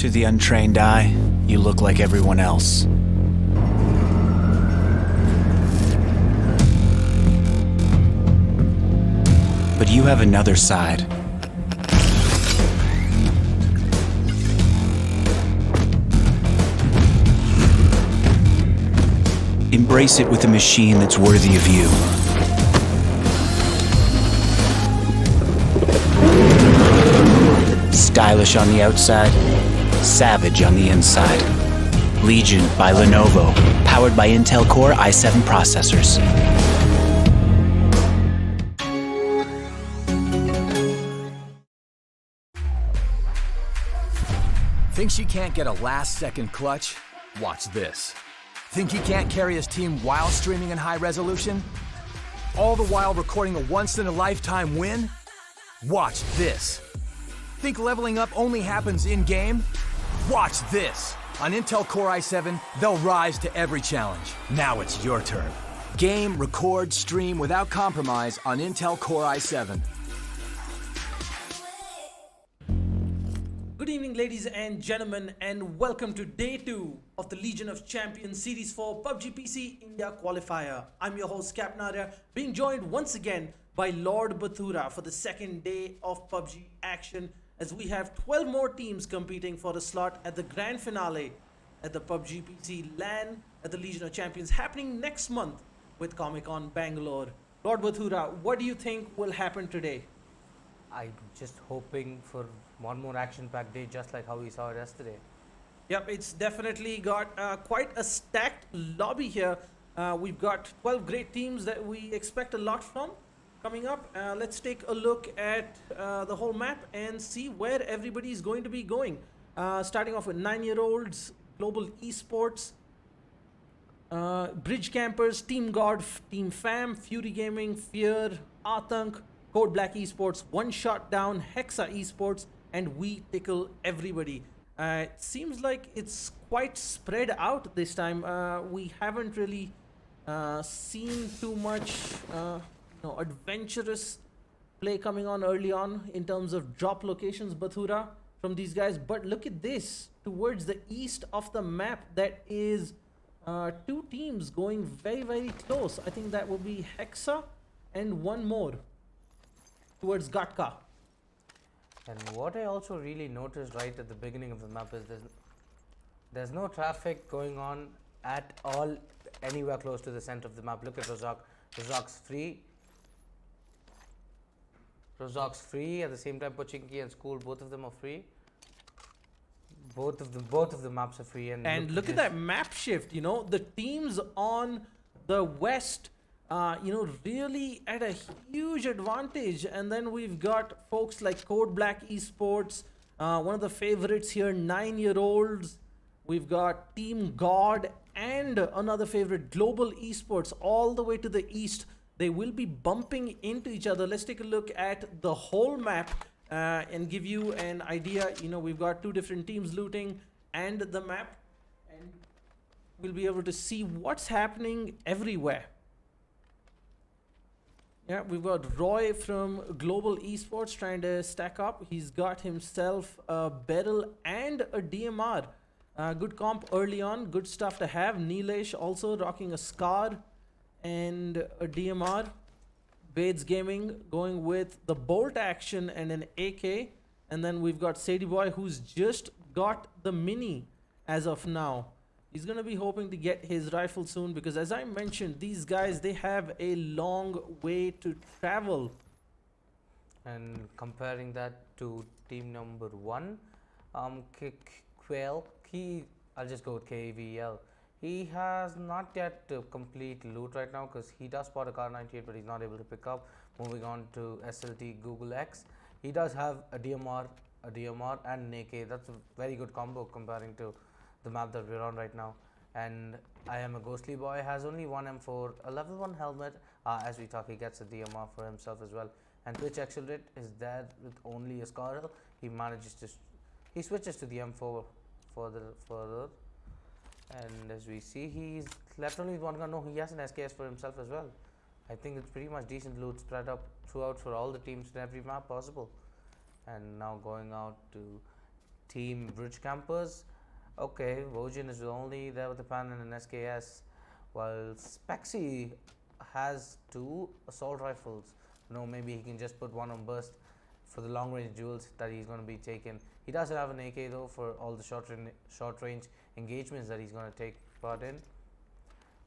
To the untrained eye, you look like everyone else. But you have another side. Embrace it with a machine that's worthy of you. Stylish on the outside, savage on the inside. Legion by Lenovo, powered by Intel Core i7 processors. Think she can't get a last-second clutch? Watch this. Think he can't carry his team while streaming in high resolution? All the while recording a once-in-a-lifetime win? Watch this. Think leveling up only happens in-game? Watch this. On Intel Core i7, they'll rise to every challenge. Now it's your turn. Game, record, stream without compromise on Intel Core i7. Good evening, ladies and gentlemen, and welcome to day 2 of the Legion of Champions Series 4 PUBG PC India Qualifier. I'm your host, Capnaria, being joined once again by Lord Bathura for the second day of PUBG action, as we have 12 more teams competing for a slot at the grand finale at the PUBG PC LAN at the Legion of Champions, happening next month with Comic-Con Bangalore. Lord Bathura, what do you think will happen today? I'm just hoping for one more action-packed day, just like how we saw it yesterday. Yep, it's definitely got quite a stacked lobby here. We've got 12 great teams that we expect a lot from coming up. Let's take a look at the whole map and see where everybody is going to be going. Starting off with 9-year-olds, Global Esports, Bridge Campers, Team God, Team Fam, Fury Gaming, Fear, Atank, Code Black Esports, One Shot Down, Hexa Esports, and We Tickle Everybody. It seems like it's quite spread out this time. We haven't really seen too much adventurous play coming on early on in terms of drop locations, Bathura, from these guys. But look at this, towards the east of the map, that is two teams going very, very close. I think that will be Hexa and one more towards Gatka. And what I also really noticed right at the beginning of the map is there's no traffic going on at all anywhere close to the center of the map. Look at Rozak. Rozak's free. Rozak's free. At the same time, Pochinki and School, both of them are free. Both of the maps are free. And look at that map shift. The teams on the west really at a huge advantage. And then we've got folks like Code Black Esports, one of the favorites here, 9-year-olds. We've got Team God and another favorite, Global Esports, all the way to the east. They will be bumping into each other. Let's take a look at the whole map and give you an idea. We've got two different teams looting and the map, and we'll be able to see what's happening everywhere. Yeah, we've got Roy from Global Esports trying to stack up. He's got himself a Beryl and a DMR. Good comp early on, good stuff to have. Nilesh also rocking a Scar and a DMR. Bades Gaming going with the bolt action and an AK. And then we've got Sadie Boy, who's just got the mini as of now. He's going to be hoping to get his rifle soon, because as I mentioned, these guys, they have a long way to travel. And comparing that to team number 1, I'll just go with KVL. He has not yet complete loot right now, because he does spot a Car 98, but he's not able to pick up. Moving on to SLT Google X, he does have a DMR and an AK. That's a very good combo comparing to the map that we're on right now. And I Am a Ghostly Boy has only one M4, a level 1 helmet. As we talk, he gets a DMR for himself as well. And Twitch Accelerate is there with only a Scarl. He switches to the M4 further. And as we see, he's left only with one gun. No, he has an SKS for himself as well. I think it's pretty much decent loot spread up throughout for all the teams in every map possible. And now going out to team bridge campers. Okay, Vojin is only there with a pan and an SKS, while Spexy has 2 assault rifles. No, maybe he can just put one on burst for the long range duels that he's going to be taking. He does have an AK though for all the short range engagements that he's going to take part in.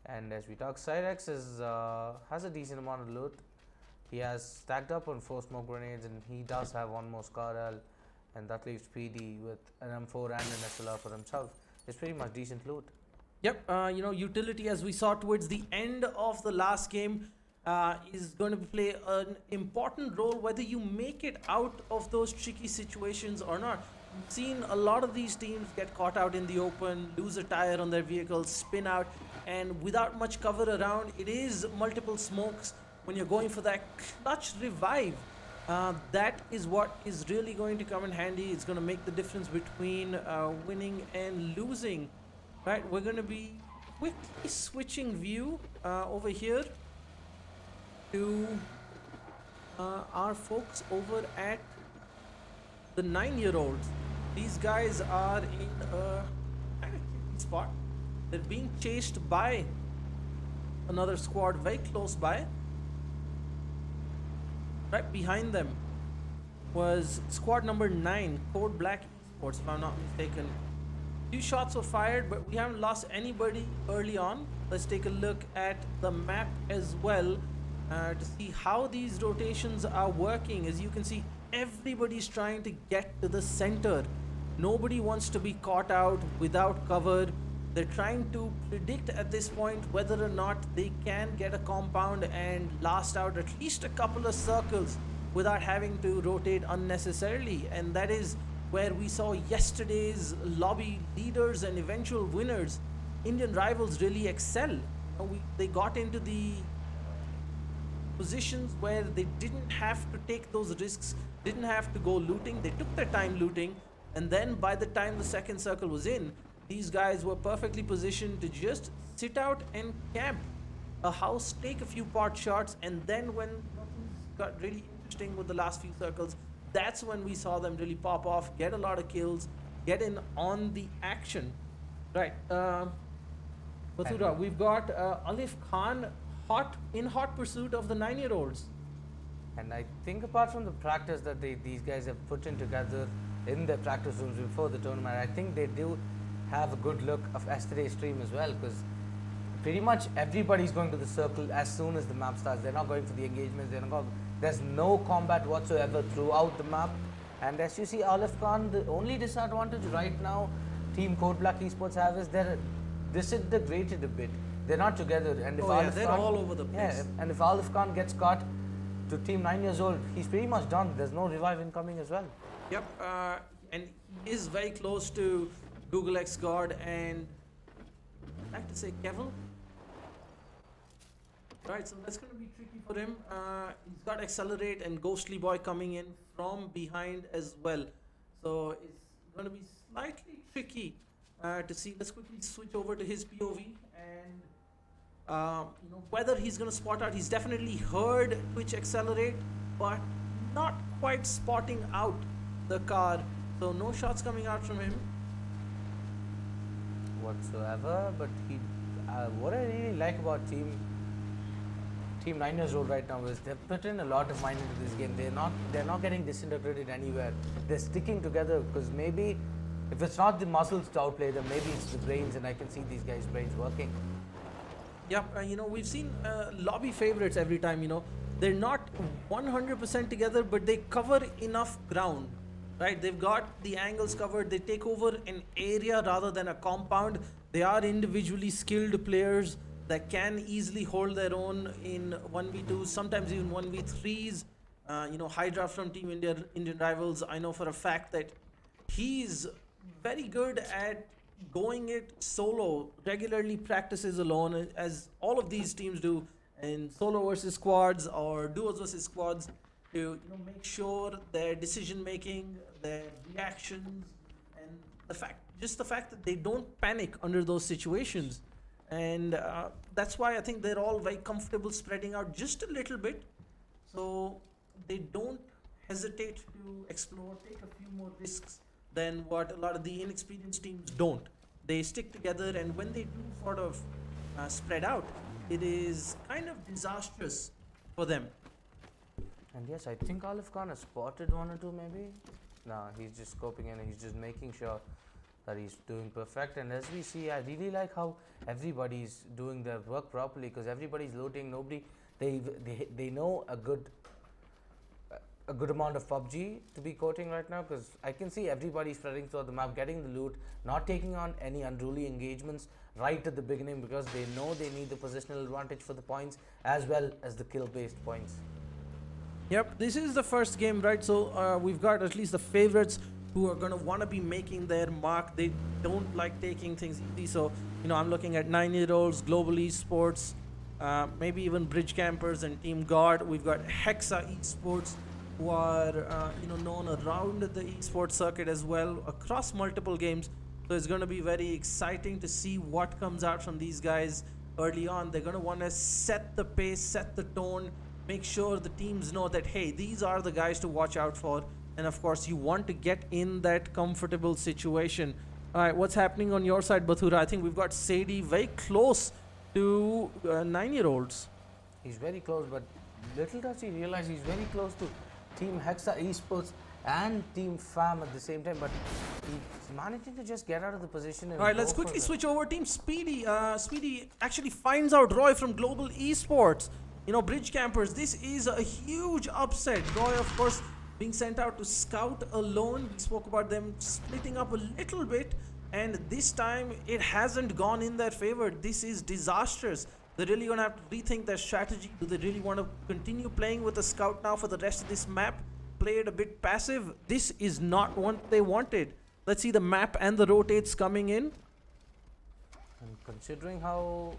And as we talk, Cyrex has a decent amount of loot. He has stacked up on 4 smoke grenades, and he does have 1 more Scar-L, and that leaves PD with an M4 and an SLR for himself. It's pretty much decent loot. Yep, utility, as we saw towards the end of the last game, is going to play an important role whether you make it out of those tricky situations or not. We've seen a lot of these teams get caught out in the open, lose a tire on their vehicle, spin out, and without much cover around, it is multiple smokes. When you're going for that clutch revive, that is what is really going to come in handy. It's going to make the difference between winning and losing. Right, we're going to be quickly switching view over here to our folks over at the 9-year-olds. These guys are in a kind of tricky spot. They're being chased by another squad very close by. Right behind them was squad number 9, Code Black Esports, if I'm not mistaken. 2 shots were fired, but we haven't lost anybody early on. Let's take a look at the map as well to see how these rotations are working. As you can see, everybody's trying to get to the center. Nobody wants to be caught out without cover. They're trying to predict at this point whether or not they can get a compound and last out at least a couple of circles without having to rotate unnecessarily. And that is where we saw yesterday's lobby leaders and eventual winners, Indian Rivals, really excel. They got into the positions where they didn't have to take those risks, didn't have to go looting. They took their time looting, and then by the time the second circle was in, these guys were perfectly positioned to just sit out and camp a house, take a few pot shots, and then when things got really interesting with the last few circles, that's when we saw them really pop off, get a lot of kills, get in on the action. Right, Mathura, we've got Alif Khan in hot pursuit of the 9-year-olds. And I think apart from the practice that these guys have put in together in their practice rooms before the tournament, I think they do have a good look of yesterday's stream as well, because pretty much everybody's going to the circle as soon as the map starts. They're not going for the engagements. There's no combat whatsoever throughout the map. And as you see, Alif Khan, the only disadvantage right now Team Code Black Esports have is they're disintegrated a bit. They're not together. And if they're all over the place. Yeah, and if Alif Khan gets caught to Team 9 years old, he's pretty much done. There's no revive incoming as well. Yep, and he is very close to Google X God and I'd like to say Kevin. Right, so that's going to be tricky for him. He's got Accelerate and Ghostly Boy coming in from behind as well. So it's going to be slightly tricky to see. Let's quickly switch over to his POV and whether he's going to spot out. He's definitely heard Twitch Accelerate, but not quite spotting out the car. So no shots coming out from him whatsoever. But what I really like about Team 9 years old right now is they've put in a lot of mind into this game. They're not getting disintegrated anywhere. They're sticking together, because maybe if it's not the muscles to outplay them, maybe it's the brains, and I can see these guys' brains working. Yep, we've seen lobby favorites every time. They're not 100% together, but they cover enough ground. Right, they've got the angles covered. They take over an area rather than a compound. They are individually skilled players that can easily hold their own in 1v2s, sometimes even 1v3s. Hydra from Team Indian Rivals, I know for a fact that he's very good at going it solo, regularly practices alone, as all of these teams do, in solo versus squads or duos versus squads, to make sure their decision making, their reactions, and the fact that they don't panic under those situations. And that's why I think they're all very comfortable spreading out just a little bit, so they don't hesitate to explore, take a few more risks than what a lot of the inexperienced teams don't. They stick together, and when they do sort of spread out, it is kind of disastrous for them. And yes, I think Olive Khan has spotted one or two maybe. Nah, he's just scoping and he's just making sure that he's doing perfect. And as we see, I really like how everybody's doing their work properly, because everybody's looting. Nobody, they know a good amount of PUBG to be quoting right now, because I can see everybody spreading throughout the map, getting the loot, not taking on any unruly engagements right at the beginning, because they know they need the positional advantage for the points as well as the kill based points. Yep, this is the first game, right? So we've got at least the favorites who are going to want to be making their mark. They don't like taking things easy. So, I'm looking at 9-year-olds, Global Esports, maybe even Bridge Campers and Team Guard. We've got Hexa Esports, who are, known around the esports circuit as well, across multiple games. So it's going to be very exciting to see what comes out from these guys early on. They're going to want to set the pace, set the tone, make sure the teams know that, hey, these are the guys to watch out for. And of course, you want to get in that comfortable situation. All right, what's happening on your side, Bathura? I think we've got Sadie very close to 9-year-olds. He's very close, but little does he realize he's very close to Team Hexa Esports and Team FAM at the same time, but he's managing to just get out of the position. And all right, let's quickly switch over. Team Speedy. Speedy actually finds out Roy from Global Esports. Bridge Campers, this is a huge upset. Roy, of course, being sent out to scout alone. We spoke about them splitting up a little bit, and this time it hasn't gone in their favor. This is disastrous. They're really going to have to rethink their strategy. Do they really want to continue playing with a scout now for the rest of this map? Play it a bit passive? This is not what they wanted. Let's see the map and the rotates coming in. And considering how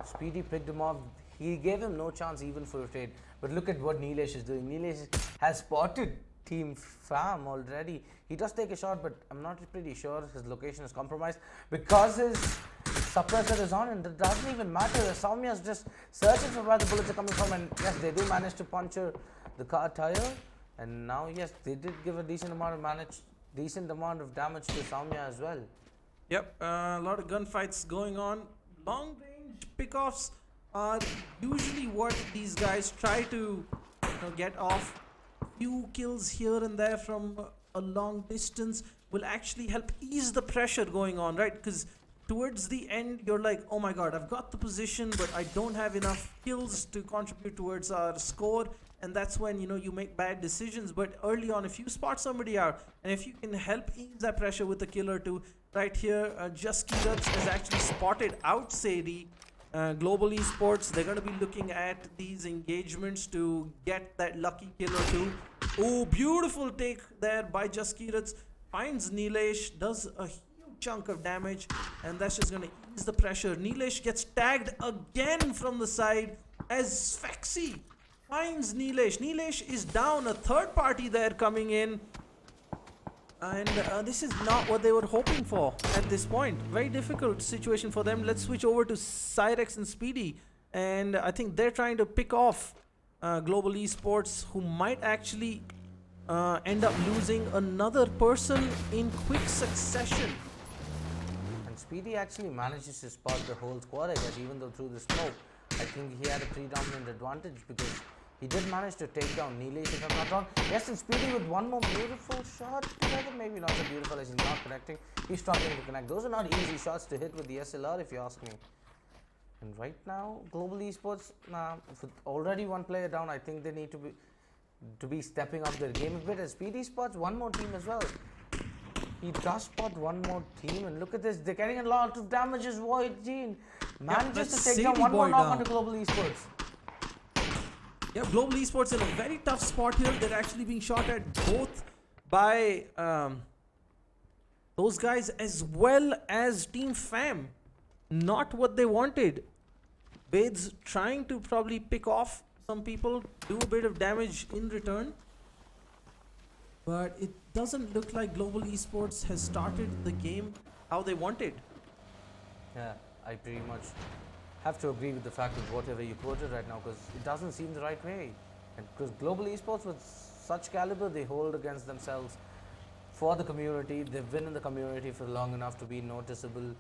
Speedy picked him off, he gave him no chance even for a trade. But look at what Nilesh is doing. Nilesh has spotted Team FAM already. He does take a shot, but I'm not pretty sure his location is compromised because his suppressor is on, and it doesn't even matter. Soumya is just searching for where the bullets are coming from, and yes, they do manage to puncture the car tire. And now, yes, they did give a decent amount of damage to Soumya as well. Yep, a lot of gunfights going on. Long range pickoffs are usually what these guys try to get off. Few kills here and there from a long distance will actually help ease the pressure going on, right? Because towards the end, you're like, oh my god, I've got the position, but I don't have enough kills to contribute towards our score. And that's when, you make bad decisions. But early on, if you spot somebody out, and if you can help ease that pressure with a kill or two, right here, Just Kirat has actually spotted out Sadie. Global Esports, they're going to be looking at these engagements to get that lucky kill or two. Oh, beautiful take there by Just Kirat. Finds Nilesh, does a huge chunk of damage, and that's just going to ease the pressure. Nilesh gets tagged again from the side as Fexi finds Nilesh. Nilesh is down, a third party there coming in. And this is not what they were hoping for at this point. Very difficult situation for them. Let's switch over to Cyrex and Speedy. And I think they're trying to pick off Global Esports, who might actually end up losing another person in quick succession. And Speedy actually manages to spot the whole squad, I guess, even though through the smoke. I think he had a predominant advantage because he did manage to take down Nilesh, if I'm not wrong. Yes, and Speedy with one more beautiful shot. Maybe not so beautiful as he's not connecting. He's struggling to connect. Those are not easy shots to hit with the SLR, if you ask me. And right now, Global Esports, with already one player down, I think they need to be stepping up their game a bit. As Speedy spots one more team as well. He does spot one more team, and look at this. They're getting a lot of damage as Void Gene manages to take down one more knock onto Global Esports. Yeah, Global Esports in a very tough spot here. They're actually being shot at both by those guys as well as Team FAM. Not what they wanted. Bade's trying to probably pick off some people, do a bit of damage in return. But it doesn't look like Global Esports has started the game how they wanted. Yeah, I pretty much have to agree with the fact of whatever you quoted right now, because it doesn't seem the right way. And because Global Esports with such caliber, they hold against themselves for the community. They've been in the community for long enough to be noticeable.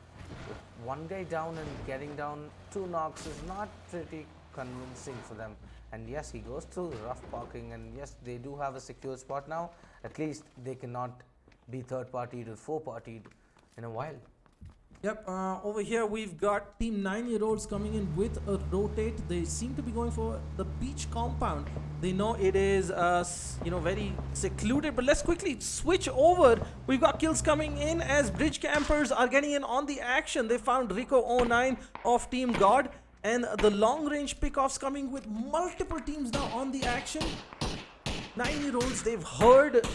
But one guy down and getting down 2 knocks is not pretty convincing for them. And yes, he goes through rough parking, and yes, they do have a secure spot now. At least they cannot be third-partied or 4-partied in a while. Yep, over here we've got Team 9-year-olds coming in with a rotate. They seem to be going for the beach compound. They know it is, very secluded, but let's quickly switch over. We've got kills coming in as bridge campers are getting in on the action. They found Rico09 of Team God, and the long-range pickoffs coming with multiple teams now on the action. 9-year-olds, they've heard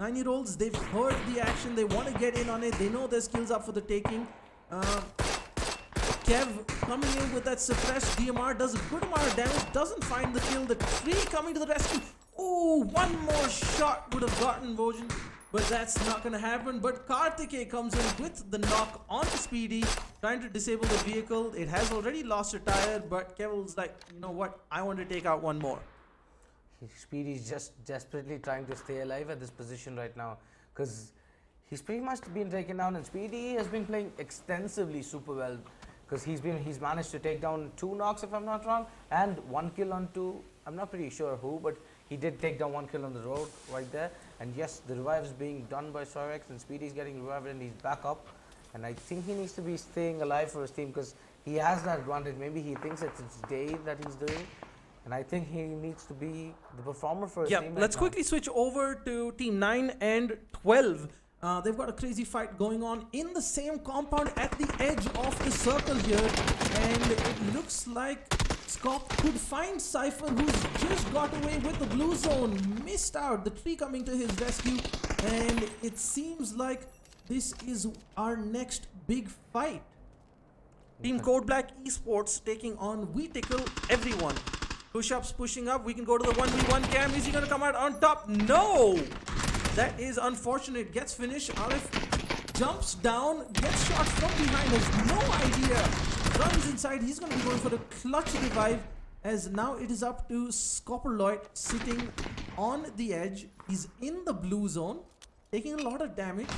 9-year-olds, they've heard the action. They want to get in on it. They know their skills up for the taking. Kev coming in with that suppressed DMR does a good amount of damage. Doesn't find the kill. The tree coming to the rescue. Ooh, one more shot would have gotten Vojan, but that's not going to happen. But Karthike comes in with the knock onto Speedy, trying to disable the vehicle. It has already lost a tire, but Kevil's like, you know what? I want to take out one more. Speedy is just desperately trying to stay alive at this position right now, because he's pretty much been taken down, and Speedy has been playing extensively super well, because he's managed to take down 2 knocks if I'm not wrong, and 1 kill on 2. I'm not pretty sure who, but he did take down 1 kill on the road right there. And yes, the revive is being done by Sorex, and Speedy's getting revived and he's back up. And I think he needs to be staying alive for his team, because he has that advantage. Maybe he thinks it's his day that he's doing. And I think he needs to be the performer for his team. Let's quickly switch over to Team 9 and 12. They've got a crazy fight going on in the same compound at the edge of the circle here. And it looks like Scott could find Cypher, who's just got away with the blue zone. Missed out, the tree coming to his rescue. And it seems like this is our next big fight. Team Code Black Esports taking on We Tickle Everyone. Push-ups pushing up. We can go to the 1v1 cam. Is he going to come out on top? No! That is unfortunate. Gets finished. Arif jumps down, gets shot from behind. Has no idea. Runs inside. He's going to be going for the clutch revive, as now it is up to Scopperloid sitting on the edge. He's in the blue zone, taking a lot of damage.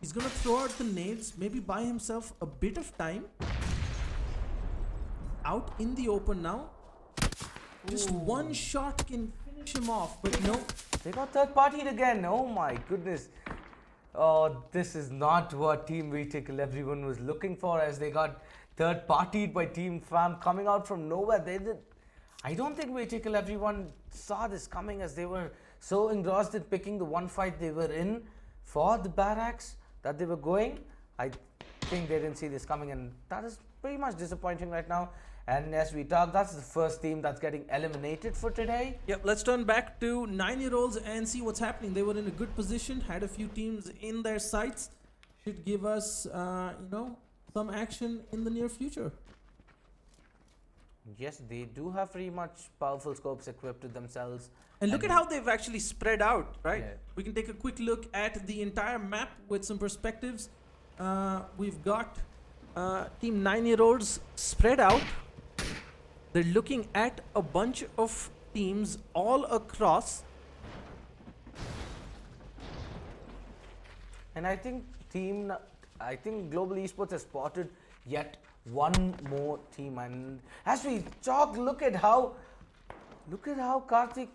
He's going to throw out the nades, maybe buy himself a bit of time. Out in the open now. Just one shot can finish him off, but no. They got third-partied again. Oh my goodness. Oh, this is not what Team We Tickle Everyone was looking for, as they got third-partied by Team Fam coming out from nowhere. I don't think We Tickle Everyone saw this coming, as they were so engrossed in picking the one fight they were in for the barracks that they were going. I think they didn't see this coming, and that is pretty much disappointing right now. And as we talk, that's the first team that's getting eliminated for today. Yep, let's turn back to 9-year-olds and see what's happening. They were in a good position, had a few teams in their sights. Should give us, some action in the near future. Yes, they do have pretty much powerful scopes equipped to themselves. And look at how they've actually spread out, right? Yeah. We can take a quick look at the entire map with some perspectives. We've got Team 9-year-olds spread out. They're looking at a bunch of teams all across. And I think Global Esports has spotted yet one more team. And as we talk, look at how Karthik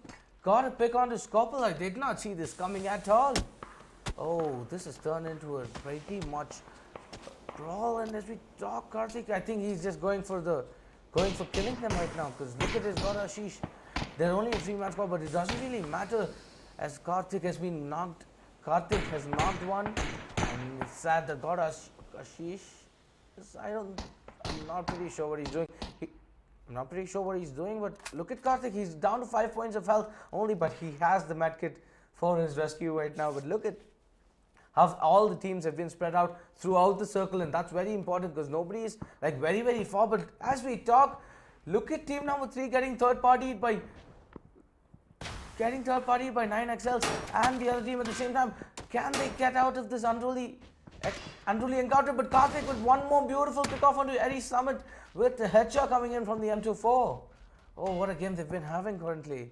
got a pick onto Scopel. I did not see this coming at all. Oh, this has turned into a pretty much brawl. And as we talk, Karthik, I think he's just going for killing them right now, because look at his God Ashish. They're only a 3-man squad, but it doesn't really matter, as Karthik has knocked one, and it's sad that God Ashish I'm not pretty sure what he's doing. But look at Karthik, he's down to 5 points of health only, but he has the medkit for his rescue right now. But look at how all the teams have been spread out throughout the circle, and that's very important, because nobody is like very, very far. But as we talk, look at team number 3 getting third-partied by 9XLs and the other team at the same time. Can they get out of this unruly encounter? But Karthik with one more beautiful kickoff onto Eddie Summit with the headshot coming in from the M24. Oh, what a game they've been having currently.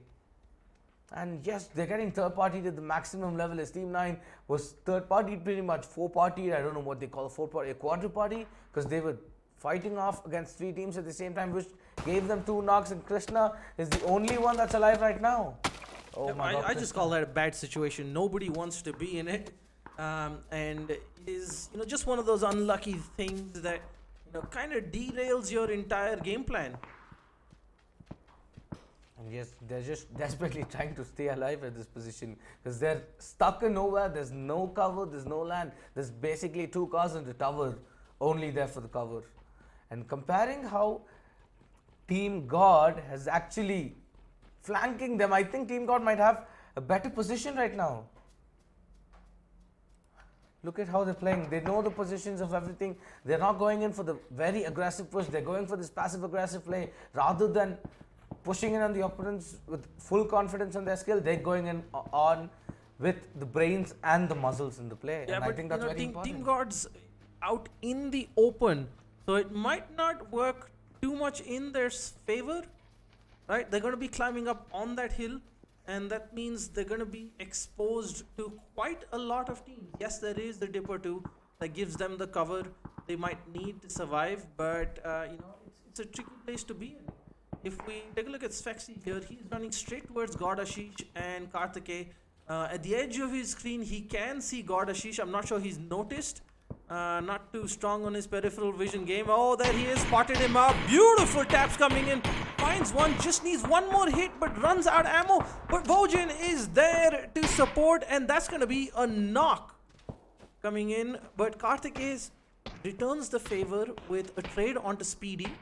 And yes, they're getting third party to the maximum level as Team 9 was third party pretty much, 4 party. I don't know what they call a 4 party, a quadru party, because they were fighting off against 3 teams at the same time, which gave them 2 knocks, and Krishna is the only one that's alive right now. Oh my God, I just call that a bad situation. Nobody wants to be in it, and it is just one of those unlucky things that kind of derails your entire game plan. And yes, they're just desperately trying to stay alive at this position because they're stuck in nowhere. There's no cover, there's no land. There's basically 2 cars in the tower, only there for the cover. And comparing how Team God has actually flanking them, I think Team God might have a better position right now. Look at how they're playing. They know the positions of everything. They're not going in for the very aggressive push. They're going for this passive aggressive play rather than pushing in on the opponents with full confidence on their skill. They're going in on with the brains and the muscles in the play. Yeah, and but I think that's very important. Team God's out in the open, so it might not work too much in their favor, right? They're going to be climbing up on that hill, and that means they're going to be exposed to quite a lot of teams. Yes, there is the dip or two that gives them the cover they might need to survive, but it's a tricky place to be in. If we take a look at Svexy here, he's running straight towards God Ashish and Karthike. At the edge of his screen, he can see God Ashish. I'm not sure he's noticed. Not too strong on his peripheral vision game. Oh, there he is, spotted him out. Beautiful taps coming in. Finds one, just needs one more hit, but runs out ammo. But Vojin is there to support, and that's going to be a knock coming in. But Karthikeya returns the favor with a trade onto Speedy.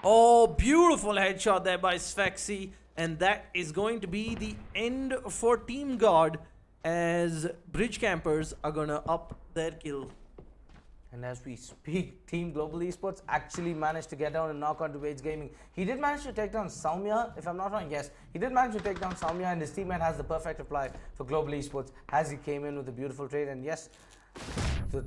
Oh, beautiful headshot there by Svexy. And that is going to be the end for Team God as Bridge Campers are going to up their kill. And as we speak, Team Global Esports actually managed to get down and knock onto Wade's Gaming. He did manage to take down Soumya, if I'm not wrong. Yes, he did manage to take down Soumya, and his teammate has the perfect reply for Global Esports as he came in with a beautiful trade. And yes, the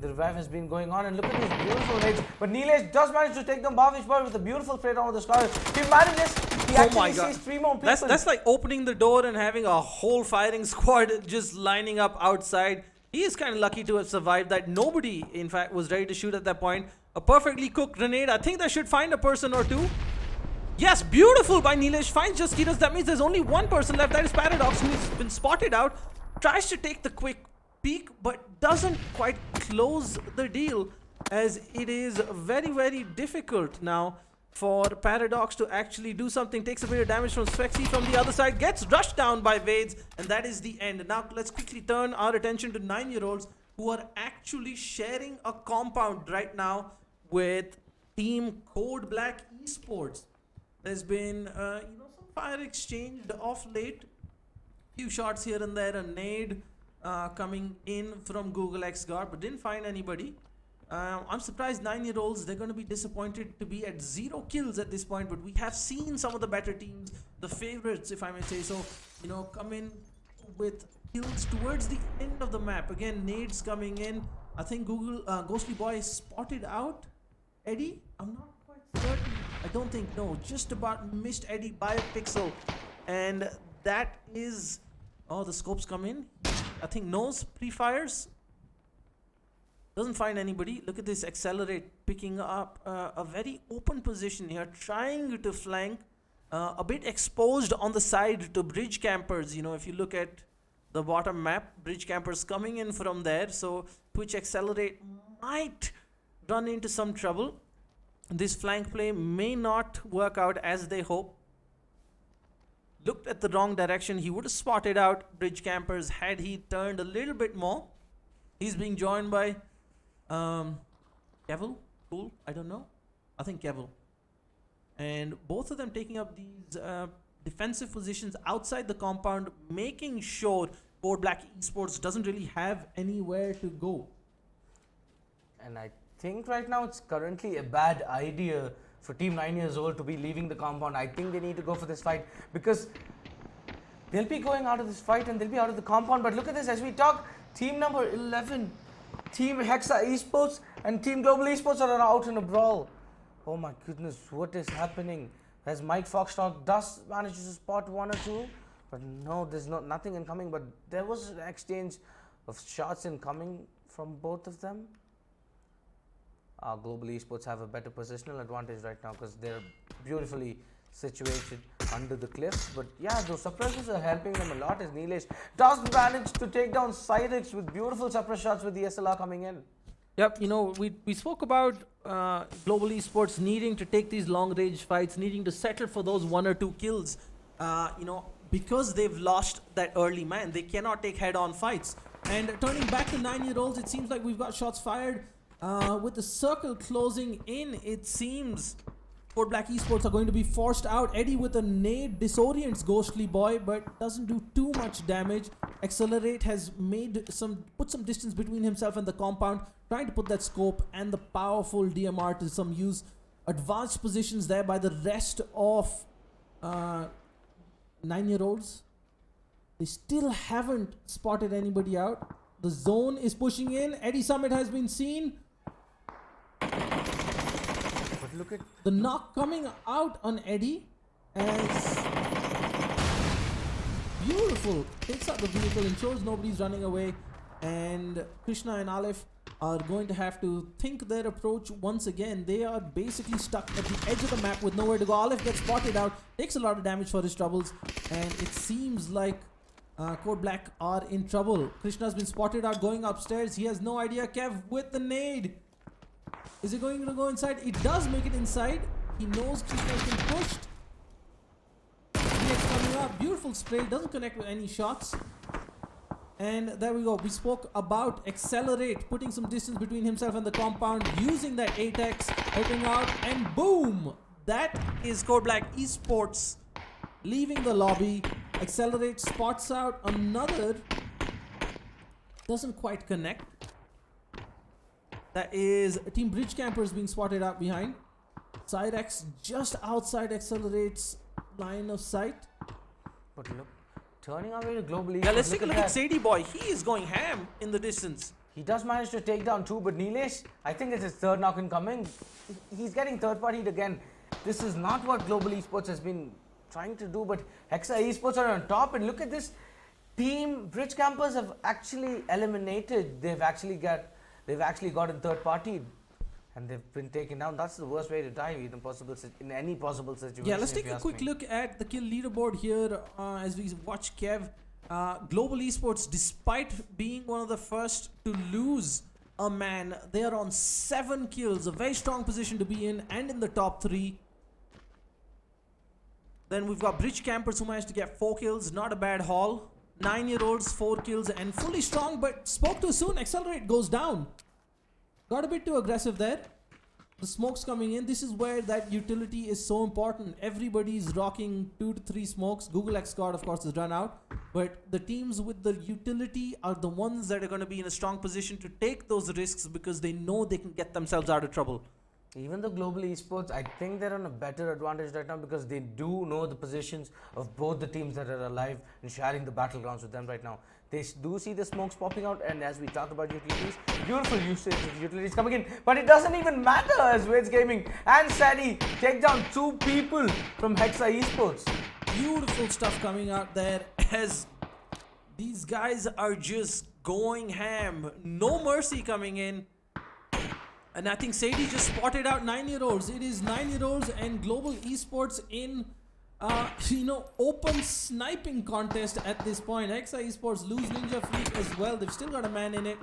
revive has been going on, and look at these beautiful raids. But Nilesh does manage to take them Bhavish Boy with a beautiful trade on with the scar. He manages. He actually sees 3 more people. That's like opening the door and having a whole firing squad just lining up outside. He is kind of lucky to have survived that. Nobody, in fact, was ready to shoot at that point. A perfectly cooked grenade. I think they should find a person or two. Yes, beautiful by Nilesh. Finds Justitas. That means there's only one person left. That is Paradox, who's been spotted out. Tries to take the quick peek, but doesn't quite close the deal, as it is very, very difficult now for Paradox to actually do something. Takes a bit of damage from Svexy from the other side, gets rushed down by Vades, and that is the end. Now let's quickly turn our attention to 9-year-olds who are actually sharing a compound right now with Team Code Black Esports. There's been some fire exchanged off late, few shots here and there, a nade coming in from Google X Guard, but didn't find anybody. I'm surprised 9-year-olds, they're going to be disappointed to be at 0 kills at this point, but we have seen some of the better teams, the favorites, if I may say so, come in with kills towards the end of the map. Again, nades coming in. I think Ghostly Boy spotted out Eddie. I'm not quite certain. I don't think, no, just about missed Eddie by a pixel. And that is, the scopes come in. I think knows pre-fires. Doesn't find anybody. Look at this accelerate, picking up a very open position here, trying to flank, a bit exposed on the side to Bridge Campers. If you look at the bottom map, Bridge Campers coming in from there. So Twitch accelerate might run into some trouble. This flank play may not work out as they hope. Looked at the wrong direction. He would have spotted out Bridge Campers had he turned a little bit more. He's being joined by Kevil, Cool, I don't know. I think Kevil. And both of them taking up these defensive positions outside the compound, making sure Code Black Esports doesn't really have anywhere to go. And I think right now it's currently a bad idea for Team 9 years old to be leaving the compound. I think they need to go for this fight because they'll be going out of this fight and they'll be out of the compound. But look at this as we talk. Team number 11, Team Hexa Esports and Team Global Esports are out in a brawl. Oh my goodness, what is happening? as Mike Foxtrot does manage to spot one or two, but no, there's nothing incoming. But there was an exchange of shots incoming from both of them. Global Esports have a better positional advantage right now because they're beautifully situated under the cliffs. But yeah, those suppressors are helping them a lot as Nilesh does manage to take down Cyrix with beautiful suppress shots with the SLR coming in. Yep, we spoke about Global Esports needing to take these long range fights, needing to settle for those 1 or 2 kills. Because they've lost that early man, they cannot take head on fights. And turning back to 9-year-olds, it seems like we've got shots fired. With the circle closing in, it seems Code Black Esports are going to be forced out. Eddie with a nade disorients Ghostly Boy, but doesn't do too much damage. Accelerate has put some distance between himself and the compound, trying to put that scope and the powerful DMR to some use. Advanced positions there by the rest of 9-year-olds. They still haven't spotted anybody out. The zone is pushing in. Eddie Summit has been seen. But look at the knock coming out on Eddie as beautiful takes out the vehicle, ensures nobody's running away, and Krishna and Aleph are going to have to think their approach once again. They are basically stuck at the edge of the map with nowhere to go. Aleph gets spotted out, takes a lot of damage for his troubles, and it seems like Code Black are in trouble. Krishna's been spotted out going upstairs. He has no idea. Kev with the nade. Is it going to go inside? It does make it inside. He knows Krishna's been pushed. DX coming up. Beautiful spray. Doesn't connect with any shots. And there we go. We spoke about Accelerate, putting some distance between himself and the compound, using that 8x, helping out, and boom! That is Code Black Esports leaving the lobby. Accelerate spots out another. Doesn't quite connect. That is Team Bridge Campers being spotted out behind. Cyrex just outside Accelerate's line of sight. But look, turning away to Global Esports. Yeah, let's take a look at Sadie Boy. He is going ham in the distance. He does manage to take down 2, but Nilesh, I think it's his third knock incoming. He's getting third-partied again. This is not what Global Esports has been trying to do, but Hexa Esports are on top, and look at this team. Bridge Campers have actually eliminated. They've actually gotten third-partied, and they've been taken down. That's the worst way to die in any possible situation. Yeah, let's take a quick look at the kill leaderboard here as we watch Kev. Global Esports, despite being one of the first to lose a man, they are on 7 kills, a very strong position to be in, and in the top 3. Then we've got Bridge Campers who managed to get 4 kills, not a bad haul. 9-year-olds, 4 kills, and fully strong, but spoke too soon. Accelerate goes down. Got a bit too aggressive there. The smoke's coming in. This is where that utility is so important. Everybody's rocking 2 to 3 smokes. Google X Guard, of course, is run out. But the teams with the utility are the ones that are going to be in a strong position to take those risks because they know they can get themselves out of trouble. Even the Global Esports, I think they're on a better advantage right now because they do know the positions of both the teams that are alive and sharing the battlegrounds with them right now. They do see the smokes popping out, and as we talk about utilities, beautiful usage of utilities coming in, but it doesn't even matter as Wade's Gaming and Sadie take down 2 people from Hexa Esports. Beautiful stuff coming out there as these guys are just going ham. No mercy coming in. And I think Sadie just spotted out 9-year-olds. It is 9-year-olds and Global Esports in, open sniping contest at this point. Hexa Esports lose Ninja Fleet as well. They've still got a man in it.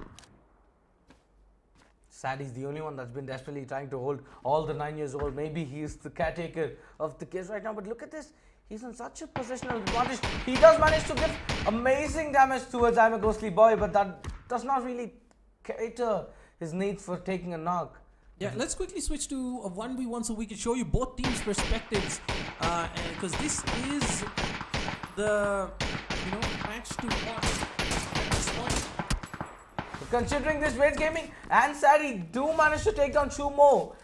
Sadie's the only one that's been desperately trying to hold all the 9 years old. Maybe he's the caretaker of the kids right now. But look at this. He's in such a positional advantage. He does manage to give amazing damage towards I'm a Ghostly Boy, but that does not really cater his need for taking a knock. Yeah, let's quickly switch to a 1v1 so we can show you both teams' perspectives. Because this is the match to watch at this point. Considering this, Wade's Gaming and Sadie do manage to take down 2 more.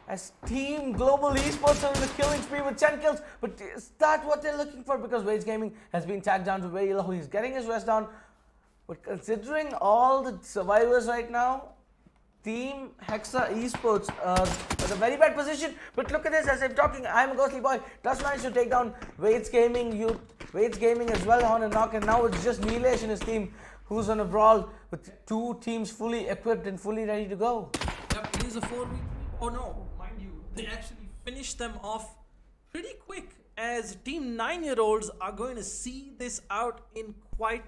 As Team Global Esports are in the killing spree with 10 kills. But is that what they're looking for? Because Wade's Gaming has been tagged down to very low. He's getting his rest down. But considering all the survivors right now, Team Hexa Esports at a very bad position, but look at this. As I'm talking, I'm a ghostly boy. Does manage to take down Wade's Gaming as well on a knock, and now it's just Nilesh and his team who's on a brawl with two teams fully equipped and fully ready to go. Yep, it is a 4v3. Oh no, mind you, they actually finished them off pretty quick, as Team 9-year-olds are going to see this out in quite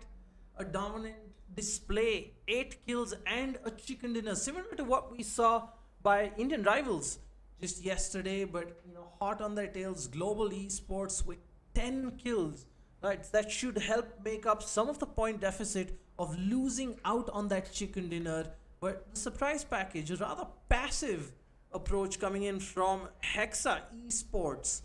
a dominant display. 8 kills and a chicken dinner, similar to what we saw by Indian rivals just yesterday, but hot on their tails. Global Esports with 10 kills. Right, that should help make up some of the point deficit of losing out on that chicken dinner. But the surprise package, a rather passive approach coming in from Hexa Esports.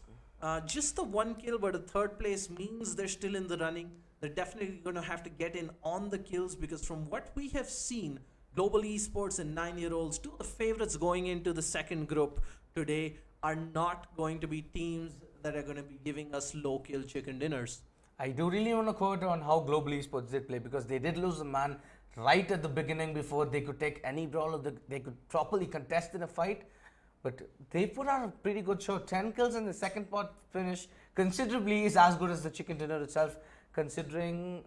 Just the 1 kill, but a 3rd place means they're still in the running. They're definitely going to have to get in on the kills, because from what we have seen, Global Esports and 9-year-olds, two of the favorites going into the second group today, are not going to be teams that are going to be giving us low kill chicken dinners. I do really want to quote on how Global Esports did play, because they did lose a man right at the beginning before they could take any brawl or they could properly contest in a fight. But they put on a pretty good show. 10 kills in the second part finish considerably is as good as the chicken dinner itself, considering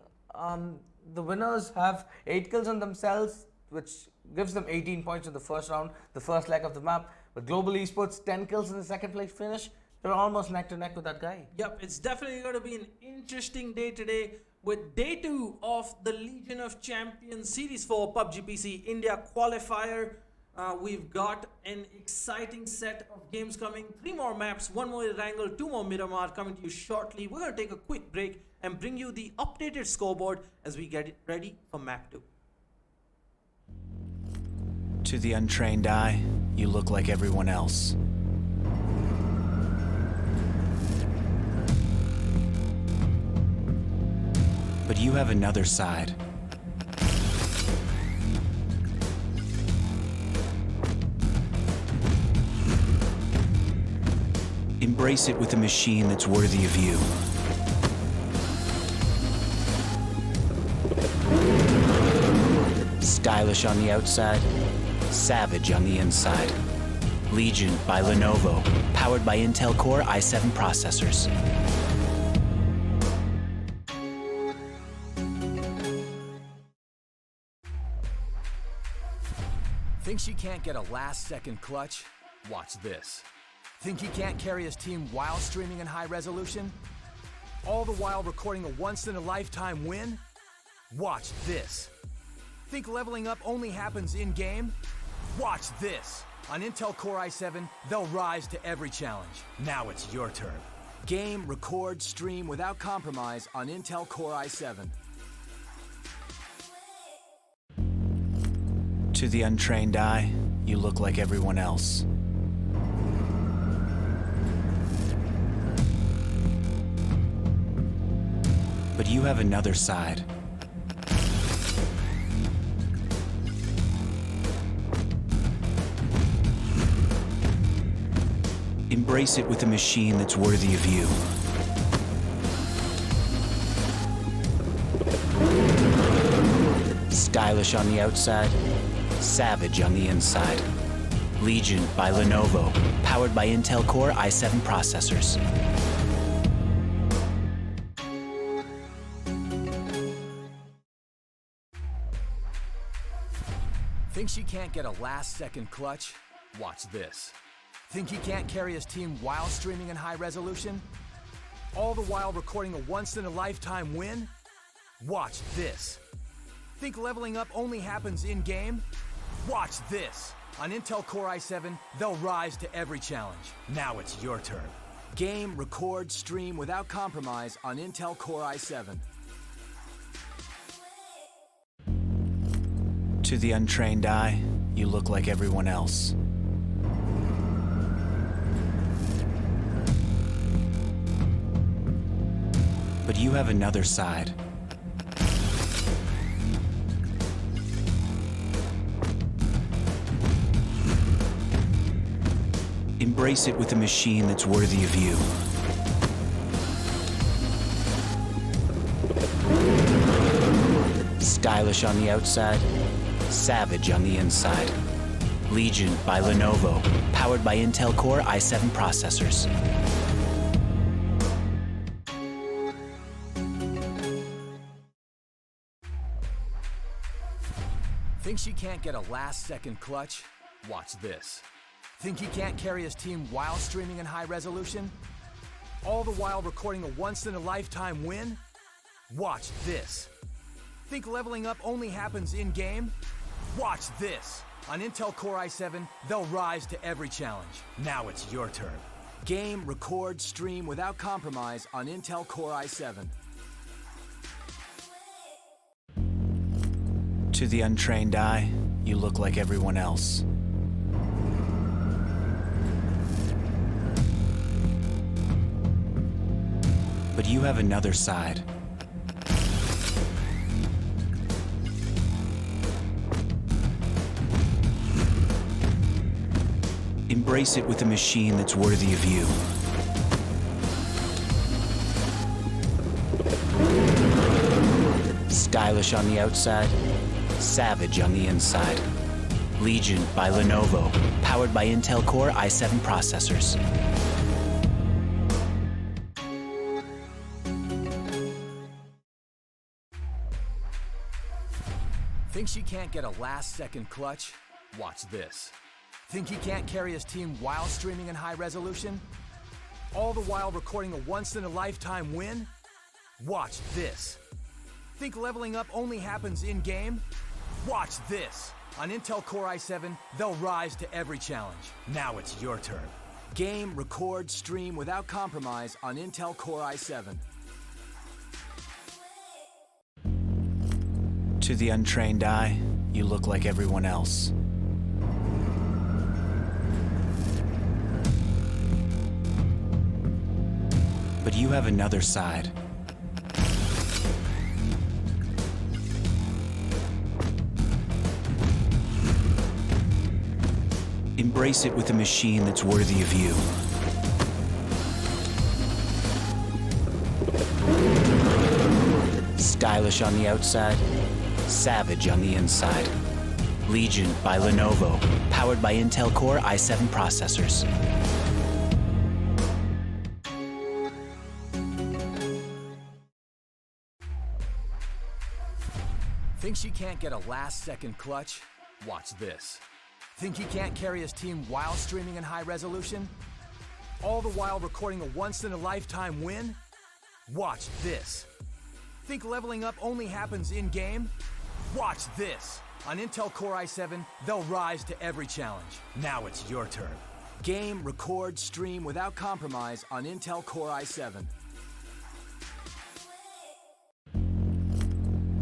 the winners have 8 kills on themselves, which gives them 18 points in the first round, the first leg of the map. But Global Esports, 10 kills in the second place finish. They're almost neck to neck with that guy. Yep, it's definitely going to be an interesting day today with day 2 of the Legion of Champions Series 4 PUBG PC India qualifier. We've got an exciting set of games coming. 3 more maps, 1 more Erangel, 2 more Miramar coming to you shortly. We're going to take a quick break and bring you the updated scoreboard as we get it ready for map 2. To the untrained eye, you look like everyone else. But you have another side. Embrace it with a machine that's worthy of you. Stylish on the outside, savage on the inside. Legion by Lenovo, powered by Intel Core i7 processors. Think she can't get a last-second clutch? Watch this. Think he can't carry his team while streaming in high resolution? All the while recording a once-in-a-lifetime win? Watch this. Think leveling up only happens in-game? Watch this. On Intel Core i7, they'll rise to every challenge. Now it's your turn. Game, record, stream without compromise on Intel Core i7. To the untrained eye, you look like everyone else. But you have another side. Embrace it with a machine that's worthy of you. Stylish on the outside, savage on the inside. Legion by Lenovo, powered by Intel Core i7 processors. Think she can't get a last-second clutch? Watch this. Think he can't carry his team while streaming in high resolution? All the while recording a once-in-a-lifetime win? Watch this. Think leveling up only happens in-game? Watch this. On Intel Core i7, they'll rise to every challenge. Now it's your turn. Game, record, stream without compromise on Intel Core i7. To the untrained eye, you look like everyone else. But you have another side. Embrace it with a machine that's worthy of you. Stylish on the outside, savage on the inside. Legion by Lenovo, powered by Intel Core i7 processors. Think she can't get a last-second clutch? Watch this. Think he can't carry his team while streaming in high resolution? All the while recording a once-in-a-lifetime win? Watch this. Think leveling up only happens in-game? Watch this. On Intel Core i7, they'll rise to every challenge. Now it's your turn. Game, record, stream without compromise on Intel Core i7. To the untrained eye, you look like everyone else. But you have another side. Embrace it with a machine that's worthy of you. Stylish on the outside, savage on the inside. Legion by Lenovo, powered by Intel Core i7 processors. Think she can't get a last-second clutch? Watch this. Think he can't carry his team while streaming in high resolution? All the while recording a once-in-a-lifetime win? Watch this. Think leveling up only happens in-game? Watch this. On Intel Core i7, they'll rise to every challenge. Now it's your turn. Game, record, stream without compromise on Intel Core i7. To the untrained eye, you look like everyone else. But you have another side. Embrace it with a machine that's worthy of you. Stylish on the outside, savage on the inside. Legion by Lenovo, powered by Intel Core i7 processors. Think she can't get a last-second clutch? Watch this. Think he can't carry his team while streaming in high resolution? All the while recording a once-in-a-lifetime win? Watch this. Think leveling up only happens in-game? Watch this. On Intel Core i7, they'll rise to every challenge. Now it's your turn. Game, record, stream without compromise on Intel Core i7.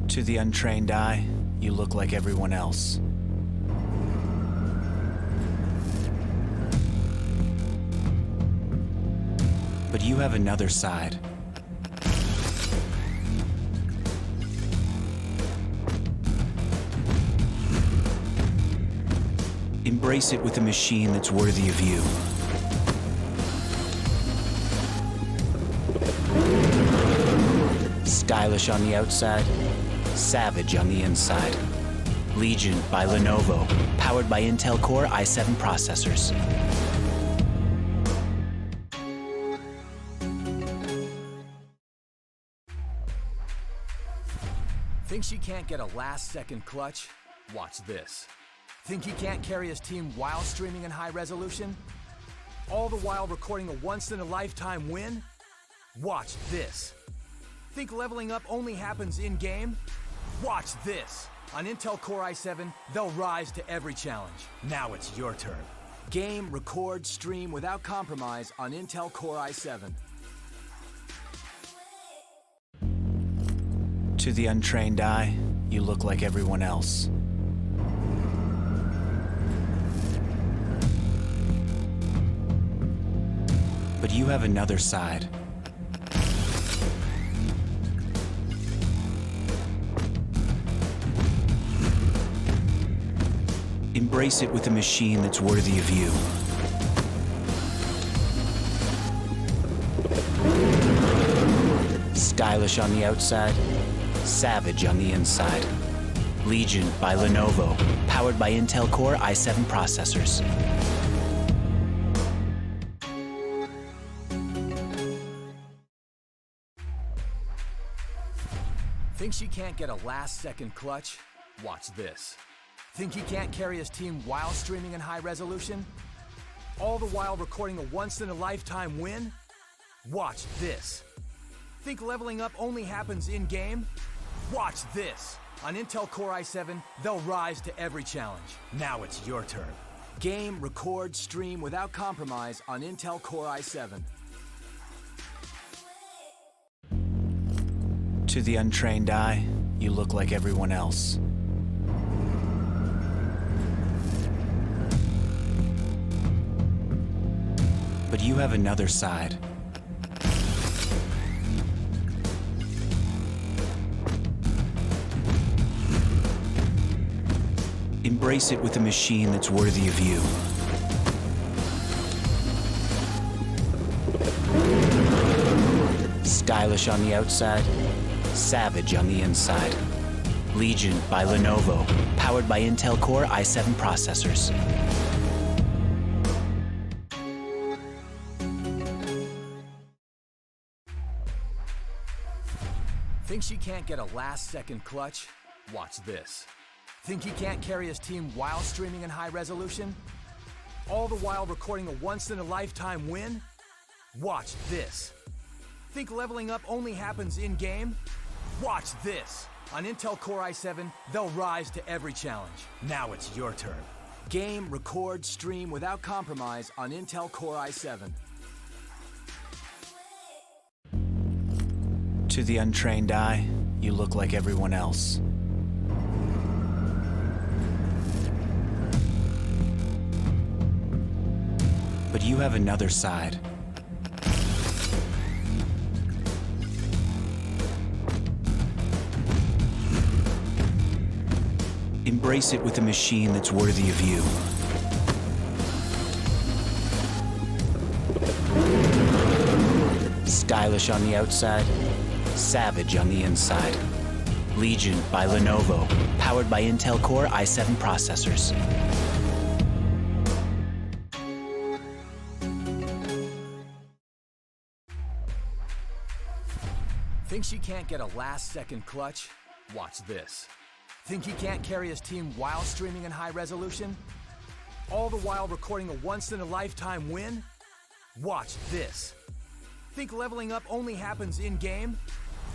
To the untrained eye, you look like everyone else. But you have another side. Embrace it with a machine that's worthy of you. Stylish on the outside, savage on the inside. Legion by Lenovo, powered by Intel Core i7 processors. Think she can't get a last-second clutch? Watch this. Think he can't carry his team while streaming in high resolution? All the while recording a once-in-a-lifetime win? Watch this. Think leveling up only happens in-game? Watch this. On Intel Core i7, they'll rise to every challenge. Now it's your turn. Game, record, stream without compromise on Intel Core i7. To the untrained eye, you look like everyone else. But you have another side. Embrace it with a machine that's worthy of you. Stylish on the outside, savage on the inside. Legion by Lenovo, powered by Intel Core i7 processors. Think she can't get a last-second clutch? Watch this. Think he can't carry his team while streaming in high resolution? All the while recording a once-in-a-lifetime win? Watch this. Think leveling up only happens in-game? Watch this. On Intel Core i7, they'll rise to every challenge. Now it's your turn. Game, record, stream without compromise on Intel Core i7. To the untrained eye, you look like everyone else. But you have another side. Embrace it with a machine that's worthy of you. Stylish on the outside, savage on the inside. Legion by Lenovo, powered by Intel Core i7 processors. Think she can't get a last-second clutch? Watch this. Think he can't carry his team while streaming in high resolution? All the while recording a once-in-a-lifetime win? Watch this. Think leveling up only happens in-game? Watch this. On Intel Core i7, they'll rise to every challenge. Now it's your turn. Game, record, stream without compromise on Intel Core i7. To the untrained eye, you look like everyone else. But you have another side. Embrace it with a machine that's worthy of you. Stylish on the outside, savage on the inside. Legion by Lenovo, powered by Intel Core i7 processors. Think she can't get a last-second clutch? Watch this. Think he can't carry his team while streaming in high resolution? All the while recording a once-in-a-lifetime win? Watch this. Think leveling up only happens in-game?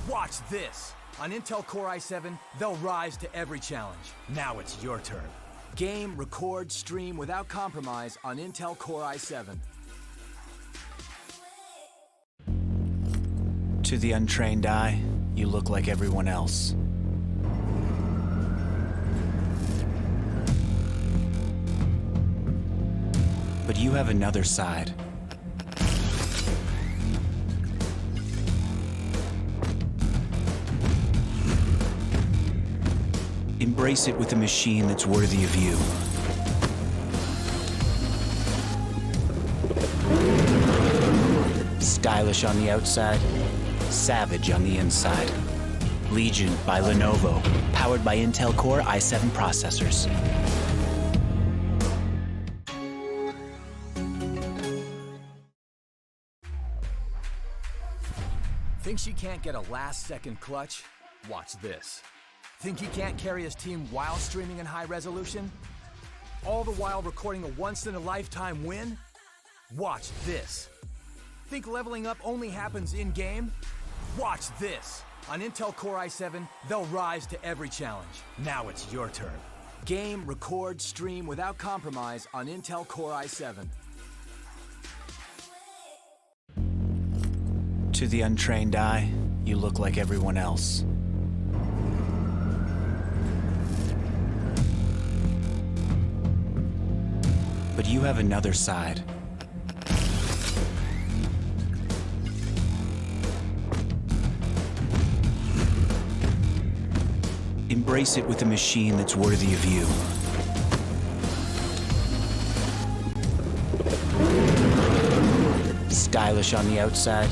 Watch this. On Intel Core i7, they'll rise to every challenge. Now it's your turn. Game, record, stream without compromise on Intel Core i7. To the untrained eye, you look like everyone else. But you have another side. Embrace it with a machine that's worthy of you. Stylish on the outside, savage on the inside. Legion by Lenovo, powered by Intel Core i7 processors. Think she can't get a last-second clutch? Watch this. Think he can't carry his team while streaming in high resolution? All the while recording a once-in-a-lifetime win? Watch this. Think leveling up only happens in-game? Watch this. On Intel Core i7, they'll rise to every challenge. Now it's your turn. Game, record, stream without compromise on Intel Core i7. To the untrained eye, you look like everyone else. But you have another side. Embrace it with a machine that's worthy of you. Stylish on the outside,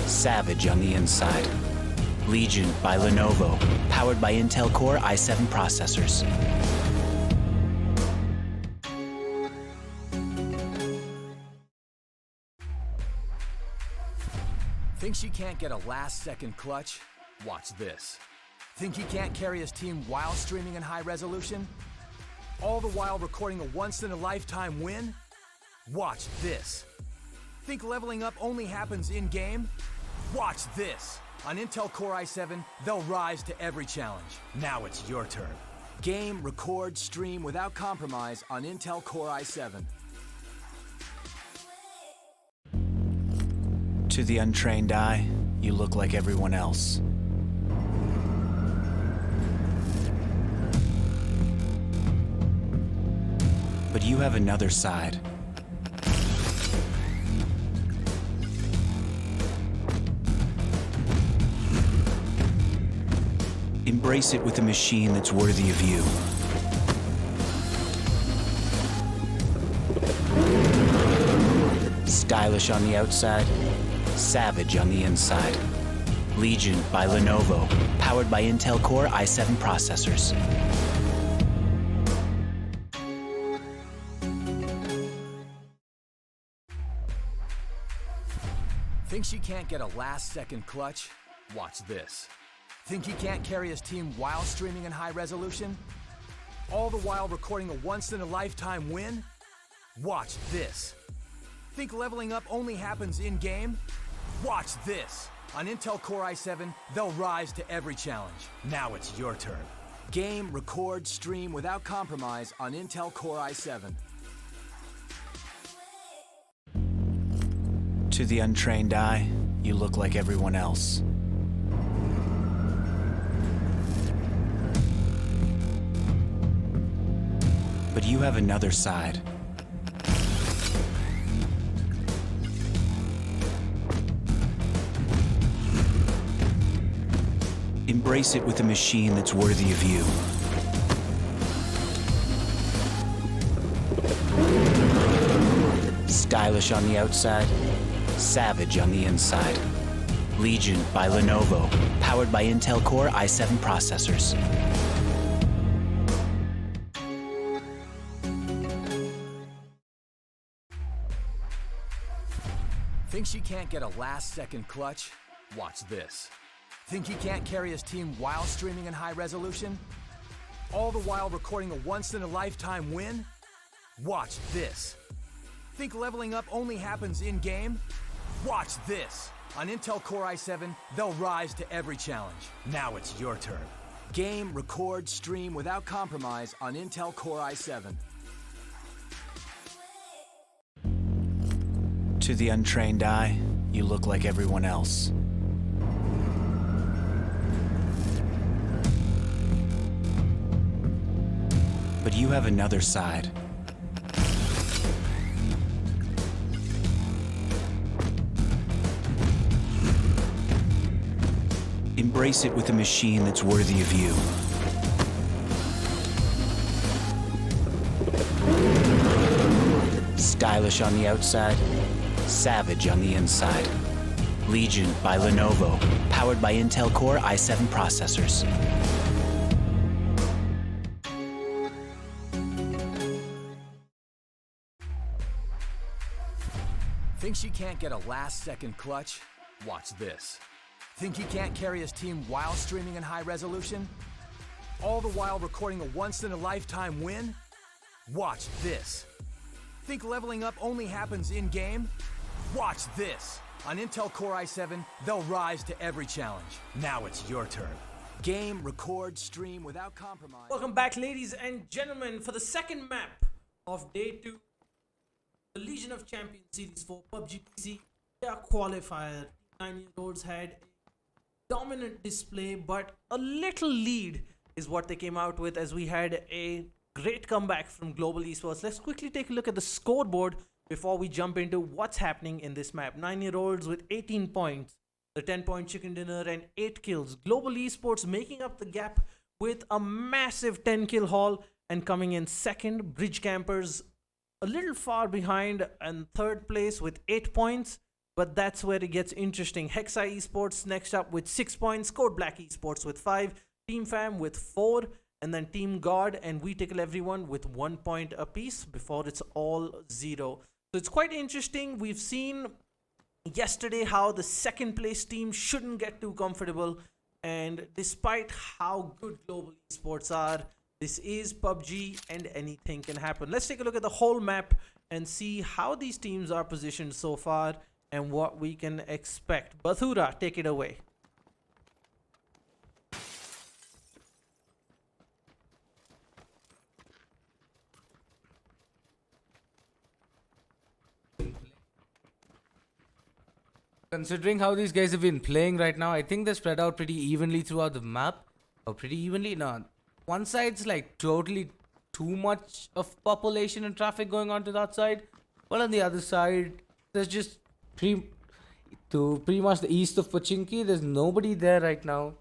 savage on the inside. Legion by Lenovo, powered by Intel Core i7 processors. Think she can't get a last-second clutch? Watch this. Think he can't carry his team while streaming in high resolution? All the while recording a once-in-a-lifetime win? Watch this. Think leveling up only happens in-game? Watch this. On Intel Core i7, they'll rise to every challenge. Now it's your turn. Game, record, stream without compromise on Intel Core i7. To the untrained eye, you look like everyone else. But you have another side. Embrace it with a machine that's worthy of you. Stylish on the outside, savage on the inside. Legion by Lenovo, powered by Intel Core i7 processors. Think she can't get a last-second clutch? Watch this. Think he can't carry his team while streaming in high resolution? All the while recording a once-in-a-lifetime win? Watch this. Think leveling up only happens in-game? Watch this. On Intel Core i7, they'll rise to every challenge. Now it's your turn. Game, record, stream without compromise on Intel Core i7. To the untrained eye, you look like everyone else. But you have another side. Embrace it with a machine that's worthy of you. Stylish on the outside, savage on the inside. Legion by Lenovo, powered by Intel Core i7 processors. Think she can't get a last-second clutch? Watch this. Think he can't carry his team while streaming in high resolution? All the while recording a once-in-a-lifetime win? Watch this. Think leveling up only happens in-game? Watch this. On Intel Core i7, they'll rise to every challenge. Now it's your turn. Game, record, stream without compromise on Intel Core i7. To the untrained eye, you look like everyone else. But you have another side. Embrace it with a machine that's worthy of you. Stylish on the outside, savage on the inside. Legion by Lenovo, powered by Intel Core i7 processors. Think she can't get a last-second clutch? Watch this. Think he can't carry his team while streaming in high resolution? All the while recording a once-in-a-lifetime win? Watch this. Think leveling up only happens in-game? Watch this. On Intel Core i7, they'll rise to every challenge. Now it's your turn. Game, record, stream without compromise. Welcome back, ladies and gentlemen, for the second map of day 2, the Legion of Champions Series 4 PUBG PC. Their qualifier, 9-year-olds had a dominant display, but a little lead is what they came out with, as we had a great comeback from Global Esports. Let's quickly take a look at the scoreboard before we jump into what's happening in this map. 9-year-olds with 18 points, the 10-point chicken dinner and 8 kills. Global Esports making up the gap with a massive 10-kill haul and coming in second. Bridge Campers a little far behind and third place with 8 points, but that's where it gets interesting. Hexa Esports next up with 6 points, Code Black Esports with 5, Team Fam with 4, and then Team God and We Tickle Everyone with 1 point apiece before it's all 0. So it's quite interesting. We've seen yesterday how the second place team shouldn't get too comfortable, and despite how good global esports are, this is PUBG and anything can happen. Let's take a look at the whole map and see how these teams are positioned so far and what we can expect. Bathura, take it away. Considering how these guys have been playing right now, I think they're spread out pretty evenly throughout the map. Or pretty evenly? No. One side's like totally too much of population and traffic going on to that side. While on the other side, there's just pretty much the east of Pochinki, there's nobody there right now.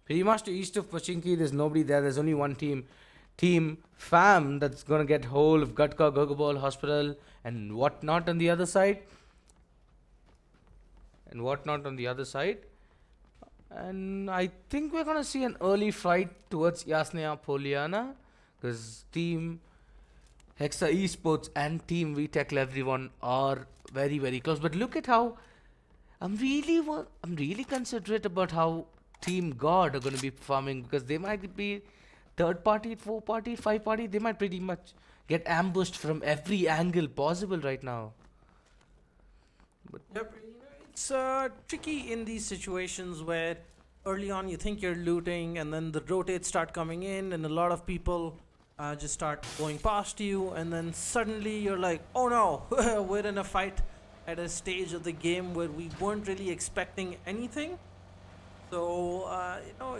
Pretty much to east of Pochinki, there's nobody there. There's only one team. Team Fam that's gonna get hold of Gatka, Gogoball, Hospital, and whatnot on the other side. And I think we're gonna see an early fight towards Yasnaya Poliana, because Team Hexa Esports and Team VTech Everyone are very, very close. But look at how I'm really considerate about how Team God are gonna be performing, because they might be third party, 4 party, 5 party. They might pretty much get ambushed from every angle possible right now. Yep, it's tricky in these situations where early on you think you're looting and then the rotates start coming in and a lot of people just start going past you, and then suddenly you're like, oh no, we're in a fight at a stage of the game where we weren't really expecting anything. So,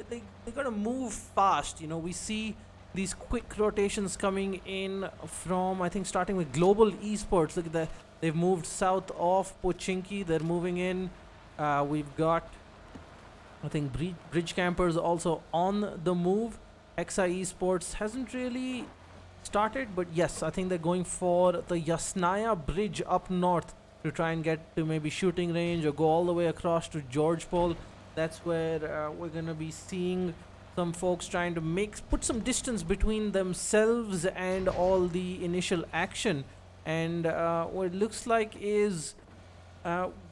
they gotta move fast. We see these quick rotations coming in from, I think, starting with Global Esports. Look at that. They've moved south of Pochinki. They're moving in. We've got, I think, Bridge Campers also on the move. Hexa Esports hasn't really started, but yes, I think they're going for the Yasnaya Bridge up north to try and get to maybe shooting range or go all the way across to George Pole. That's where we're gonna be seeing some folks trying to put some distance between themselves and all the initial action. And what it looks like is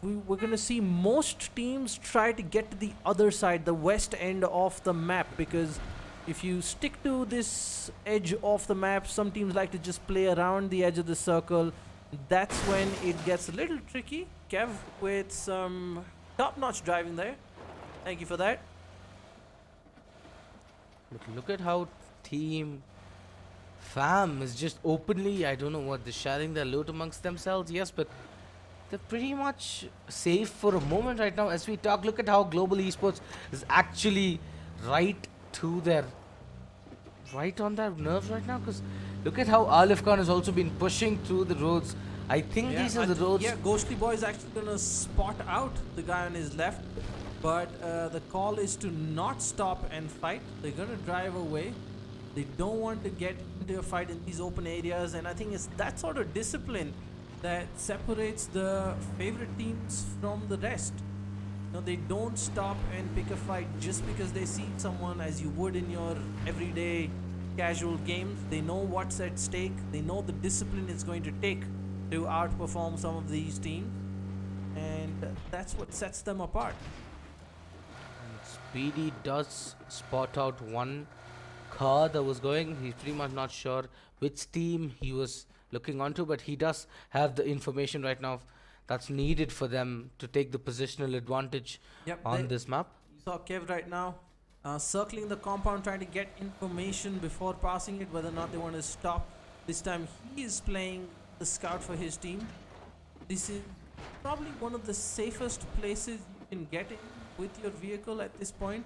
we're gonna see most teams try to get to the other side, the west end of the map, because if you stick to this edge of the map, some teams like to just play around the edge of the circle. That's when it gets a little tricky. Kev with some top-notch driving there. Thank you for that. But look at how Team Fam is just openly, I don't know what, they're sharing their loot amongst themselves. Yes, but they're pretty much safe for a moment right now as we talk. Look at how Global Esports is actually right on their nerves right now, because look at how Alif Khan has also been pushing through the roads. I think these are the roads. Yeah, Ghostly Boy is actually gonna spot out the guy on his left. But the call is to not stop and fight. They're going to drive away. They don't want to get into a fight in these open areas. And I think it's that sort of discipline that separates the favorite teams from the rest. They don't stop and pick a fight just because they see someone as you would in your everyday casual games. They know what's at stake. They know the discipline it's going to take to outperform some of these teams. And that's what sets them apart. Speedy does spot out one car that was going. He's pretty much not sure which team he was looking onto, but he does have the information right now that's needed for them to take the positional advantage on this map. You saw Kev right now circling the compound, trying to get information before passing it, whether or not they want to stop. This time he is playing the scout for his team. This is probably one of the safest places you can get in with your vehicle at this point.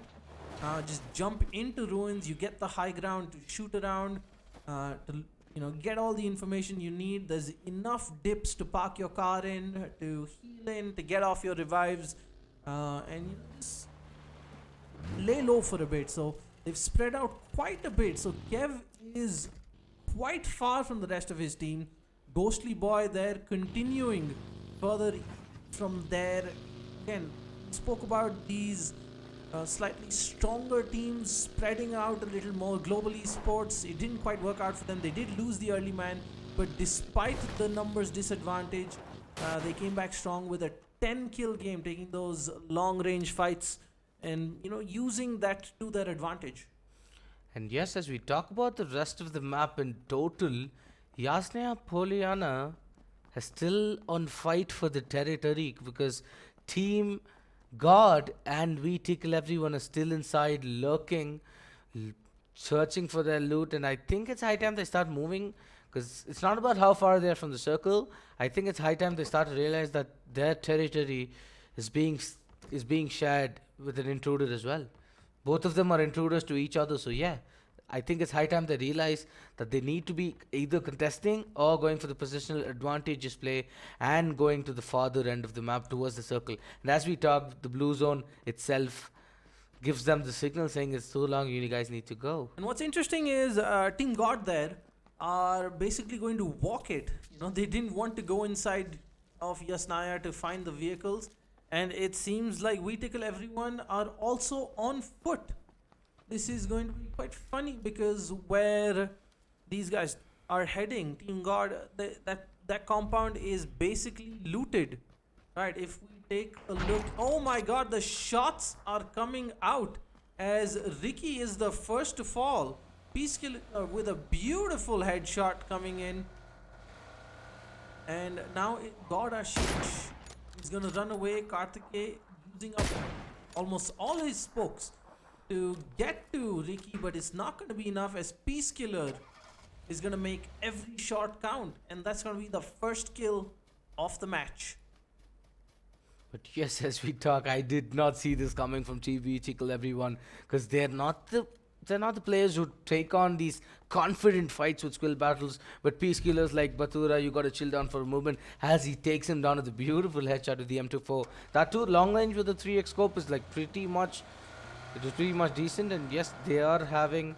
Just jump into ruins. You get the high ground to shoot around, to get all the information you need. There's enough dips to park your car in, to heal in, to get off your revives, and just lay low for a bit. So they've spread out quite a bit. So Kev is quite far from the rest of his team. Ghostly Boy there continuing further from there. Again, spoke about these slightly stronger teams spreading out a little more. Global Esports, it didn't quite work out for them. They did lose the early man, but despite the numbers disadvantage, they came back strong with a 10 kill game, taking those long range fights and using that to their advantage. And yes, as we talk about the rest of the map in total, Yasnaya Poliana is still on fight for the territory because Team God and We Tickle Everyone are still inside, lurking, searching for their loot. And I think it's high time they start moving, because it's not about how far they are from the circle. I think it's high time they start to realize that their territory is being shared with an intruder as well. Both of them are intruders to each other, so yeah, I think it's high time they realize that they need to be either contesting or going for the positional advantageous play and going to the farther end of the map towards the circle. And as we talk, the blue zone itself gives them the signal saying it's so long, you guys need to go. And what's interesting is Team God there are basically going to walk it. They didn't want to go inside of Yasnaya to find the vehicles, and it seems like We Tickle Everyone are also on foot. This is going to be quite funny because where these guys are heading, Team God, that compound is basically looted. Right, if we take a look, oh my god, the shots are coming out as Ricky is the first to fall. Peacekeeper with a beautiful headshot coming in. And now God Ashish is going to run away. Karthike using up almost all his spokes to get to Ricky, but it's not going to be enough as Peacekiller is going to make every shot count, and that's going to be the first kill of the match. But yes, as we talk, I did not see this coming from TV Tickle Everyone, because they're not the players who take on these confident fights with skill battles. But Peacekillers like Batura, you got to chill down for a moment as he takes him down with a beautiful headshot with the M24. That too, long range with the 3x scope is like pretty much decent. And yes, they are having.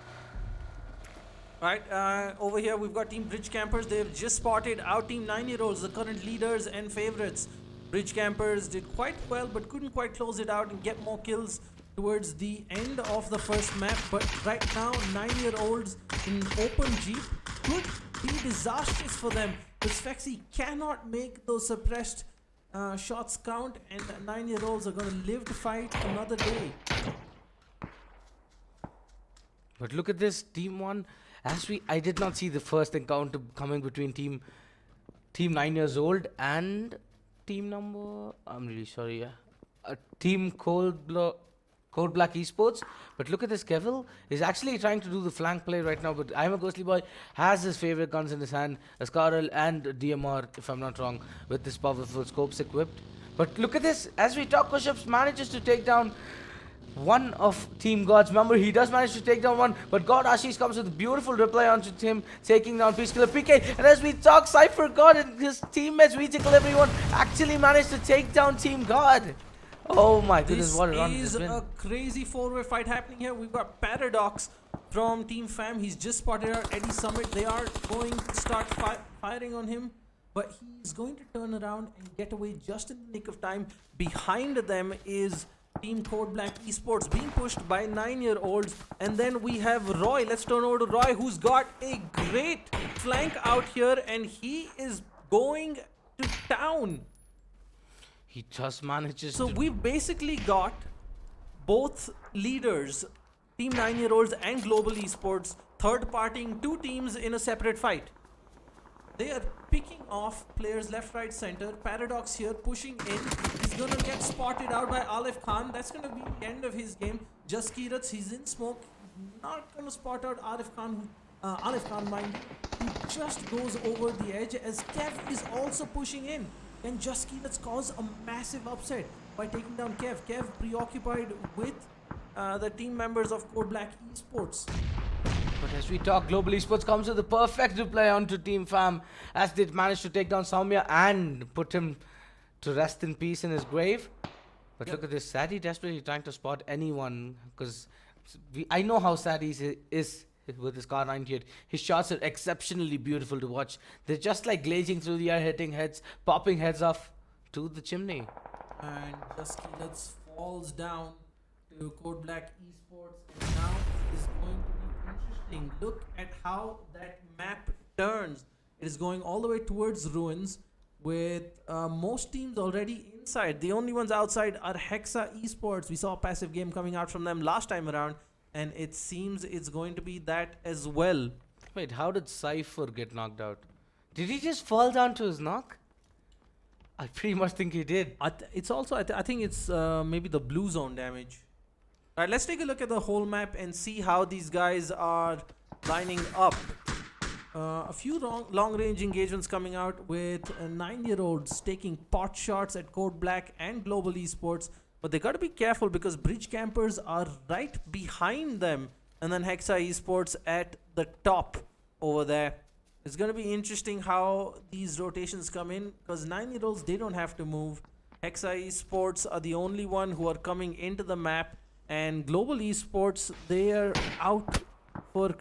Right, over here we've got Team Bridge Campers. They've just spotted our Team 9-year-olds, the current leaders and favorites. Bridge Campers did quite well, but couldn't quite close it out and get more kills towards the end of the first map. But right now, 9-year-olds in open Jeep could be disastrous for them. Because Fexi cannot make those suppressed shots count, and 9-year-olds are going to live to fight another day. But look at this, Team 1. I did not see the first encounter coming between Team 9 years old and Team number. I'm really sorry. Team Cold Black Esports. But look at this, Kevil is actually trying to do the flank play right now. But I'm a Ghostly Boy has his favorite guns in his hand, Ascarel and DMR, if I'm not wrong, with this powerful scopes equipped. But look at this, as we talk, Kushups manages to take down one of Team God's member. He does manage to take down one, but God Ashish comes with a beautiful reply onto him, taking down Peacekiller PK. And as we talk, Cypher God and his teammates, We Tickle Everyone, actually managed to take down Team God. Oh my goodness, what a run this has been. This is a crazy four-way fight happening here. We've got Paradox from Team Fam. He's just spotted out Eddie Summit. They are going to start firing on him, but he's going to turn around and get away just in the nick of time. Behind them is Team Code Black Esports being pushed by 9-year-olds. And then we have Roy. Let's turn over to Roy, who's got a great flank out here, and he is going to town. He just manages So we've basically got both leaders, Team 9-year-olds and Global Esports, third-partying two teams in a separate fight. They are picking off players left, right, center. Paradox here pushing in. He's going to get spotted out by Aleph Khan. That's going to be the end of his game. Just Kiratz, he's in smoke. Not going to spot out Aleph Khan, mind you, who just goes over the edge as Kev is also pushing in. And Just Kiratz caused a massive upset by taking down Kev. Kev preoccupied with the team members of Code Black Esports. But as we talk, Global Esports comes with the perfect reply onto Team Fam, as they managed to take down Soumya and put him to rest in peace in his grave. But look at this, Sadie desperately trying to spot anyone, because I know how Sadie is with his car 98. His shots are exceptionally beautiful to watch. They're just like glazing through the air, hitting heads, popping heads off to the chimney. And just Let's falls down to Code Black Esports, and now is going to be interesting. Look at how that map turns. It is going all the way towards ruins, with most teams already inside. The only ones outside are Hexa Esports. We saw a passive game coming out from them last time around, and it seems it's going to be that as well. Wait, how did Cypher get knocked out? Did he just fall down to his knock? I pretty much think he did. It's also I think it's maybe the blue zone damage. All right, let's take a look at the whole map and see how these guys are lining up. A few long-range engagements coming out with 9-year-olds taking pot shots at Code Black and Global Esports, but they got to be careful because bridge campers are right behind them, and then Hexa Esports at the top over there. It's going to be interesting how these rotations come in, because 9-year-olds, they don't have to move. Hexa Esports are the only one who are coming into the map, and Global Esports, they are out for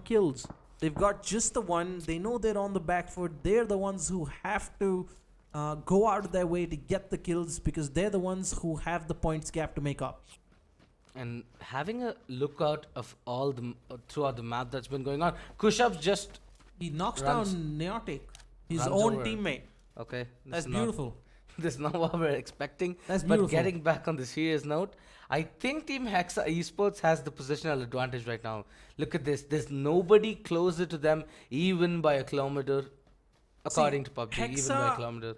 kills. They've got just the one. They know they're on the back foot. They're the ones who have to go out of their way to get the kills, because they're the ones who have the points gap to make up. And having a lookout of all the throughout the map that's been going on, Kushup's just He knocks runs- down Neotic, his runs own over. teammate. okay. That's not- beautiful. That's not what we're expecting. That's But beautiful. getting back on the serious note, I think Team Hexa Esports has the positional advantage right now. Look at this. There's nobody closer to them, even by a kilometer, according to PUBG, even by a Hexa- kilometer.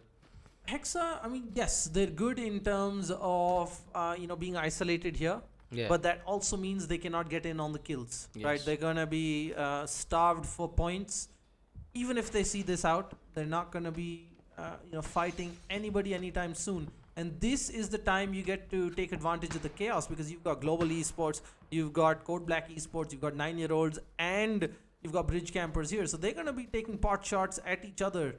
Hexa, I mean, yes, they're good in terms of being isolated here. Yeah. But that also means they cannot get in on the kills, right? Yes. They're gonna be starved for points. Even if they see this out, they're not gonna be fighting anybody anytime soon. And this is the time you get to take advantage of the chaos, because you've got Global Esports, you've got Code Black Esports, you've got 9-year-olds, and you've got bridge campers here. So they're gonna be taking pot shots at each other.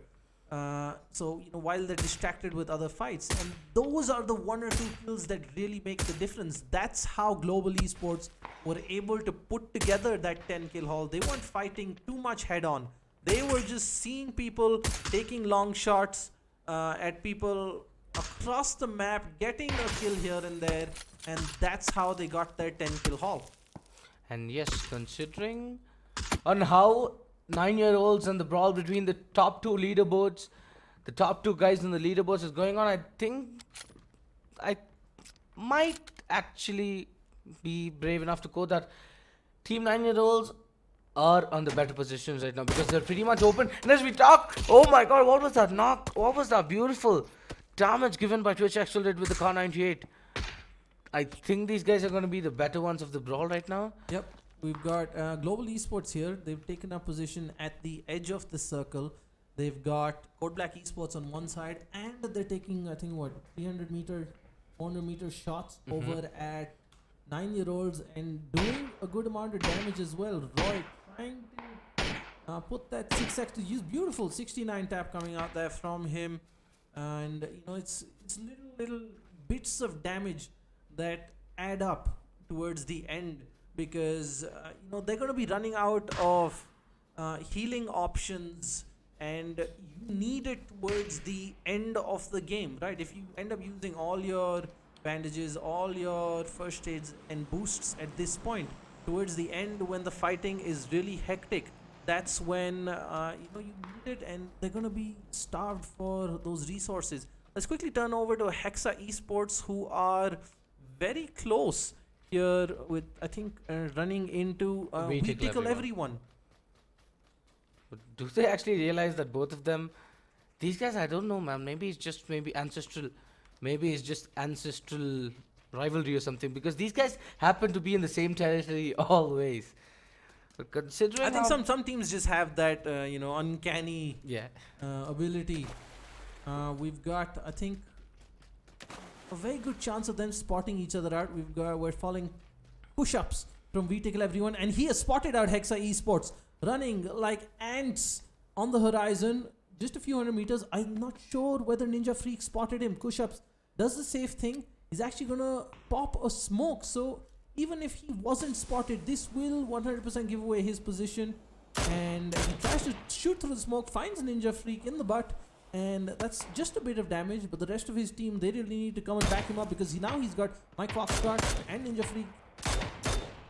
While they're distracted with other fights, and those are the 1 or 2 kills that really make the difference. That's how Global Esports were able to put together that 10 kill haul. They weren't fighting too much head on. They were just seeing people taking long shots at people across the map, getting a kill here and there, and that's how they got their 10 kill haul. And yes, considering on how 9-year-olds and the brawl between the top 2 leaderboards, the top 2 guys in the leaderboards is going on, I think I might actually be brave enough to quote that Team 9-year-olds are on the better positions right now, because they're pretty much open. And as we talk, oh my god, what was that knock? What was that beautiful damage given by Twitch Accelerate with the Car 98? I think these guys are going to be the better ones of the brawl right now. Yep. We've got Global Esports here. They've taken up position at the edge of the circle. They've got Code Black Esports on one side, and they're taking, I think, 300 meter, 400 meter shots over at 9-year-olds, and doing a good amount of damage as well. Roy trying to put that 6x to use. Beautiful 69 tap coming out there from him, and it's little bits of damage that add up towards the end, because they're going to be running out of healing options, and you need it towards the end of the game, right? If you end up using all your bandages, all your first aids and boosts at this point, towards the end when the fighting is really hectic, that's when you need it, and they're going to be starved for those resources. Let's quickly turn over to Hexa Esports, who are very close here with, I think, running into We We Tickle Tickle Everyone. Everyone. But do they actually realize that both of them, these guys, I don't know, man. Maybe it's just ancestral. Maybe it's just ancestral rivalry or something, because these guys happen to be in the same territory always. But considering I think how- some teams just have that uncanny yeah. ability. We've got, I think, a very good chance of them spotting each other out. We're following push-ups from We Tickle Everyone, and he has spotted out Hexa Esports running like ants on the horizon, just a few hundred meters. I'm not sure whether Ninja Freak spotted him. Push-ups does the safe thing. He's actually gonna pop a smoke, so even if he wasn't spotted, this will 100% give away his position. And he tries to shoot through the smoke, finds Ninja Freak in the butt, and that's just a bit of damage. But the rest of his team, they really need to come and back him up, because now he's got Mike Foxtrot and Ninja Freak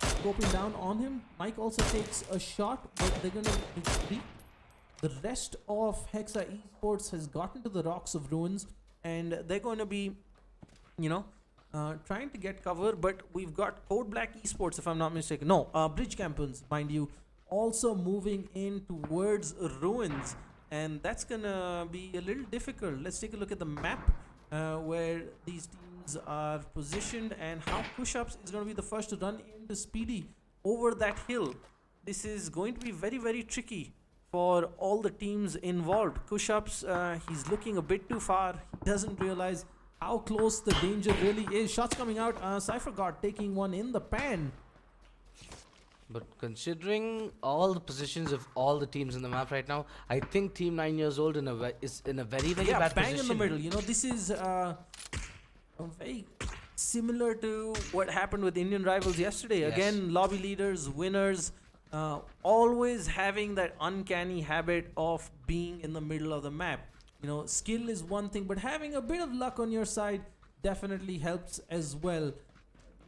scoping down on him. Mike also takes a shot, but they're going to retreat. The rest of Hexa Esports has gotten to the Rocks of Ruins, and they're going to be, trying to get cover. But we've got Code Black Esports, if I'm not mistaken. No, Bridge Campers, mind you, also moving in towards Ruins, and that's gonna be a little difficult. Let's take a look at the map where these teams are positioned, and how Push-Ups is going to be the first to run into Speedy over that hill. This is going to be very, very tricky for all the teams involved. Push-Ups, he's looking a bit too far. He doesn't realize how close the danger really is. Shots coming out. Cypher God taking one in the pan. But considering all the positions of all the teams in the map right now, I think Team 9 years old is in a very, very bad bang position. in the middle. This is very similar to what happened with Indian Rivals yesterday. Yes. Again, lobby leaders, winners, always having that uncanny habit of being in the middle of the map. Skill is one thing, but having a bit of luck on your side definitely helps as well.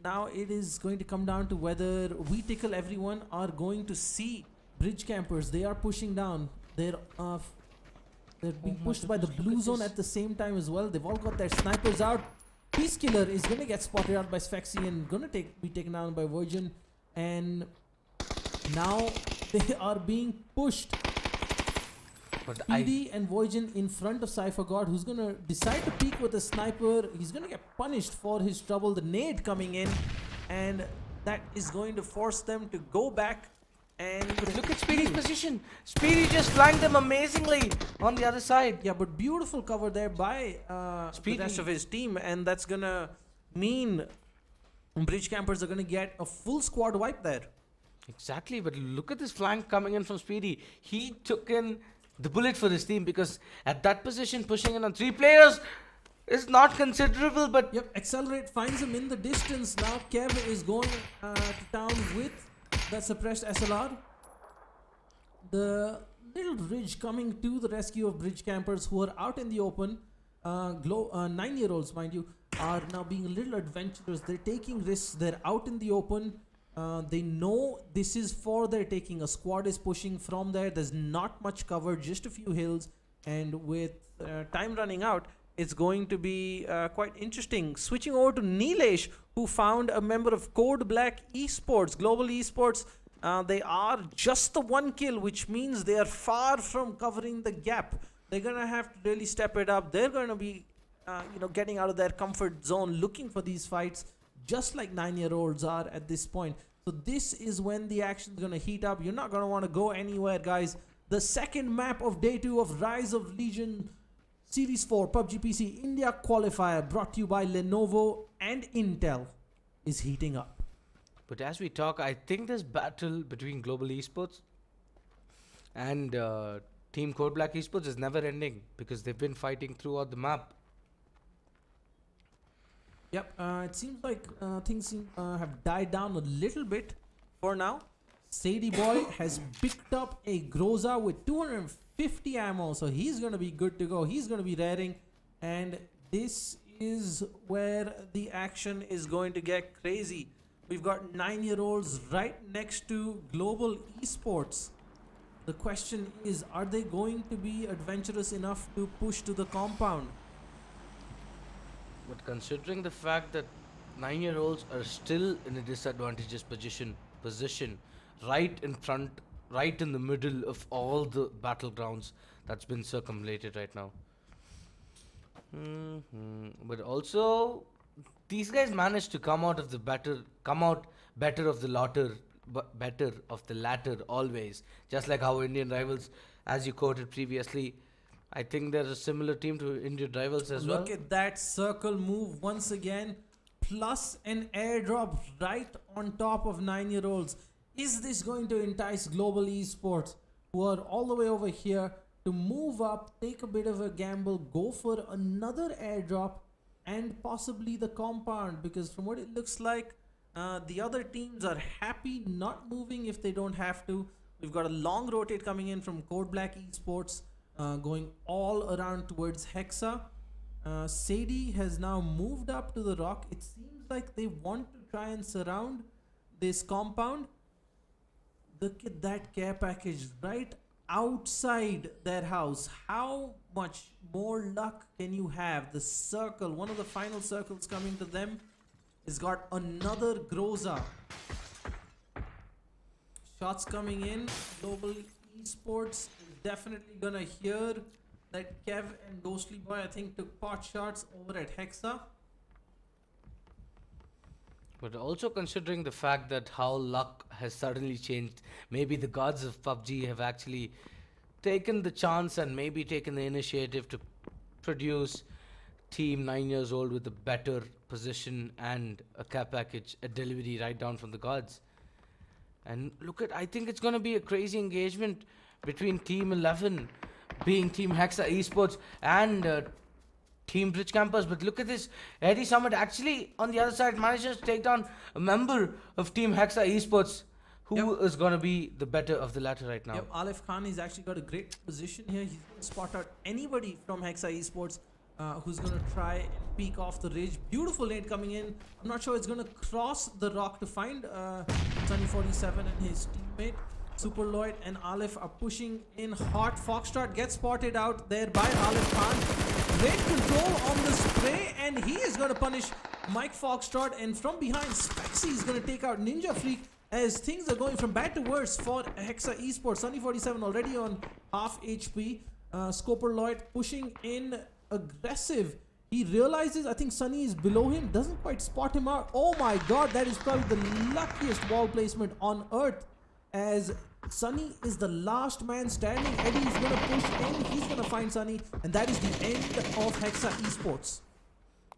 Now it is going to come down to whether We Tickle Everyone are going to see Bridge Campers. They are pushing down. They're being pushed by the blue zone at the same time as well. They've all got their snipers out. Peace Killer is going to get spotted out by Sphexy and going to be taken down by Virgin. And now they are being pushed. But PD and Voygen in front of Cypher God, who's going to decide to peek with a sniper. He's going to get punished for his trouble. The nade coming in, and that is going to force them to go back. And look at Speedy's position. Speedy just flanked them amazingly on the other side. Yeah, but beautiful cover there by the rest of his team, and that's going to mean Bridge Campers are going to get a full squad wipe there. Exactly, but look at this flank coming in from Speedy. He took in the bullet for his team, because at that position, pushing in on 3 players is not considerable, but... Yep, Accelerate finds him in the distance. Now Kev is going to town with that suppressed SLR. The little Ridge coming to the rescue of Bridge Campers who are out in the open. 9-year-olds, mind you, are now being a little adventurous. They're taking risks. They're out in the open. They know this is for their taking. A squad is pushing from there. There's not much cover, just a few hills. And with time running out, it's going to be quite interesting. Switching over to Nilesh, who found a member of Code Black Esports, Global Esports. They are just the 1 kill, which means they are far from covering the gap. They're going to have to really step it up. They're going to be, getting out of their comfort zone, looking for these fights, just like 9-year-olds are at this point. So this is when the action is going to heat up. You're not going to want to go anywhere, guys. The second map of day 2 of Rise of Legion Series 4 PUBG PC India Qualifier, brought to you by Lenovo and Intel, is heating up. But as we talk, I think this battle between Global Esports and Team Code Black Esports is never ending, because they've been fighting throughout the map. Yep, it seems like things have died down a little bit for now. Sadie Boy has picked up a Groza with 250 ammo, so he's going to be good to go. He's going to be raring, and this is where the action is going to get crazy. We've got 9-year-olds right next to Global Esports. The question is, are they going to be adventurous enough to push to the compound? But considering the fact that 9-year-olds are still in a disadvantageous position, right in front, right in the middle of all the battlegrounds that's been circumlated right now. But also, these guys managed to come out better of the latter always. Just like how Indian Rivals, as you quoted previously, I think they're a similar team to Indian Rivals as well. Look at that circle move once again, plus an airdrop right on top of 9-year-olds. Is this going to entice Global Esports, who are all the way over here, to move up, take a bit of a gamble, go for another airdrop, and possibly the compound? Because from what it looks like, The other teams are happy not moving if they don't have to. We've got a long rotate coming in from Code Black Esports, going all around towards Hexa. Sadie has now moved up to the rock. It seems like they want to try and surround this compound. Look at that care package right outside their house. How much more luck can you have? The circle, one of the final circles coming to them, has got another Groza. Shots coming in. Global Esports is definitely gonna hear that Kev and Ghostly Boy, I think, took pot shots over at Hexa. But also considering the fact that how luck has suddenly changed, maybe the gods of PUBG have actually taken the chance and maybe taken the initiative to produce team 9 years old with a better position and a care package, a delivery right down from the gods. And look at, I think it's going to be a crazy engagement between Team 11 being Team Hexa Esports and Team Bridge Campers. But look at this, Eddie Summit actually on the other side manages to take down a member of Team Hexa Esports, who is going to be the better of the latter right now. Yep, Aleph Khan has actually got a great position here. He's going to spot out anybody from Hexa Esports who's going to try and peek off the ridge. Beautiful nade coming in. I'm not sure it's going to cross the rock to find Sunny 47 and his teammate. Super Lloyd and Aleph are pushing in hot. Foxtrot gets spotted out there by Aleph Khan. Great control on the spray, and he is going to punish Mike Foxtrot. And from behind, Spexy is going to take out Ninja Freak as things are going from bad to worse for Hexa Esports. Sunny 47 already on half HP. Scoper Lloyd pushing in aggressive. He realizes, I think Sunny is below him, doesn't quite spot him out. Oh my god, that is probably the luckiest wall placement on earth, as Sunny is the last man standing. Eddie is going to push in, he's going to find Sunny, and that is the end of Hexa Esports.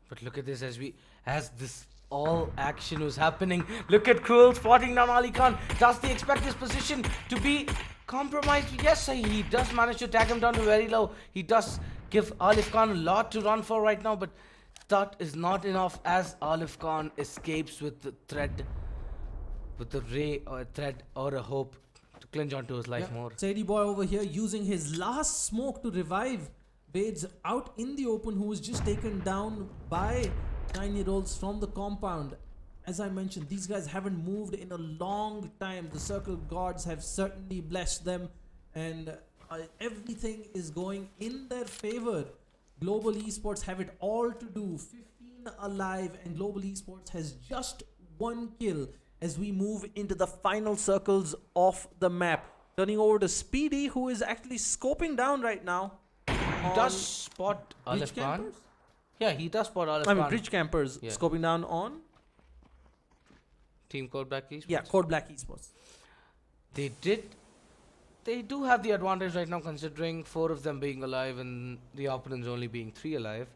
But look at this, as this all action was happening. Look at Cruel spotting down Ali Khan. Does he expect his position to be compromised? Yes, he does manage to tag him down to very low. He does give Alif Khan a lot to run for right now, but that is not enough as Alif Khan escapes with the thread, with a ray or a thread or a hope to clinch onto his life more. Sadie Boy over here using his last smoke to revive Wades out in the open, who was just taken down by 9-year-olds from the compound. As I mentioned, these guys haven't moved in a long time. The Circle Gods have certainly blessed them, and everything is going in their favor. Global Esports have it all to do. 15 alive, and Global Esports has just 1 kill as we move into the final circles of the map. Turning over to Speedy, who is actually scoping down right now. He does spot Alif Khan. Yeah, he does spot Alif Khan. Bridge Campers scoping down on Team Code Black Esports. Yeah, Code Black Esports. They do have the advantage right now, considering 4 of them being alive and the opponents only being 3 alive.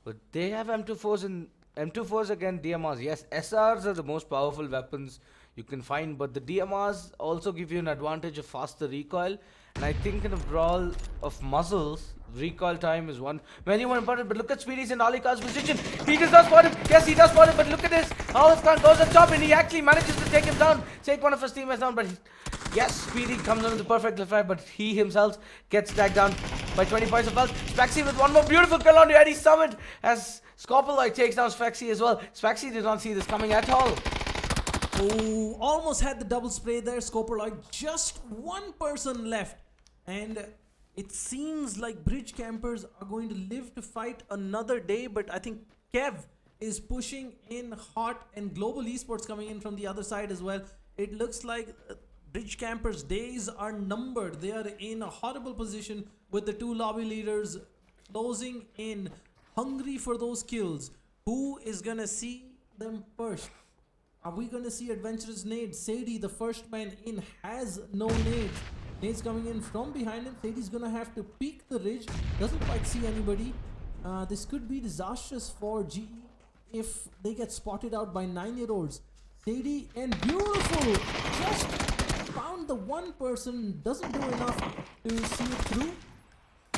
But they have M24s, and M24s again DMRs. Yes, SRs are the most powerful weapons you can find, but the DMRs also give you an advantage of faster recoil. And I think in a brawl of muzzles, recoil time is one very more important. But look at Speedy's and Ali Khan's position. He does not spot him. Yes, he does spot him, but look at this. Alif Khan goes on top and he actually manages to take him down, take one of his teammates down. But yes, Speedy comes under the perfect reply, but he himself gets tagged down by 20 points of health. Spexy with one more beautiful kill on the Eddie Summit as Scopaloid takes down Spexy as well. Spexy did not see this coming at all. Oh, almost had the double spray there, Scopaloid. Just 1 person left. And it seems like Bridge Campers are going to live to fight another day, but I think Kev is pushing in hot, and Global Esports coming in from the other side as well. It looks like Bridge Campers' days are numbered. They are in a horrible position with the 2 lobby leaders closing in, hungry for those kills. Who is going to see them first? Are we going to see adventurous nades? Sadie, the first man in, has no nades. Nades coming in from behind him. Sadie's going to have to peek the ridge. Doesn't quite see anybody. This could be disastrous for GE if they get spotted out by 9-year-olds. Sadie, and beautiful! Just found the 1 person. Doesn't do enough to see it through.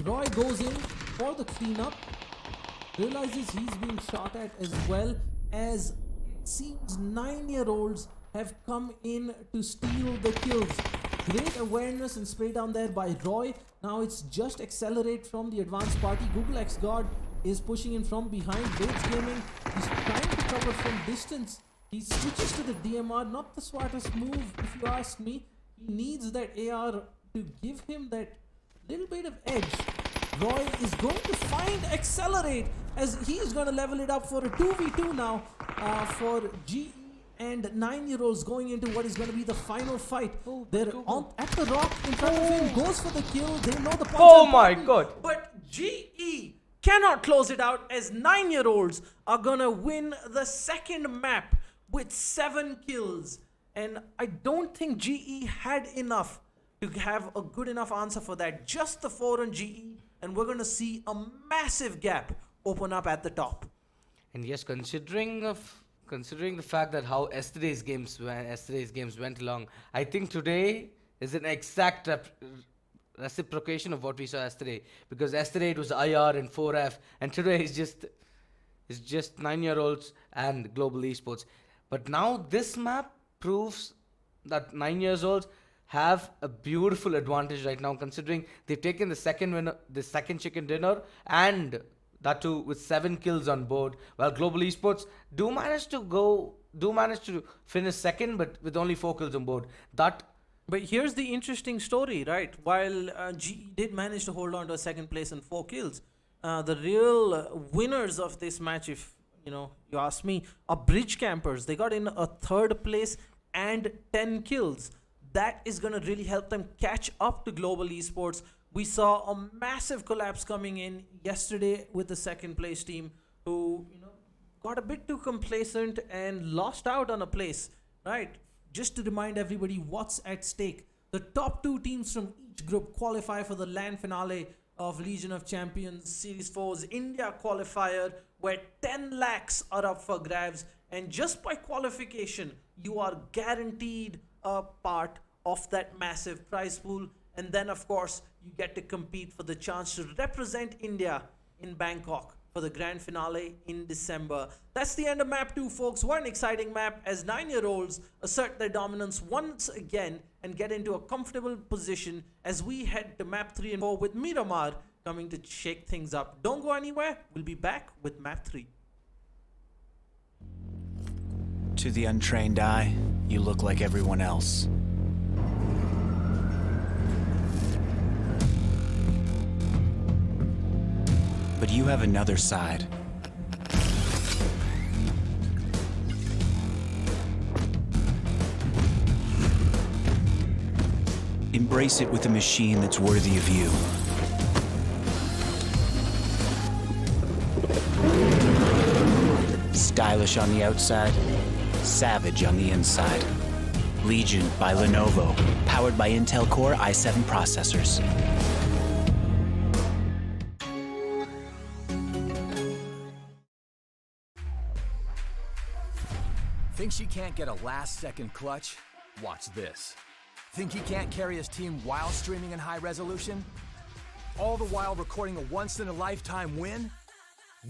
Roy goes in for the cleanup. Realizes he's being shot at as well, as It seems 9-year-olds have come in to steal the kills. Great awareness and spray down there by Roy. Now it's just accelerate from the advanced party. Google X God is pushing in from behind. Bates Gaming is trying to cover from distance. He switches to the DMR, not the smartest move if you ask me. He needs that AR to give him that little bit of edge. Roy is going to find accelerate as he is going to level it up for a 2v2 now for GE and 9-year-olds going into what is going to be the final fight. They're at the rock in front of him, goes for the kill. They know the punch. Oh my god. But GE cannot close it out as 9-year-olds are going to win the second map with 7 kills. And I don't think GE had enough to have a good enough answer for that. Just the 4 on GE, and we're going to see a massive gap open up at the top. And yes, considering the fact that how yesterday's games went along, I think today is an exact reciprocation of what we saw yesterday. Because yesterday it was IR and 4F, and today is just 9-year-olds and global esports. But now this map proves that 9-year-olds have a beautiful advantage right now, considering they've taken the second chicken dinner, and that too with 7 kills on board, while global esports do manage to finish second, but with only 4 kills on board. But here's the interesting story, right? While GE did manage to hold on to a second place and 4 kills, the real winners of this match, if you ask me, are Bridge Campers. They got in a 3rd place and 10 kills. That is going to really help them catch up to global esports. We saw a massive collapse coming in yesterday with the 2nd place team, who got a bit too complacent and lost out on a place, right? Just to remind everybody what's at stake. The top 2 teams from each group qualify for the LAN finale of Legion of Champions Series 4's India qualifier, where 10 lakhs are up for grabs, and just by qualification you are guaranteed a part of that massive prize pool. And then of course you get to compete for the chance to represent India in Bangkok for the grand finale in December. That's the end of map 2, folks. What an exciting map as 9-year-olds assert their dominance once again and get into a comfortable position as we head to map 3 and 4 with Miramar coming to shake things up. Don't go anywhere. We'll be back with map 3. To the untrained eye, you look like everyone else. But you have another side. Embrace it with a machine that's worthy of you. Stylish on the outside, savage on the inside. Legion by Lenovo, powered by Intel Core i7 processors. Think she can't get a last-second clutch? Watch this. Think he can't carry his team while streaming in high resolution? All the while recording a once-in-a-lifetime win?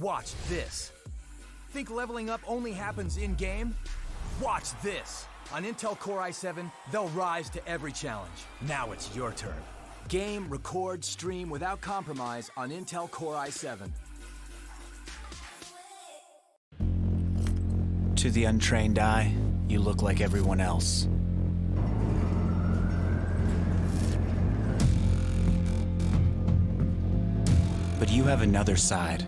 Watch this. Think leveling up only happens in-game? Watch this. On Intel Core i7, they'll rise to every challenge. Now it's your turn. Game, record, stream without compromise on Intel Core i7. To the untrained eye, you look like everyone else. But you have another side.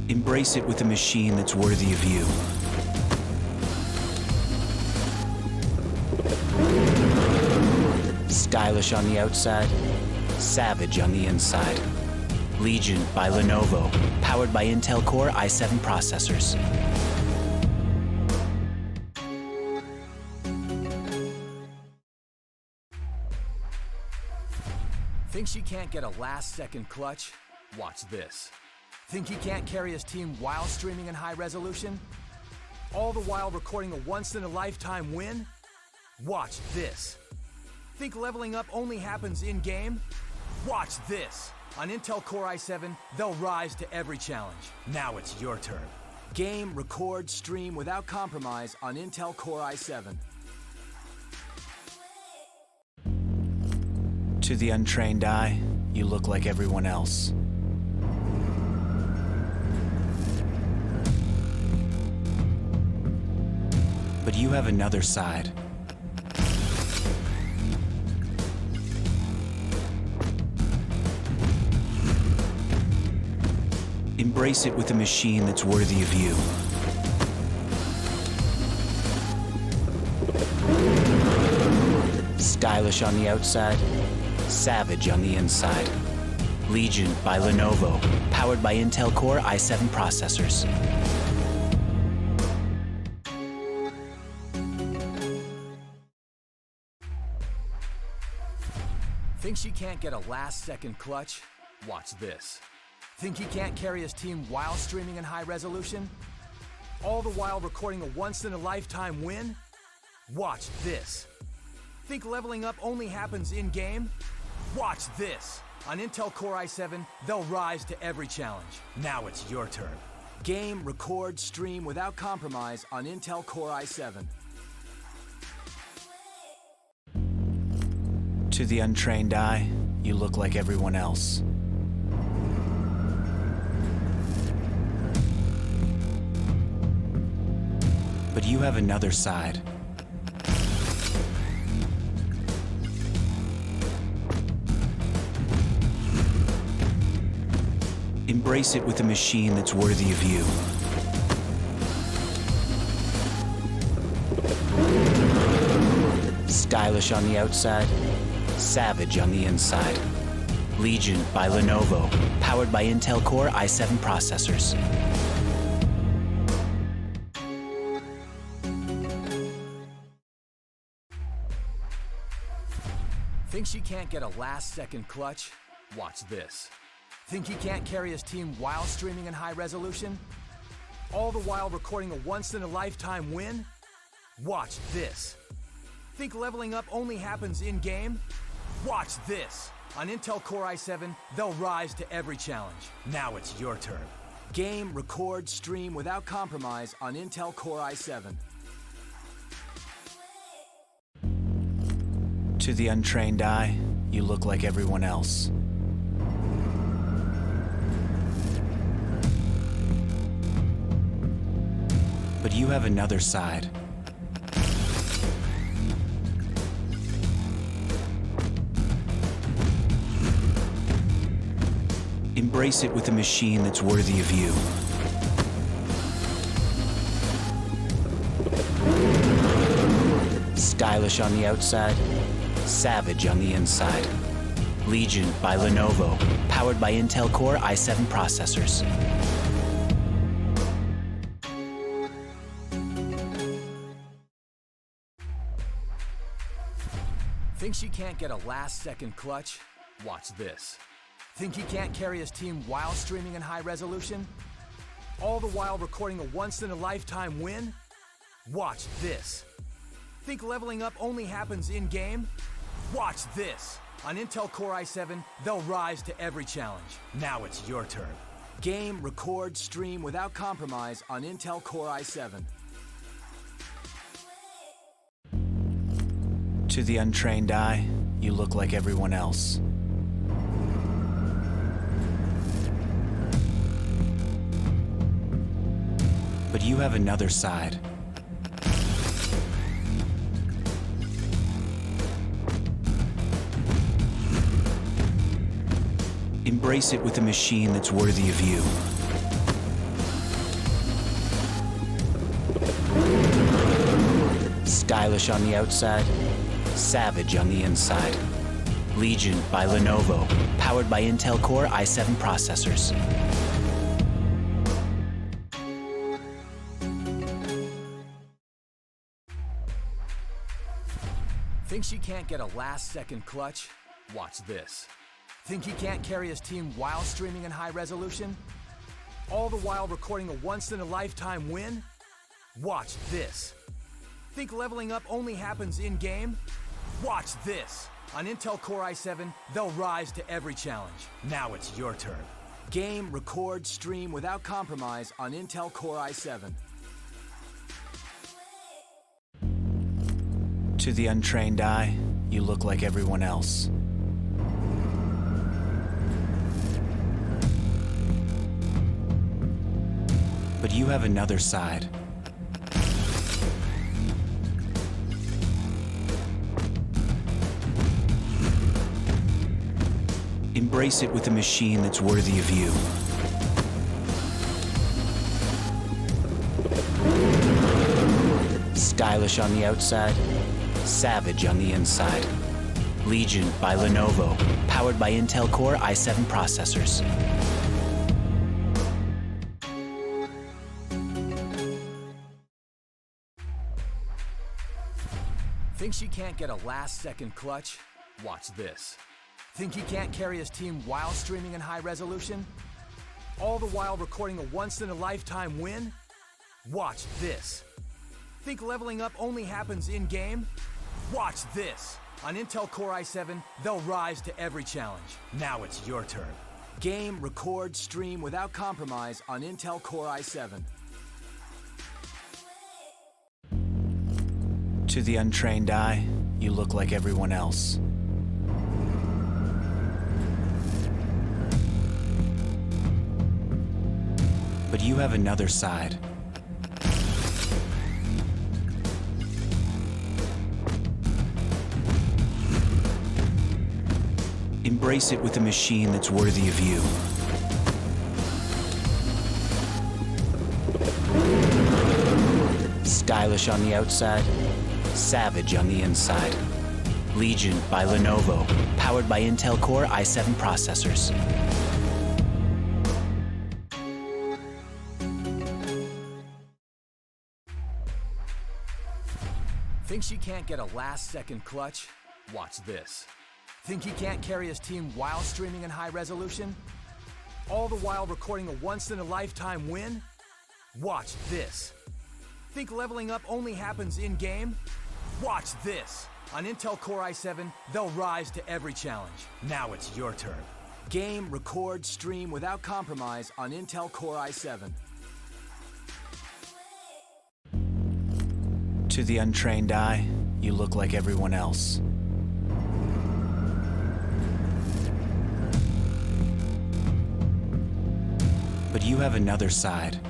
Embrace it with a machine that's worthy of you. Stylish on the outside, savage on the inside. Legion by Lenovo, powered by Intel Core i7 processors. Think she can't get a last-second clutch? Watch this. Think he can't carry his team while streaming in high resolution? All the while recording a once-in-a-lifetime win? Watch this. Think leveling up only happens in-game? Watch this. On Intel Core i7, they'll rise to every challenge. Now it's your turn. Game, record, stream without compromise on Intel Core i7. To the untrained eye, you look like everyone else. But you have another side. Embrace it with a machine that's worthy of you. Stylish on the outside, savage on the inside. Legion by Lenovo, powered by Intel Core i7 processors. Think she can't get a last-second clutch? Watch this. Think he can't carry his team while streaming in high resolution? All the while recording a once-in-a-lifetime win? Watch this. Think leveling up only happens in-game? Watch this. On Intel Core i7, they'll rise to every challenge. Now it's your turn. Game, record, stream without compromise on Intel Core i7. To the untrained eye, you look like everyone else. But you have another side. Embrace it with a machine that's worthy of you. Stylish on the outside, savage on the inside. Legion by Lenovo, powered by Intel Core i7 processors. Think she can't get a last-second clutch? Watch this. Think he can't carry his team while streaming in high resolution? All the while recording a once-in-a-lifetime win? Watch this. Think leveling up only happens in-game? Watch this. On Intel Core i7, they'll rise to every challenge. Now it's your turn. Game, record, stream without compromise on Intel Core i7. To the untrained eye, you look like everyone else. But you have another side. Embrace it with a machine that's worthy of you. Stylish on the outside, savage on the inside. Legion by Lenovo, powered by Intel Core i7 processors. Think she can't get a last-second clutch? Watch this. Think he can't carry his team while streaming in high resolution? All the while recording a once-in-a-lifetime win? Watch this. Think leveling up only happens in-game? Watch this. On Intel Core i7, they'll rise to every challenge. Now it's your turn. Game, record, stream without compromise on Intel Core i7. To the untrained eye, you look like everyone else. But you have another side. Embrace it with a machine that's worthy of you. Stylish on the outside, savage on the inside. Legion by Lenovo, powered by Intel Core i7 processors. Think she can't get a last-second clutch? Watch this. Think he can't carry his team while streaming in high resolution? All the while recording a once-in-a-lifetime win? Watch this. Think leveling up only happens in-game? Watch this. On Intel Core i7, they'll rise to every challenge. Now it's your turn. Game, record, stream without compromise on Intel Core i7. To the untrained eye, you look like everyone else. But you have another side. Embrace it with a machine that's worthy of you. Stylish on the outside, savage on the inside. Legion by Lenovo, powered by Intel Core i7 processors. Think she can't get a last-second clutch? Watch this. Think he can't carry his team while streaming in high resolution? All the while recording a once-in-a-lifetime win? Watch this. Think leveling up only happens in-game? Watch this. On Intel Core i7, they'll rise to every challenge. Now it's your turn. Game, record, stream without compromise on Intel Core i7. To the untrained eye, you look like everyone else. But you have another side. Embrace it with a machine that's worthy of you. Stylish on the outside, savage on the inside. Legion by Lenovo, powered by Intel Core i7 processors. Think she can't get a last-second clutch? Watch this. Think he can't carry his team while streaming in high resolution? All the while recording a once-in-a-lifetime win? Watch this. Think leveling up only happens in-game? Watch this. On Intel Core i7, they'll rise to every challenge. Now it's your turn. Game, record, stream without compromise on Intel Core i7. To the untrained eye, you look like everyone else. But you have another side.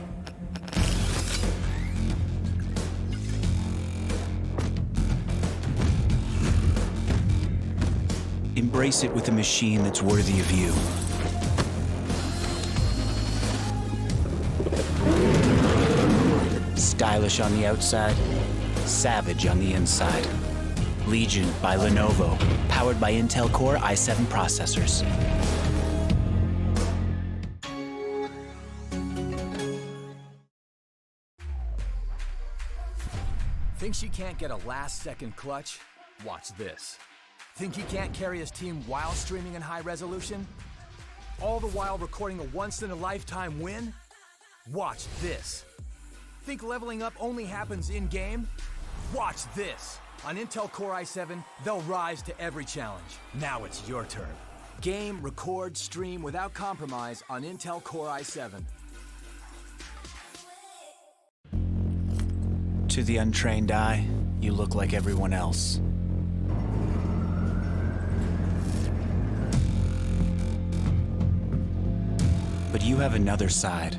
Embrace it with a machine that's worthy of you. Stylish on the outside, savage on the inside. Legion by Lenovo, powered by Intel Core i7 processors. Think she can't get a last-second clutch? Watch this. Think he can't carry his team while streaming in high resolution? All the while recording a once-in-a-lifetime win? Watch this. Think leveling up only happens in-game? Watch this. On Intel Core i7, they'll rise to every challenge. Now it's your turn. Game, record, stream without compromise on Intel Core i7. To the untrained eye, you look like everyone else. But you have another side.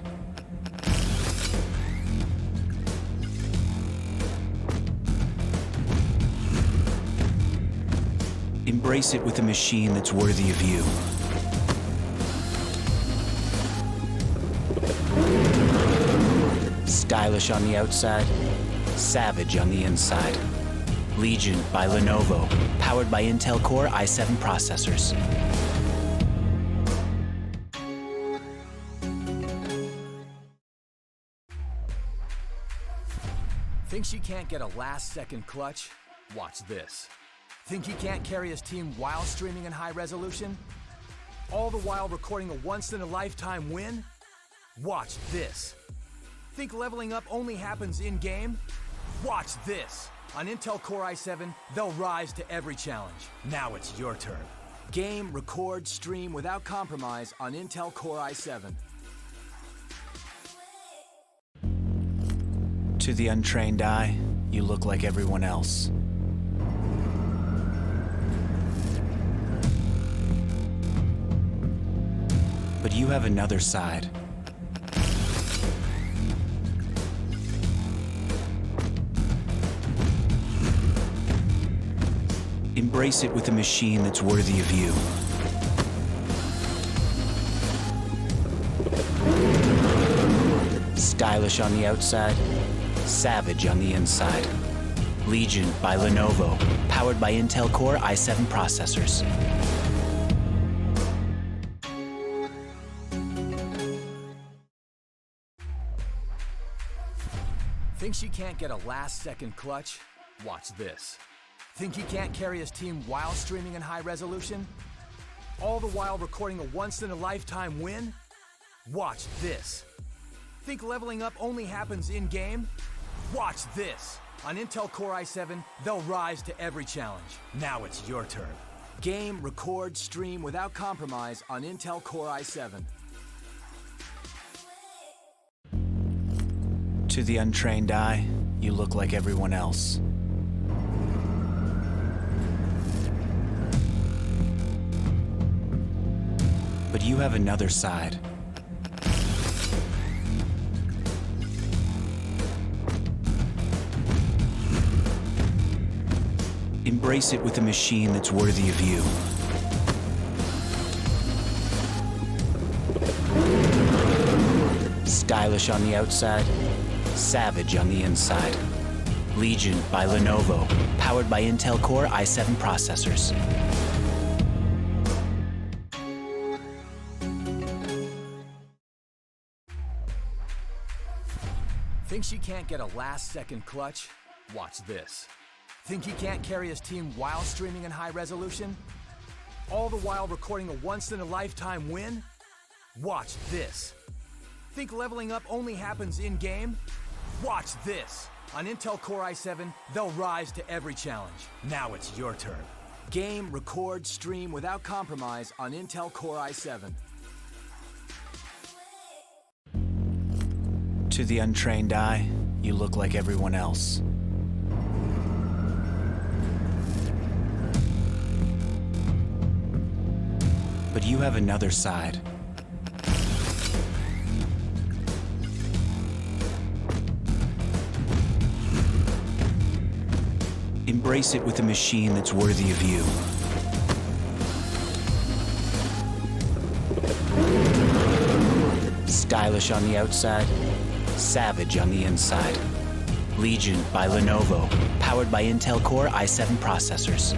Embrace it with a machine that's worthy of you. Stylish on the outside, savage on the inside. Legion by Lenovo, powered by Intel Core i7 processors. Think she can't get a last-second clutch? Watch this. Think he can't carry his team while streaming in high resolution? All the while recording a once-in-a-lifetime win? Watch this. Think leveling up only happens in-game? Watch this. On Intel Core i7, they'll rise to every challenge. Now it's your turn. Game, record, stream without compromise on Intel Core i7. To the untrained eye, you look like everyone else. But you have another side. Embrace it with a machine that's worthy of you. Stylish on the outside, savage on the inside. Legion by Lenovo, powered by Intel Core i7 processors. Think she can't get a last-second clutch? Watch this. Think he can't carry his team while streaming in high resolution? All the while recording a once-in-a-lifetime win? Watch this. Think leveling up only happens in-game? Watch this. On Intel Core i7, they'll rise to every challenge. Now it's your turn. Game, record, stream without compromise on Intel Core i7. To the untrained eye, you look like everyone else. But you have another side. Embrace it with a machine that's worthy of you. Stylish on the outside, savage on the inside. Legion by Lenovo, powered by Intel Core i7 processors. Think she can't get a last-second clutch? Watch this. Think he can't carry his team while streaming in high resolution? All the while recording a once-in-a-lifetime win? Watch this. Think leveling up only happens in-game? Watch this. On Intel Core i7, they'll rise to every challenge. Now it's your turn. Game, record, stream without compromise on Intel Core i7. To the untrained eye, you look like everyone else. But you have another side. Embrace it with a machine that's worthy of you. Stylish on the outside, savage on the inside. Legion by Lenovo, powered by Intel Core i7 processors.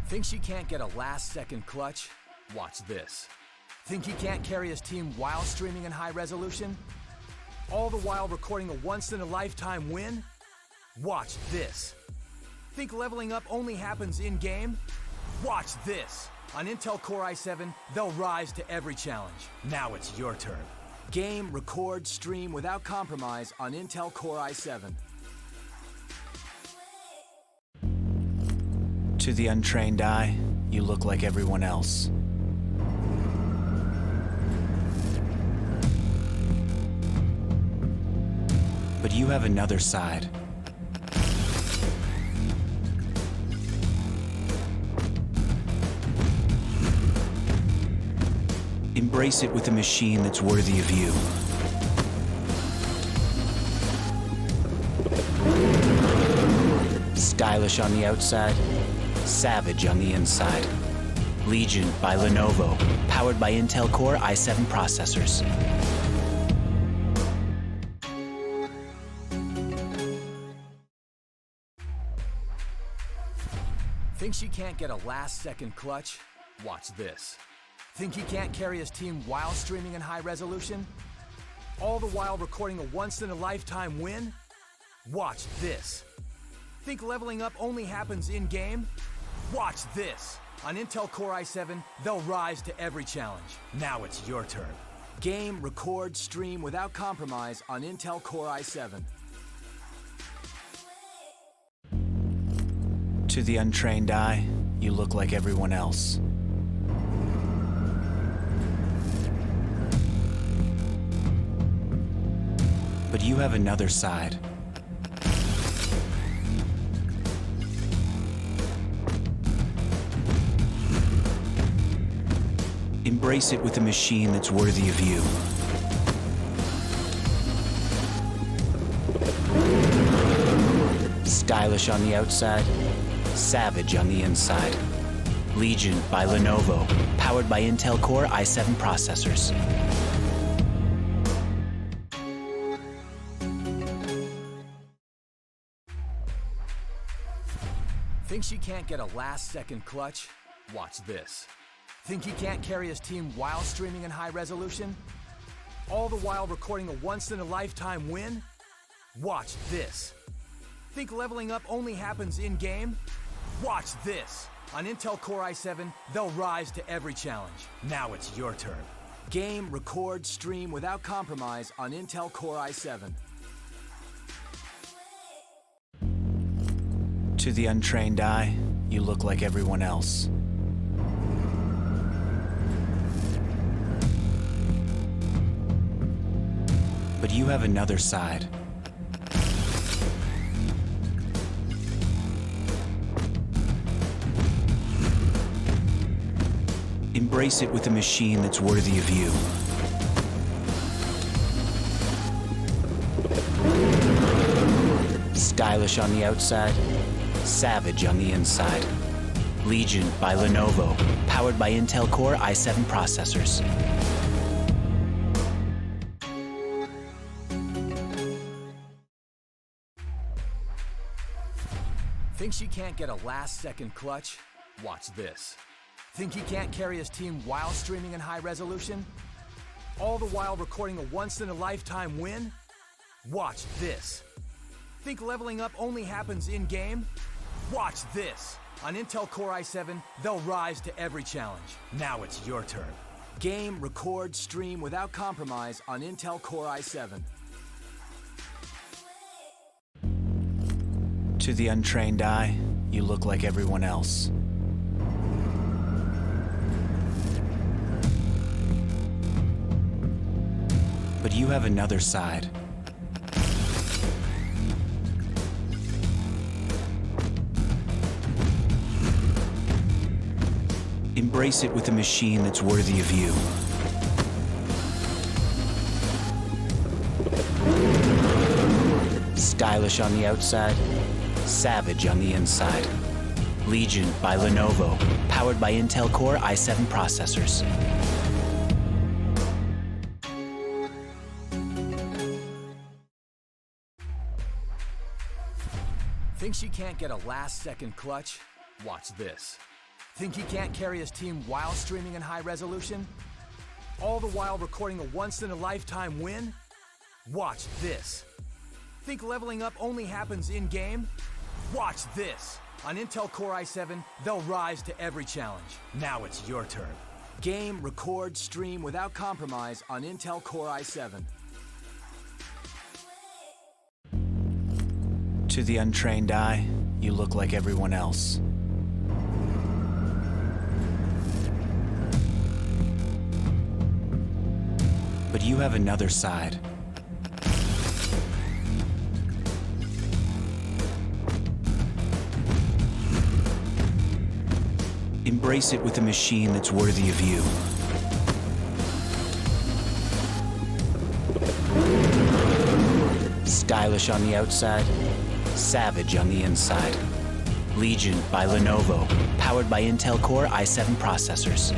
Think she can't get a last-second clutch? Watch this. Think he can't carry his team while streaming in high resolution? All the while recording a once-in-a-lifetime win? Watch this. Think leveling up only happens in-game? Watch this. On Intel Core i7, they'll rise to every challenge. Now it's your turn. Game, record, stream without compromise on Intel Core i7. To the untrained eye, you look like everyone else. But you have another side. Embrace it with a machine that's worthy of you. Stylish on the outside, savage on the inside. Legion by Lenovo, powered by Intel Core i7 processors. Think she can't get a last-second clutch? Watch this. Think he can't carry his team while streaming in high resolution? All the while recording a once-in-a-lifetime win? Watch this. Think leveling up only happens in-game? Watch this. On Intel Core i7, they'll rise to every challenge. Now it's your turn. Game, record, stream without compromise on Intel Core i7. To the untrained eye, you look like everyone else. But you have another side. Embrace it with a machine that's worthy of you. Stylish on the outside, savage on the inside. Legion by Lenovo, powered by Intel Core i7 processors. Thinks he can't get a last-second clutch? Watch this. Think he can't carry his team while streaming in high resolution? All the while recording a once-in-a-lifetime win? Watch this. Think leveling up only happens in-game? Watch this. On Intel Core i7, they'll rise to every challenge. Now it's your turn. Game, record, stream without compromise on Intel Core i7. To the untrained eye, you look like everyone else. But you have another side. Embrace it with a machine that's worthy of you. Stylish on the outside, savage on the inside. Legion by Lenovo, powered by Intel Core i7 processors. Thinks he can't get a last-second clutch? Watch this. Think he can't carry his team while streaming in high resolution? All the while recording a once-in-a-lifetime win? Watch this. Think leveling up only happens in-game? Watch this. On Intel Core i7, they'll rise to every challenge. Now it's your turn. Game, record, stream without compromise on Intel Core i7. To the untrained eye, you look like everyone else. But you have another side. Embrace it with a machine that's worthy of you. Stylish on the outside, savage on the inside. Legion by Lenovo, powered by Intel Core i7 processors. Thinks he can't get a last-second clutch? Watch this. Think he can't carry his team while streaming in high resolution? All the while recording a once-in-a-lifetime win? Watch this. Think leveling up only happens in-game? Watch this. On Intel Core i7, they'll rise to every challenge. Now it's your turn. Game, record, stream without compromise on Intel Core i7. To the untrained eye, you look like everyone else. But you have another side. Embrace it with a machine that's worthy of you. Stylish on the outside, savage on the inside. Legion by Lenovo, powered by Intel Core i7 processors.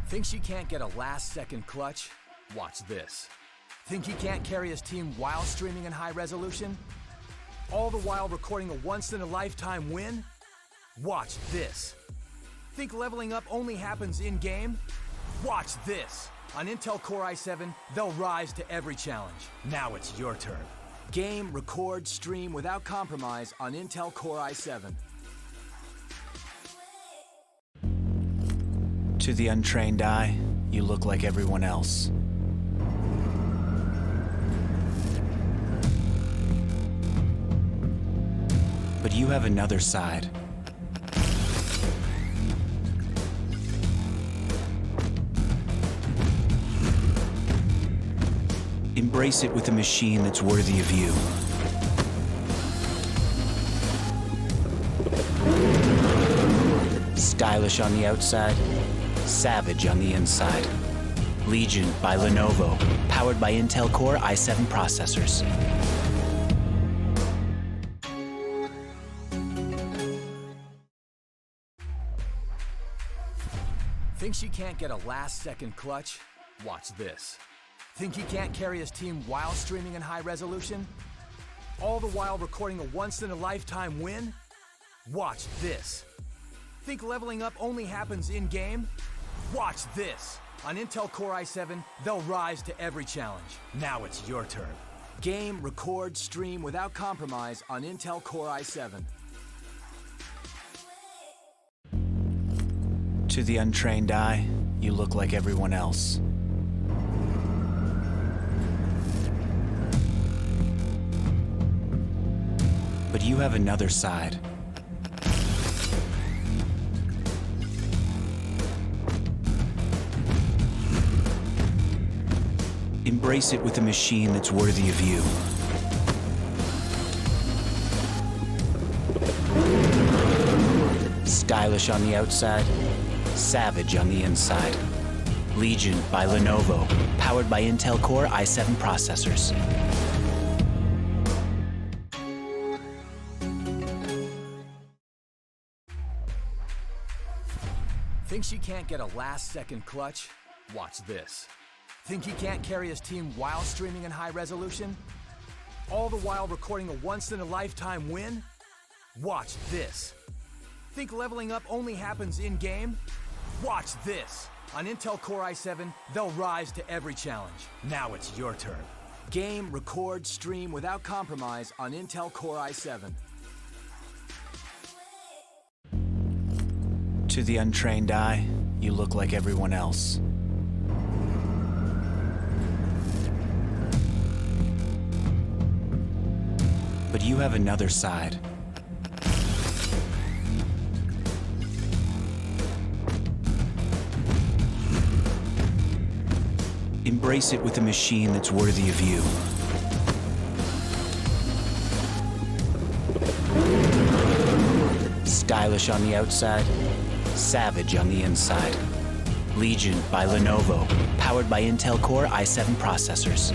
Thinks he can't get a last-second clutch? Watch this. Think he can't carry his team while streaming in high resolution? All the while recording a once-in-a-lifetime win? Watch this. Think leveling up only happens in-game? Watch this. On Intel Core i7, they'll rise to every challenge. Now it's your turn. Game, record, stream without compromise on Intel Core i7. To the untrained eye, you look like everyone else. But you have another side. Embrace it with a machine that's worthy of you. Stylish on the outside, savage on the inside. Legion by Lenovo, powered by Intel Core i7 processors. Think she can't get a last-second clutch? Watch this. Think he can't carry his team while streaming in high resolution? All the while recording a once-in-a-lifetime win? Watch this. Think leveling up only happens in-game? Watch this. On Intel Core i7, they'll rise to every challenge. Now it's your turn. Game, record, stream without compromise on Intel Core i7. To the untrained eye, you look like everyone else. But you have another side. Embrace it with a machine that's worthy of you. Stylish on the outside, savage on the inside. Legion by Lenovo, powered by Intel Core i7 processors. Think she can't get a last-second clutch? Watch this. Think he can't carry his team while streaming in high resolution? All the while recording a once-in-a-lifetime win? Watch this. Think leveling up only happens in-game? Watch this. On Intel Core i7, they'll rise to every challenge. Now it's your turn. Game, record, stream without compromise on Intel Core i7. To the untrained eye, you look like everyone else. But you have another side. Embrace it with a machine that's worthy of you. Stylish on the outside, savage on the inside. Legion by Lenovo, powered by Intel Core i7 processors.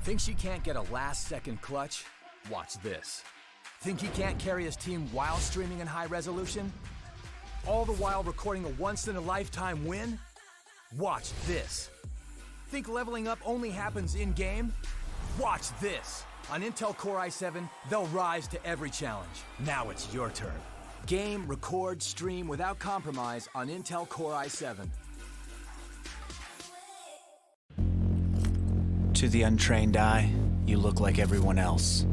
Think she can't get a last-second clutch? Watch this. Think he can't carry his team while streaming in high resolution? All the while recording a once-in-a-lifetime win? Watch this. Think leveling up only happens in-game? Watch this. On Intel Core i7, they'll rise to every challenge. Now it's your turn. Game, record, stream without compromise on Intel Core i7. To the untrained eye, you look like everyone else.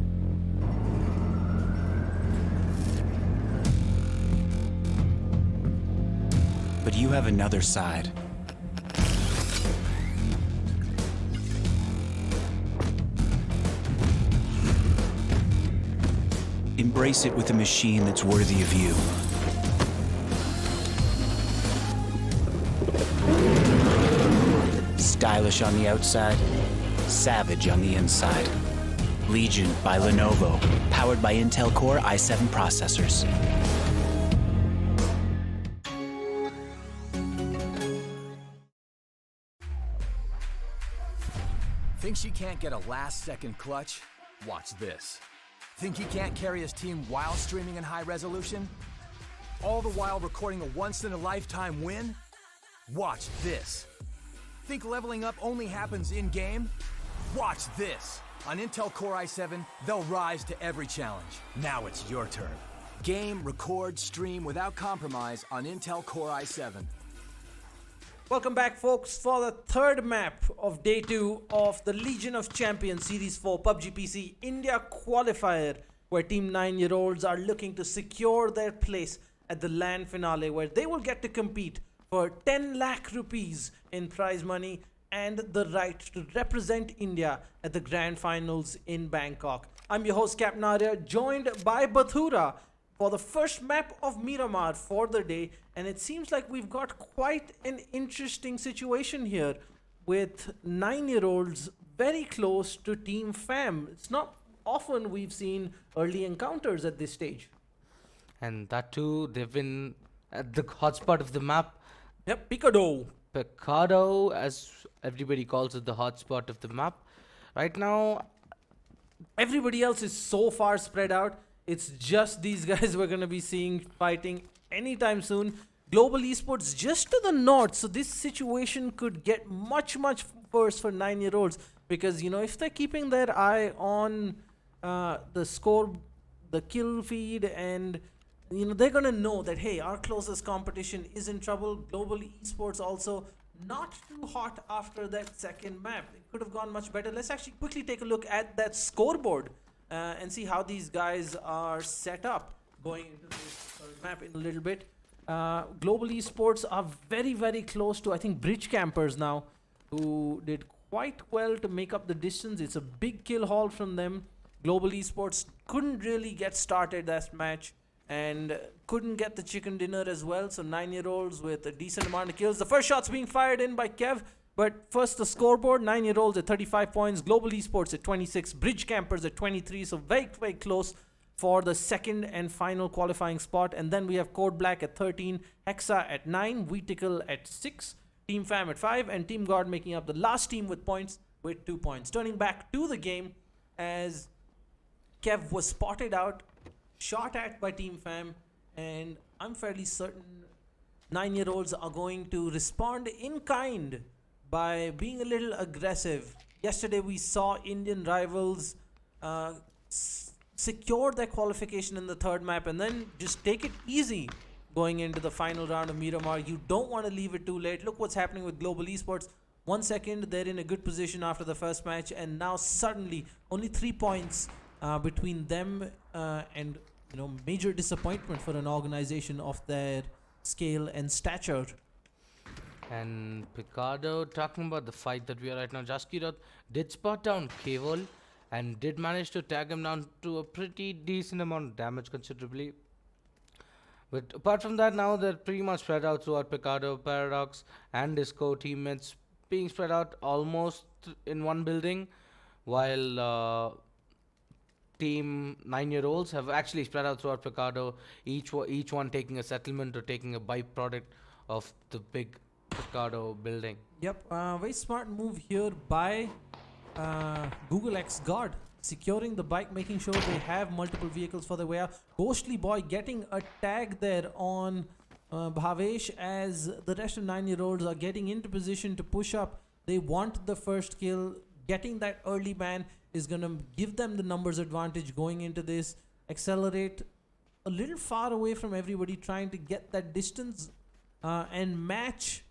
But you have another side. Embrace it with a machine that's worthy of you. Stylish on the outside, savage on the inside. Legion by Lenovo, powered by Intel Core i7 processors. Think she can't get a last-second clutch? Watch this. Think he can't carry his team while streaming in high resolution? All the while recording a once-in-a-lifetime win? Watch this. Think leveling up only happens in-game? Watch this. On Intel Core i7, they'll rise to every challenge. Now it's your turn. Game, record, stream without compromise on Intel Core i7. Welcome back, folks, for the third map of day 2 of the Legion of Champions Series 4 PUBG PC India Qualifier, where Team 9-year-olds are looking to secure their place at the LAN finale, where they will get to compete for 10 lakh rupees in prize money and the right to represent India at the grand finals in Bangkok. I'm your host, Captain Arya, joined by Bathura for the first map of Miramar for the day, and it seems like we've got quite an interesting situation here with 9-year-olds very close to Team Fam. It's not often we've seen early encounters at this stage. And that too, they've been at the hotspot of the map. Yep, Picado, as everybody calls it, the hotspot of the map. Right now, everybody else is so far spread out. It's just these guys we're going to be seeing fighting anytime soon. Global Esports just to the north, so this situation could get much worse for 9-year-olds, because, you know, if they're keeping their eye on the score, the kill feed, and, you know, they're going to know that, hey, our closest competition is in trouble. Global Esports also not too hot after that second map. It could have gone much better. Let's actually quickly take a look at that scoreboard and see how these guys are set up going into this map in a little bit. Global Esports are very close to, I think, Bridge Campers now, who did quite well to make up the distance. It's a big kill haul from them. Global Esports couldn't really get started that match and couldn't get the chicken dinner as well. So 9-year-olds with a decent amount of kills. The first shot's being fired in by Kev. But first the scoreboard, 9-year-olds at 35 points, Global Esports at 26, Bridge Campers at 23. So very close for the second and final qualifying spot. And then we have Code Black at 13, Hexa at 9, Weeticle at 6, Team Fam at 5, and Team Guard making up the last team with points with 2 points. Turning back to the game as Kev was spotted out, shot at by Team Fam, and I'm fairly certain 9-year-olds are going to respond in kind by being a little aggressive. Yesterday we saw Indian rivals secure their qualification in the third map and then just take it easy going into the final round of Miramar. You don't want to leave it too late. Look what's happening with Global Esports. 1 second, they're in a good position after the first match, and now suddenly only 3 points between them and, you know, major disappointment for an organization of their scale and stature. and Picado, talking about the fight that we are right now, Jaskirat did spot down Keval and did manage to tag him down to a pretty decent amount of damage considerably. But apart from that, now they're pretty much spread out throughout Picado, Paradox, and Disco teammates being spread out almost in one building, while Team 9-year-olds have actually spread out throughout Picado, each one taking a settlement or taking a byproduct of the big Picado building. Yep, very smart move here by Google X Guard, securing the bike, making sure they have multiple vehicles for their way out. Ghostly Boy getting a tag there on Bhavesh as the rest of 9-year-olds are getting into position to push up. They want the first kill. Getting that early ban is going to give them the numbers advantage going into this. Accelerate a little far away from everybody, trying to get that distance and match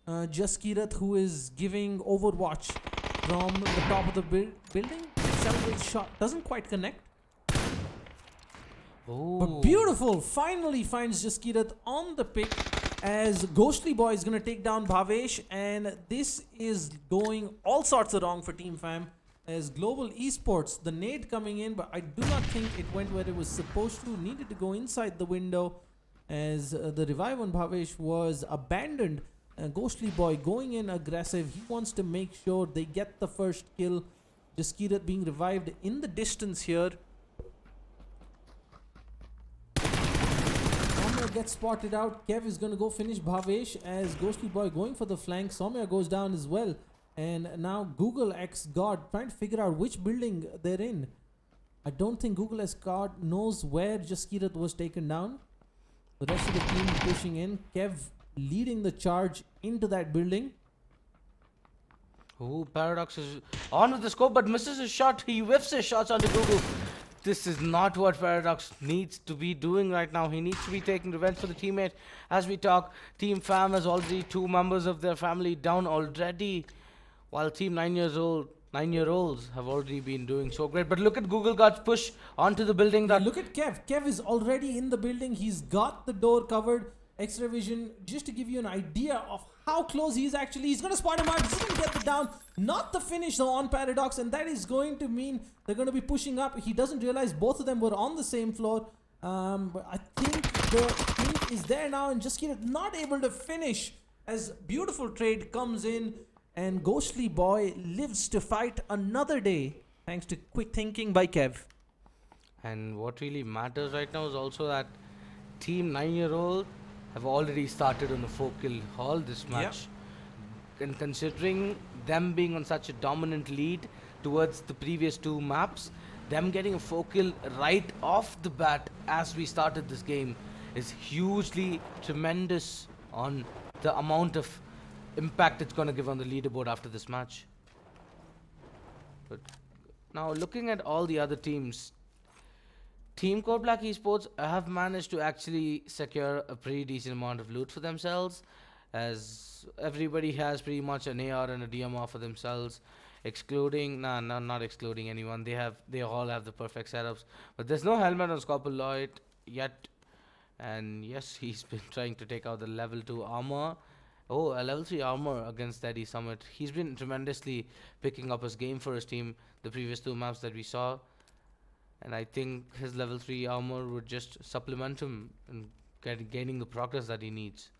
Jaskirat, who is giving Overwatch from the top of the building. Accelerate shot doesn't quite connect. Oh, But beautiful, finally finds Jaskirat on the pick as Ghostly Boy is going to take down Bhavesh, and this is going all sorts of wrong for Team Fam as Global Esports, the nade coming in, but I do not think it went where it was supposed to. Needed to go inside the window as the revive on Bhavesh was abandoned. Ghostly Boy going in aggressive. He wants to make sure they get the first kill. Jaskirat being revived in the distance here. Soumya gets spotted out. Kev is going to go finish Bhavesh as Ghostly Boy going for the flank. Soumya goes down as well. And now Google X God trying to figure out which building they're in. I don't think Google X God knows where Jaskirat was taken down. The rest of the team pushing in. Kev leading the charge into that building. Oh, Paradox is on with the scope but misses his shot. He whiffs his shots onto Google. This is not what Paradox needs to be doing right now. He needs to be taking revenge for the teammate. As we talk, Team Fam has already 2 members of their family down already, while Team 9-year-olds have already been doing so great. But look at Google Guard's push onto the building. Yeah, That look at Kev. Kev is already in the building. He's got the door covered. Extra vision, just to give you an idea of how close he is actually. He's going to spot him out. He's going to get the down. Not the finish though on Paradox. And that is going to mean they're going to be pushing up. He doesn't realize both of them were on the same floor. But I think the hint is there now. And just not able to finish as beautiful trade comes in. And Ghostly Boy lives to fight another day. Thanks to quick thinking by Kev. And what really matters right now is also that Team 9-year-old have already started on a 4-kill haul this match. And considering them being on such a dominant lead towards the previous 2 maps, them getting a 4-kill right off the bat as we started this game is hugely tremendous on the amount of impact it's going to give on the leaderboard after this match. But now looking at all the other teams, Team Code Black Esports have managed to actually secure a pretty decent amount of loot for themselves, as everybody has pretty much an AR and a DMR for themselves, excluding not excluding anyone. They all have the perfect setups, but there's no helmet on Scopper Lloyd yet. And yes, he's been trying to take out the level 2 armor. Oh, a level 3 armor against Eddie Summit. He's been tremendously picking up his game for his team the previous 2 maps that we saw. And I think his level 3 armor would just supplement him in gaining the progress that he needs.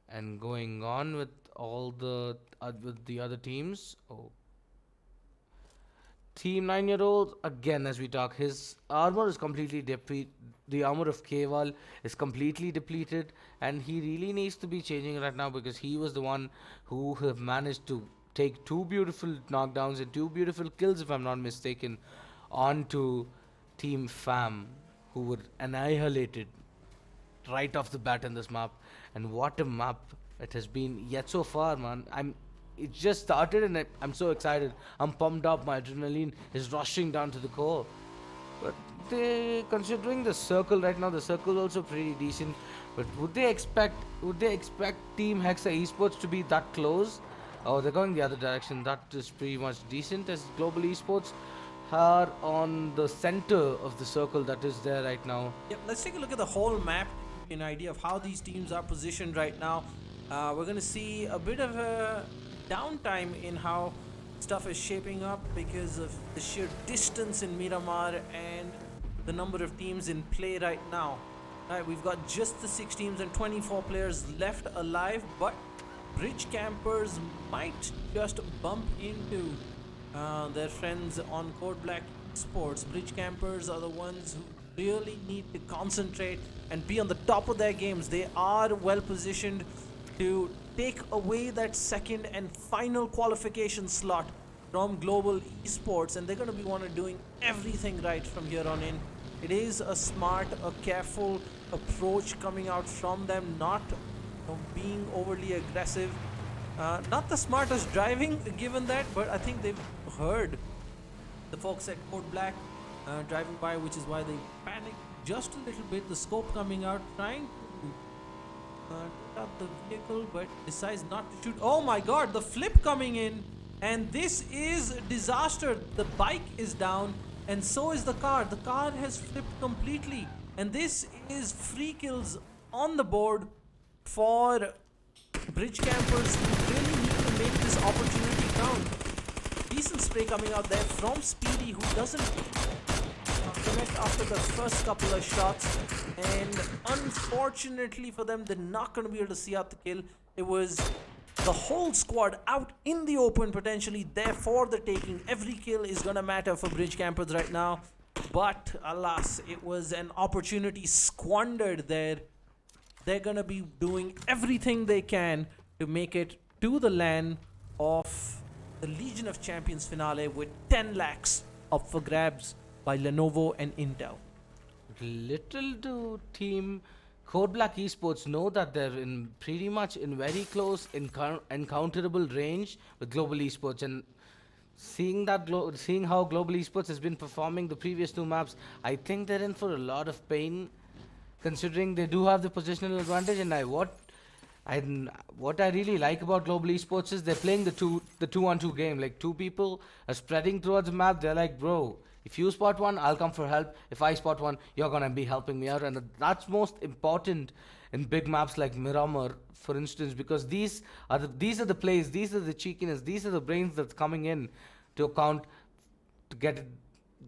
And going on with all the with the other teams. Oh, Team 9-year-olds, again as we talk, his armor is completely depleted. The armor of Keval is completely depleted, and he really needs to be changing right now, because he was the one who have managed to take 2 beautiful knockdowns and 2 beautiful kills, if I'm not mistaken, onto Team Fam, who were annihilated right off the bat in this map. And what a map it has been yet so far, man. It just started and I'm so excited. I'm pumped up. My adrenaline is rushing down to the core. But considering the circle right now, the circle is also pretty decent. But would they expect Team Hexa Esports to be that close? Oh, they're going the other direction. That is pretty much decent, as Global Esports are on the center of the circle that is there right now. Yep, let's take a look at the whole map, an idea of how these teams are positioned right now. We're going to see a bit of a downtime in how stuff is shaping up because of the sheer distance in Miramar and the number of teams in play right now. Right, we've got just the 6 teams and 24 players left alive, but Bridge Campers might just bump into their friends on Code Black Sports. Bridge Campers are the ones who really need to concentrate and be on the top of their games. They are well positioned to take away that second and final qualification slot from Global Esports, and they're going to be doing everything right from here on in. It is a smart, a careful approach coming out from them, not being overly aggressive. Not the smartest driving given that, but I think they've heard the folks at Code Black driving by, which is why they panicked just a little bit. The scope coming out, trying to take out the vehicle, but decides not to shoot. Oh my god, the flip coming in, and this is disaster. The bike is down, and so is the car. The car has flipped completely, and this is free kills on the board for Bridge Campers, who really need to make this opportunity count. Decent spray coming out there from Speedy, who doesn't connect after the first couple of shots, and unfortunately for them, they're not going to be able to see out the kill. It was the whole squad out in the open, potentially there for the taking. Every kill is going to matter for Bridge Campers right now, but alas, it was an opportunity squandered there. They're going to be doing everything they can to make it to the LAN of the Legion of Champions finale, with 10 lakhs up for grabs by Lenovo and Intel. Little do Team Code Black Esports know that they're in pretty much in very close encounterable range with Global Esports, and seeing how Global Esports has been performing the previous two maps, I think they're in for a lot of pain, considering they do have the positional advantage. And what I really like about Global Esports is they're playing the 2-on-2 game. Like, two people are spreading towards the map. They're like, bro, if you spot one, I'll come for help. If I spot one, you're gonna be helping me out, and that's most important in big maps like Miramar, for instance, because these are the plays, these are the cheekiness, these are the brains that's coming in to account to get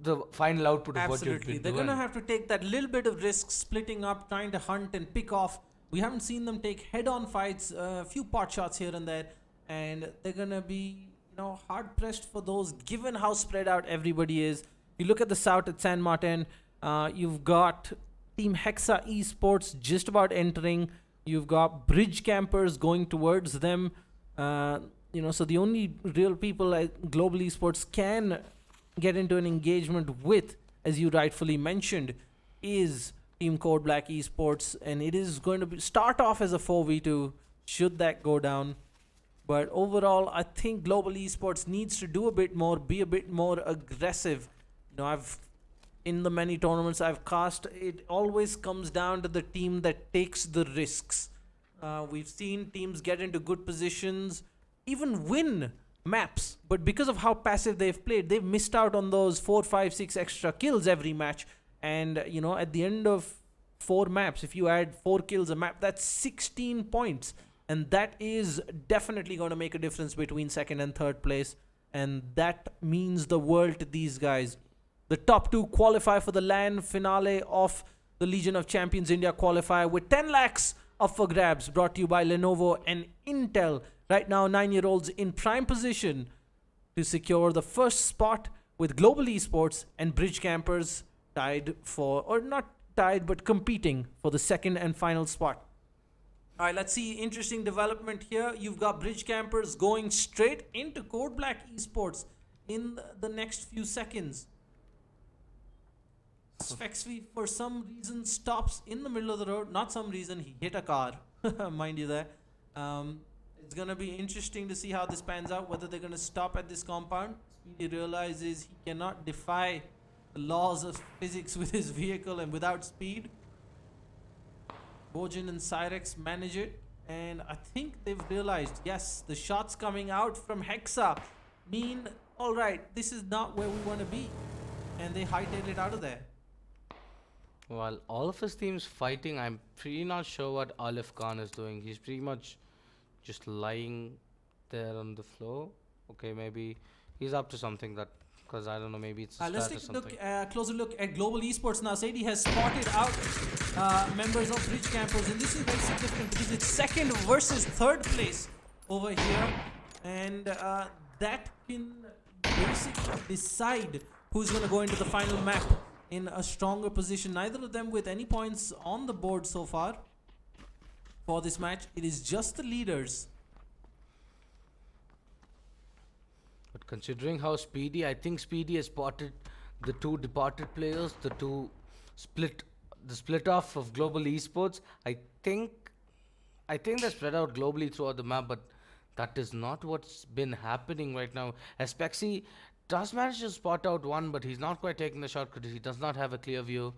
the final output of what you've Absolutely. been They're doing. going to have to take that little bit of risk, splitting up, trying to hunt and pick off. We haven't seen them take head-on fights, a few pot shots here and there, and they're going to be, hard-pressed for those, given how spread out everybody is. You look at the south at San Martin, you've got Team Hexa Esports just about entering. You've got Bridge Campers going towards them. So the only real people like Global Esports can get into an engagement with, as you rightfully mentioned, is Team Code Black Esports, and it is going to start off as a 4v2 should that go down. But overall, I think Global Esports needs to do a bit more, be a bit more aggressive. In the many tournaments I've cast, it always comes down to the team that takes the risks. We've seen teams get into good positions, even win maps, but because of how passive they've played, they've missed out on those 4, 5, 6 extra kills every match. And at the end of 4 maps, if you add 4 kills a map, that's 16 points, and that is definitely going to make a difference between second and third place, and that means the world to these guys. The top 2 qualify for the LAN finale of the Legion of Champions India qualifier, with 10 lakhs up for grabs, brought to you by Lenovo and Intel. Right now, 9-year-olds in prime position to secure the first spot, with Global Esports and Bridge Campers tied for, or not tied, but competing for the second and final spot. All right, let's see interesting development here. You've got Bridge Campers going straight into Code Black Esports in the next few seconds. Spexvi, for some reason, stops in the middle of the road. Not some reason, he hit a car, mind you there. It's going to be interesting to see how this pans out, whether they're going to stop at this compound. He realizes he cannot defy the laws of physics with his vehicle and without speed. Bojan and Cyrex manage it, and I think they've realized, yes, the shots coming out from Hexa mean, alright, this is not where we want to be, and they hightail it out of there. While all of his team's fighting, I'm pretty not sure what Alif Khan is doing. He's pretty much just lying there on the floor. Okay, maybe he's up to something, that because I don't know, maybe it's a Let's strat or take a something. closer look at Global Esports now. Sadie has spotted out members of Bridge Campers, and this is very significant because it's second versus third place over here, and that can basically decide who's going to go into the final map in a stronger position. Neither of them with any points on the board so far for this match. It is just the leaders. But considering how Speedy, I think Speedy has spotted the 2 departed players, the split off of Global Esports. I think they spread out globally throughout the map, but that is not what's been happening right now. Spexi does manage to spot out one, but he's not quite taking the shot because he does not have a clear view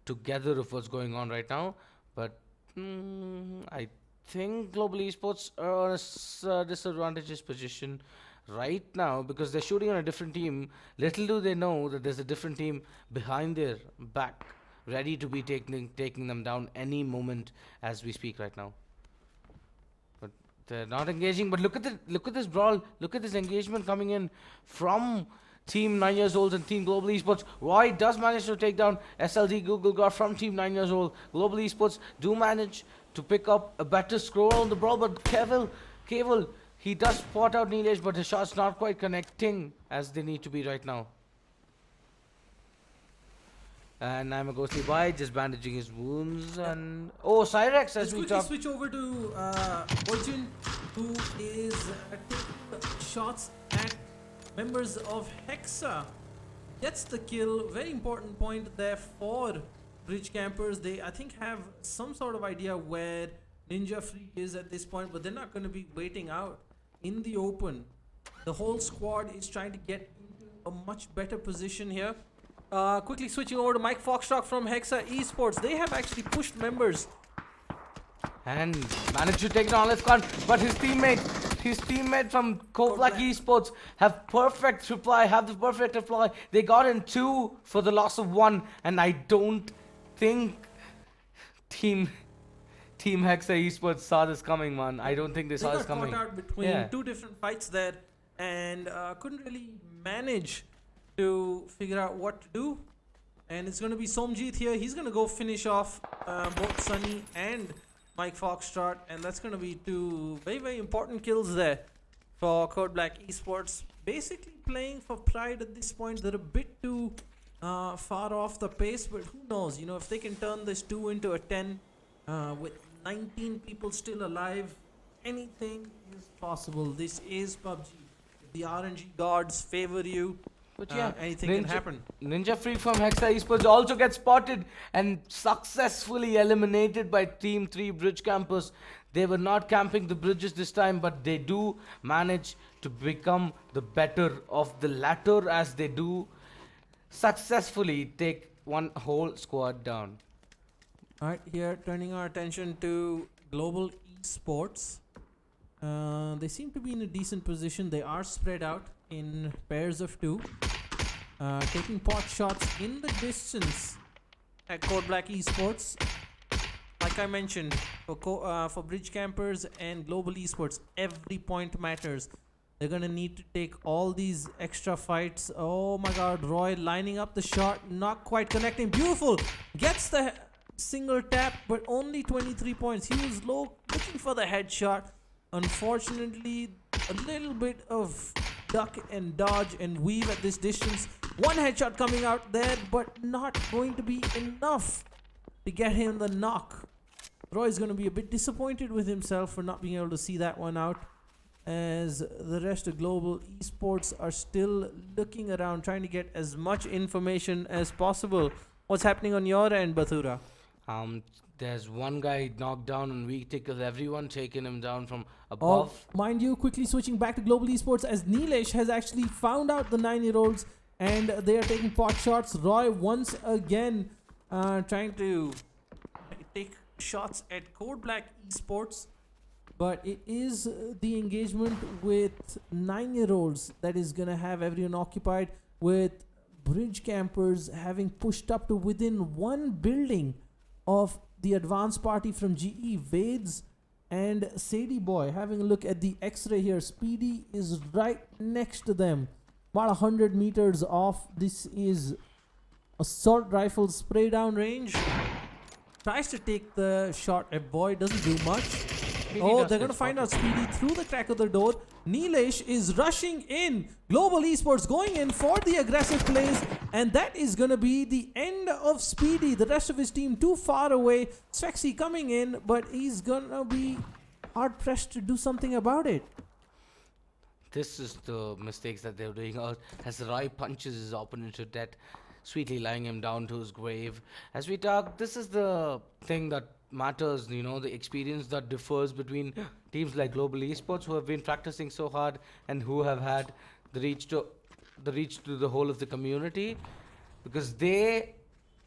together of what's going on right now. But I think Global Esports are in a disadvantageous position right now because they're shooting on a different team. Little do they know that there's a different team behind their back, ready to be taking them down any moment as we speak right now. But they're not engaging. But look at this brawl. Look at this engagement coming in from Team 9 years old and Team Global Esports. Roy does manage to take down SLD Google God from Team 9 years old. Global Esports do manage to pick up a better score on the brawl, but Keval, he does spot out Nilesh, but his shots not quite connecting as they need to be right now. And I'm a ghostly boy, just bandaging his wounds. And Cyrex, as we talk. Switch over to Bojan, who is taking shots at members of Hexa. Gets the kill. Very important point there for Bridge Campers, they I think have some sort of idea where Ninja Freak is at this point, but they're not going to be waiting out in the open. The whole squad is trying to get into a much better position here. Quickly switching over to Mike Foxtrot from Hexa Esports. They have actually pushed members and managed to take down Lefcon, but his teammate from Black Esports have the perfect reply. They got in 2 for the loss of 1, and I don't think Team Hexa Esports saw this coming, man. I don't think they saw this coming. They got caught out between 2 different fights there, and couldn't really manage to figure out what to do. And it's going to be Somjit here. He's going to go finish off both Sunny and Mike Foxtrot, and that's going to be 2 very, very important kills there for Code Black Esports. Basically playing for pride at this point. They're a bit too far off the pace, but who knows? You know, if they can turn this 2 into a 10 with 19 people still alive, anything is possible. This is PUBG. If the RNG gods favor you, but anything can happen. Ninja Freak from Hexa Esports also gets spotted and successfully eliminated by Team 3 Bridge Campers. They were not camping the bridges this time, but they do manage to become the better of the latter as they do successfully take one whole squad down. Alright, here turning our attention to Global Esports. They seem to be in a decent position. They are spread out in pairs of 2. Taking pot shots in the distance at Code Black Esports. Like I mentioned, for Bridge Campers and Global Esports, every point matters. They're going to need to take all these extra fights. Oh my god, Roy lining up the shot, not quite connecting. Beautiful! Gets the single tap, but only 23 points. He was low, looking for the headshot. Unfortunately, a little bit of duck and dodge and weave at this distance. One headshot coming out there, but not going to be enough to get him the knock. Roy's going to be a bit disappointed with himself for not being able to see that one out, as the rest of Global Esports are still looking around, trying to get as much information as possible. What's happening on your end, Bathura? There's one guy knocked down on weak tickles, everyone taking him down from above. Mind you, quickly switching back to Global Esports, as Nilesh has actually found out the 9-year-olds and they are taking pot shots. Roy once again trying to take shots at Code Black Esports, but it is the engagement with 9-year-olds that is going to have everyone occupied, with Bridge Campers having pushed up to within 1 building of the advanced party from GE. Vades and Sadie Boy having a look at the x-ray here. Speedy is right next to them, about 100 meters off. This is assault rifle spray down range. Tries to take the shot at Boy, doesn't do much. They're going to find out Speedy through the crack of the door. Nilesh is rushing in. Global Esports going in for the aggressive plays, and that is going to be the end of Speedy. The rest of his team too far away. Svexy coming in, but he's going to be hard pressed to do something about it. This is the mistakes that they're doing as Roy punches his opponent to death, sweetly lying him down to his grave. As we talk, this is the thing that matters, you know, the experience that differs between teams like Global Esports, who have been practicing so hard and who have had the reach to the whole of the community, because they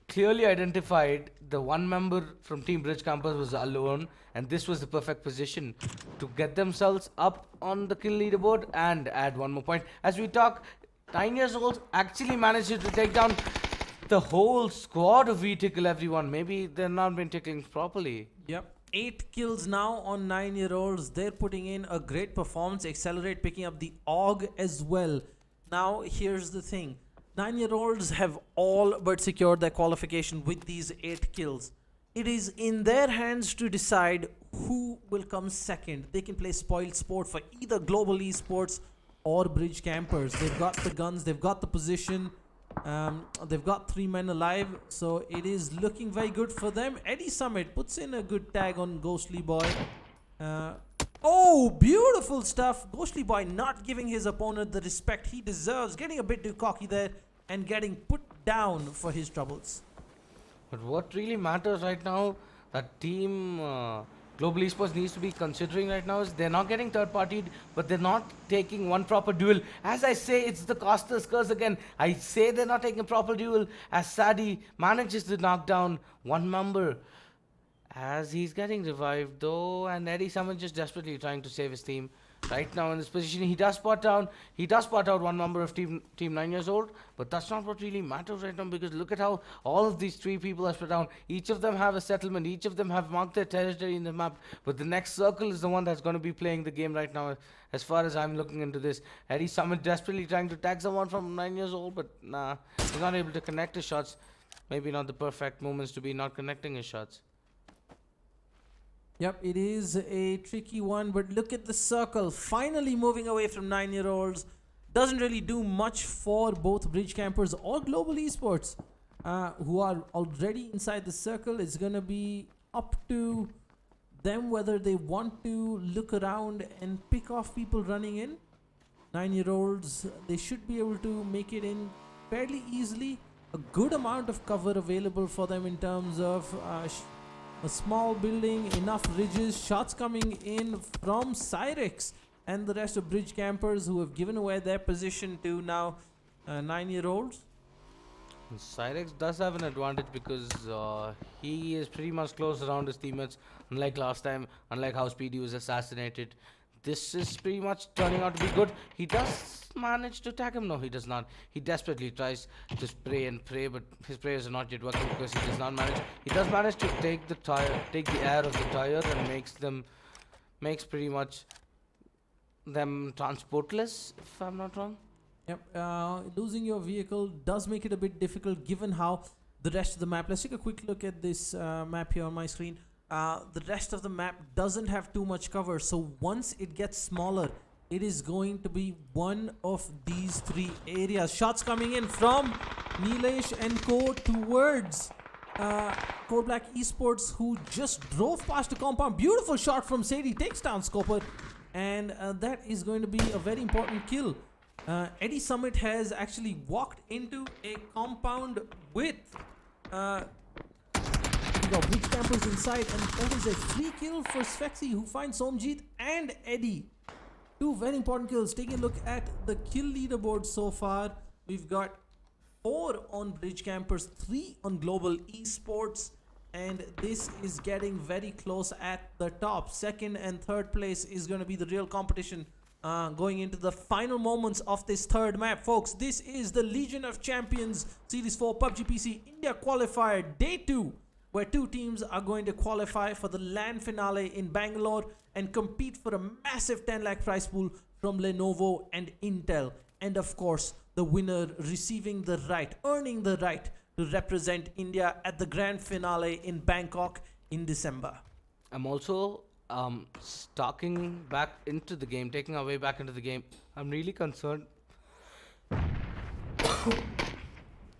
clearly identified the one member from Team Bridge Campers was alone, and this was the perfect position to get themselves up on the kill leaderboard and add 1 more point. As we talk, 9 years old actually managed to take down the whole squad of V-Tickle, everyone. Maybe they're not been tickling properly. Yep. 8 kills now on 9-year-olds. They're putting in a great performance. Accelerate picking up the AUG as well. Now, here's the thing. 9-year-olds have all but secured their qualification with these 8 kills. It is in their hands to decide who will come second. They can play spoiled sport for either Global Esports or Bridge Campers. They've got the guns. They've got the position. They've got 3 men alive, so it is looking very good for them. Eddie Summit puts in a good tag on Ghostly Boy. Beautiful stuff. Ghostly Boy not giving his opponent the respect he deserves, getting a bit too cocky there and getting put down for his troubles. But what really matters right now, that team Global Esports needs to be considering right now is they're not getting third party, but they're not taking one proper duel. As I say, it's the Costa's curse again. I say they're not taking a proper duel as Sadi manages to knock down one member as he's getting revived though, and Eddie Summon just desperately trying to save his team. Right now in this position, he does spot out one member of team 9 years old, but that's not what really matters right now, because look at how all of these 3 people are spread down. Each of them have a settlement, each of them have marked their territory in the map, but the next circle is the one that's going to be playing the game right now, as far as I'm looking into this. Eddie Summon desperately trying to tag someone from 9 years old, but nah, he's not able to connect his shots. Maybe not the perfect moments to be not connecting his shots. Yep, it is a tricky one, but look at the circle. Finally moving away from 9-year-olds. Doesn't really do much for both Bridge Campers or Global Esports, who are already inside the circle. It's going to be up to them whether they want to look around and pick off people running in. 9-year-olds, they should be able to make it in fairly easily. A good amount of cover available for them in terms of a small building, enough ridges, shots coming in from Cyrex and the rest of Bridge Campers, who have given away their position to now 9-year-olds. Cyrex does have an advantage because he is pretty much close around his teammates, unlike last time, unlike how Speedy was assassinated. This is pretty much turning out to be good. He does manage to tag him. No, he does not. He desperately tries to spray and pray, but his prayers are not yet working because he does not manage. He does manage to take the air of the tire and makes pretty much them transportless, if I'm not wrong. Yep, losing your vehicle does make it a bit difficult given how the rest of the map. Let's take a quick look at this map here on my screen. The rest of the map doesn't have too much cover, so once it gets smaller, it is going to be one of these 3 areas. Shots coming in from Nilesh and Co towards Code Black Esports, who just drove past a compound. Beautiful shot from Sadie, takes down Scoper, and that is going to be a very important kill. Eddie Summit has actually walked into a compound with Bridge Campers inside, and that is a free kill for Svexy, who finds Somjit and Eddie. 2 very important kills. Taking a look at the kill leaderboard so far, we've got 4 on Bridge Campers, 3 on Global Esports, and this is getting very close at the top. 2nd and 3rd place is going to be the real competition going into the final moments of this 3rd map. Folks, this is the Legion of Champions Series 4 PUBG PC India Qualifier Day 2, where 2 teams are going to qualify for the LAN finale in Bangalore and compete for a massive 10 lakh prize pool from Lenovo and Intel. And of course, the winner receiving the right, earning the right to represent India at the grand finale in Bangkok in December. I'm also taking our way back into the game. I'm really concerned.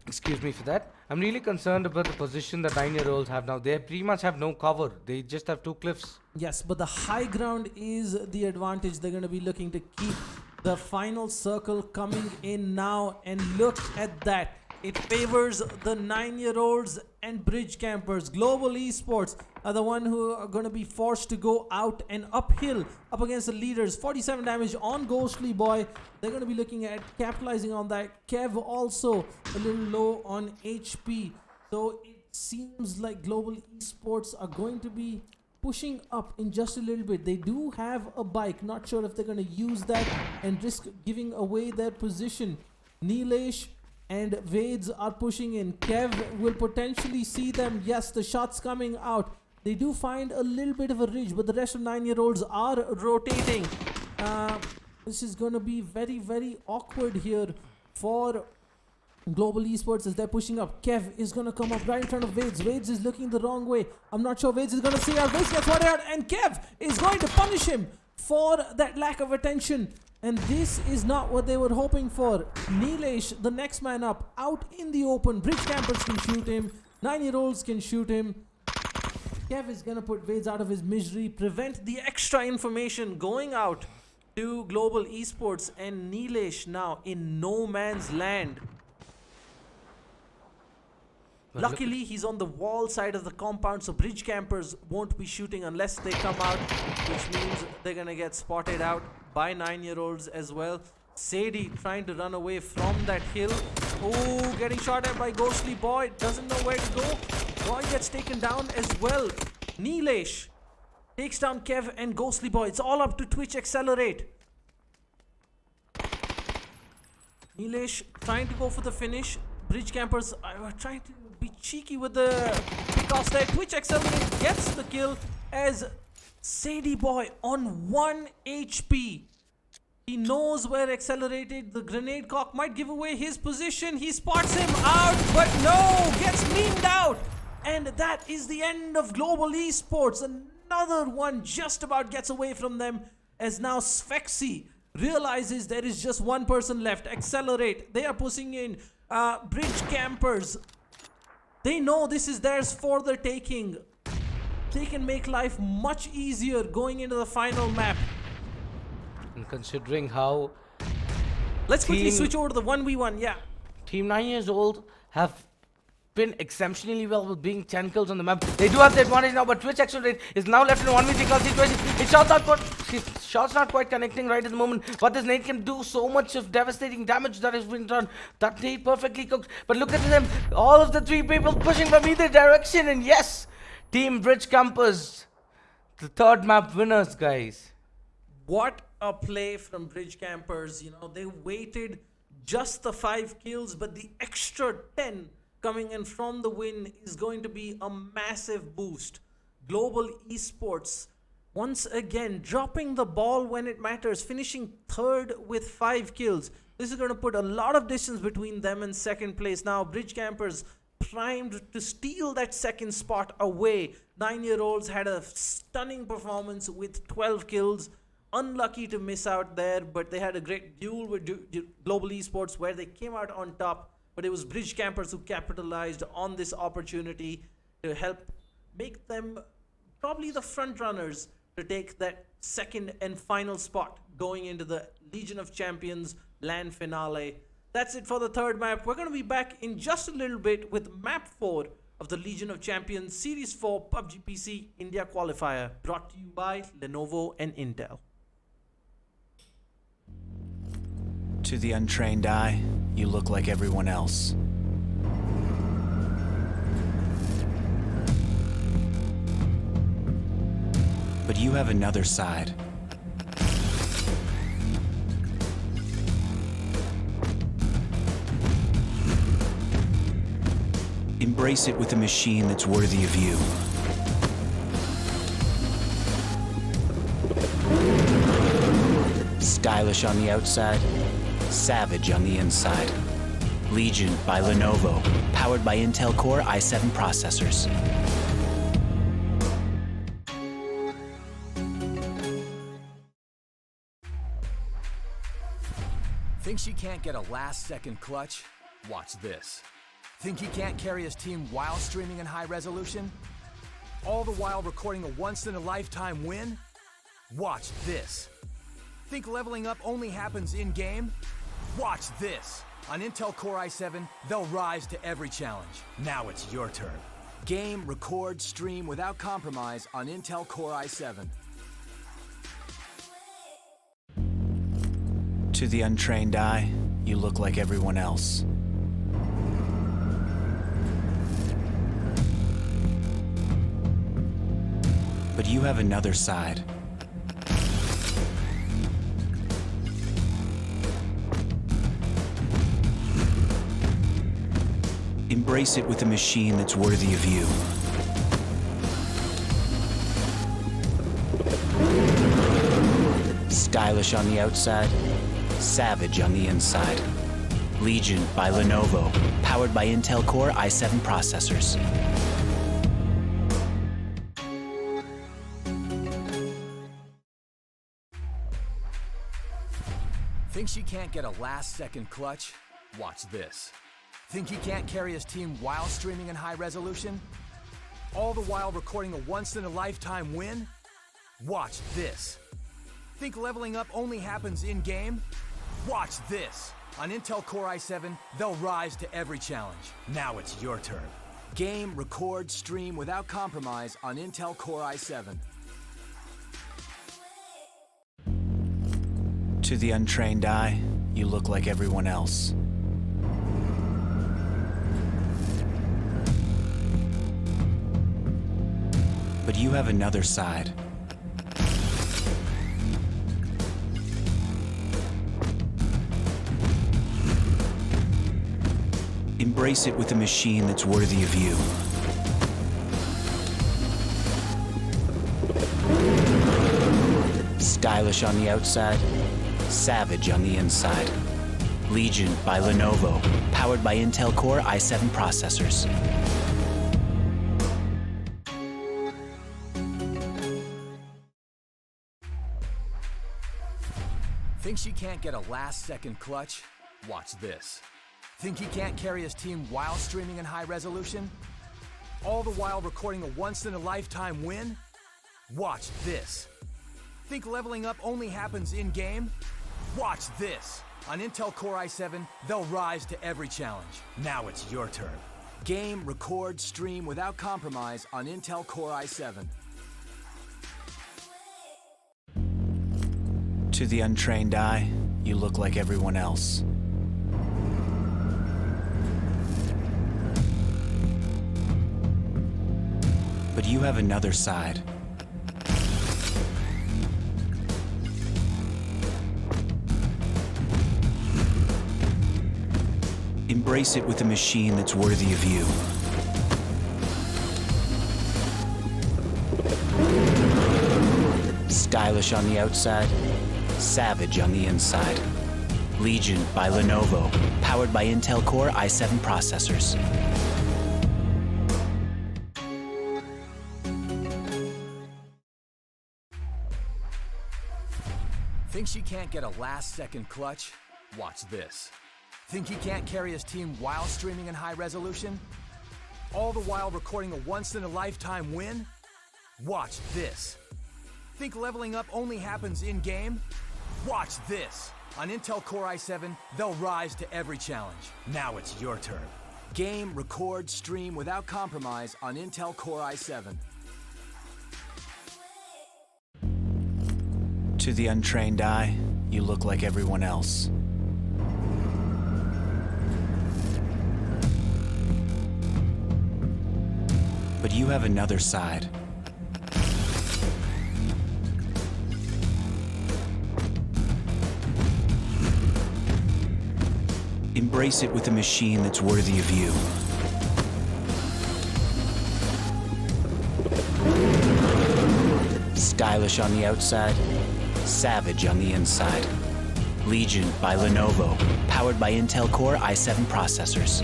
Excuse me for that. I'm really concerned about the position that 9-year-olds have now. They pretty much have no cover. They just have 2 cliffs. Yes, but the high ground is the advantage. They're going to be looking to keep the final circle coming in now, and look at that. It favors the 9-year-olds and Bridge Campers. Global Esports are the one who are going to be forced to go out and uphill up against the leaders. 47 damage on Ghostly Boy. They're going to be looking at capitalizing on that. Kev also a little low on HP. So it seems like Global Esports are going to be pushing up in just a little bit. They do have a bike. Not sure if they're going to use that and risk giving away their position. Nilesh and Vades are pushing in. Kev will potentially see them. Yes, the shots coming out. They do find a little bit of a ridge, but the rest of 9-year-olds are rotating. This is going to be very, very awkward here for Global Esports as they're pushing up. Kev is going to come up right in front of Vades. Vades is looking the wrong way. I'm not sure Vades is going to see out. Vades gets one out, and Kev is going to punish him for that lack of attention. And this is not what they were hoping for. Nilesh, the next man up, out in the open. Bridge Campers can shoot him. 9-year-olds can shoot him. Kev is going to put Vades out of his misery, prevent the extra information going out to Global Esports, and Nilesh now in no man's land. But look Luckily, he's on the wall side of the compound, so bridge campers won't be shooting unless they come out, which means they're gonna get spotted out by 9-year-olds as well. Sadie trying to run away from that hill. Oh, getting shot at by Ghostly Boy. Doesn't know where to go. Boy gets taken down as well. Neelesh takes down Kev and Ghostly Boy. It's all up to Twitch Accelerate. Neelesh trying to go for the finish. Bridge campers are trying to be cheeky with the pickoffs there. Twitch Accelerate gets the kill as Sadie Boy on 1 HP. He knows where Accelerated, the grenade cock might give away his position. He spots him out, but no, gets memed out. And that is the end of Global Esports. Another one just about gets away from them as now Sphexy realizes there is just one person left. Accelerate. They are pushing in bridge campers. They know this is theirs for the taking. They can make life much easier going into the final map. And considering how Let's quickly Team- switch over to the 1v1. Yeah. Team 9 years old have been exceptionally well with being 10 kills on the map. They do have the advantage now, but Twitch Accelerate is now left in a 1v3 call situation. His shot's not quite connecting right at the moment, but this nade can do so much of devastating damage that has been done. That nade perfectly cooked, but look at them, all of the 3 people pushing from either direction, and yes, Team Bridge Campers, the 3rd map winners, guys. What a play from bridge campers. You know, they waited just the 5 kills, but the extra 10 coming in from the win is going to be a massive boost. Global Esports once again dropping the ball when it matters, finishing 3rd with 5 kills. This is going to put a lot of distance between them and 2nd place. Now bridge campers primed to steal that 2nd spot away. 9-year-olds had a stunning performance with 12 kills. Unlucky to miss out there, but they had a great duel with Global Esports where they came out on top. But it was bridge campers who capitalized on this opportunity to help make them probably the front runners to take that 2nd and final spot going into the Legion of Champions LAN finale. That's it for the 3rd map. We're going to be back in just a little bit with map 4 of the Legion of Champions Series 4 PUBG PC India Qualifier, brought to you by Lenovo and Intel. To the untrained eye, you look like everyone else. But you have another side. Embrace it with a machine that's worthy of you. Stylish on the outside, savage on the inside. Legion by Lenovo, powered by Intel Core i7 processors. Think she can't get a last-second clutch? Watch this. Think he can't carry his team while streaming in high resolution? All the while recording a once-in-a-lifetime win? Watch this. Think leveling up only happens in-game? Watch this. On Intel Core i7, they'll rise to every challenge. Now it's your turn. Game, record, stream without compromise on Intel Core i7. To the untrained eye, you look like everyone else. But you have another side. Embrace it with a machine that's worthy of you. Stylish on the outside, savage on the inside. Legion by Lenovo, powered by Intel Core i7 processors. Think she can't get a last-second clutch? Watch this. Think he can't carry his team while streaming in high resolution? All the while recording a once-in-a-lifetime win? Watch this. Think leveling up only happens in-game? Watch this. On Intel Core i7, they'll rise to every challenge. Now it's your turn. Game, record, stream without compromise on Intel Core i7. To the untrained eye, you look like everyone else. But you have another side. Embrace it with a machine that's worthy of you. Stylish on the outside, savage on the inside. Legion by Lenovo, powered by Intel Core i7 processors. Thinks he can't get a last-second clutch? Watch this. Think he can't carry his team while streaming in high resolution? All the while recording a once-in-a-lifetime win? Watch this. Think leveling up only happens in-game? Watch this. On Intel Core i7, they'll rise to every challenge. Now it's your turn. Game, record, stream without compromise on Intel Core i7. To the untrained eye, you look like everyone else. But you have another side. Embrace it with a machine that's worthy of you. Stylish on the outside, savage on the inside. Legion by Lenovo, powered by Intel Core i7 processors. Thinks he can't get a last-second clutch? Watch this. Think he can't carry his team while streaming in high resolution? All the while recording a once-in-a-lifetime win? Watch this. Think leveling up only happens in-game? Watch this. On Intel Core i7, they'll rise to every challenge. Now it's your turn. Game, record, stream without compromise on Intel Core i7. To the untrained eye, you look like everyone else. But you have another side. Embrace it with a machine that's worthy of you. Stylish on the outside, savage on the inside. Legion by Lenovo, powered by Intel Core i7 processors.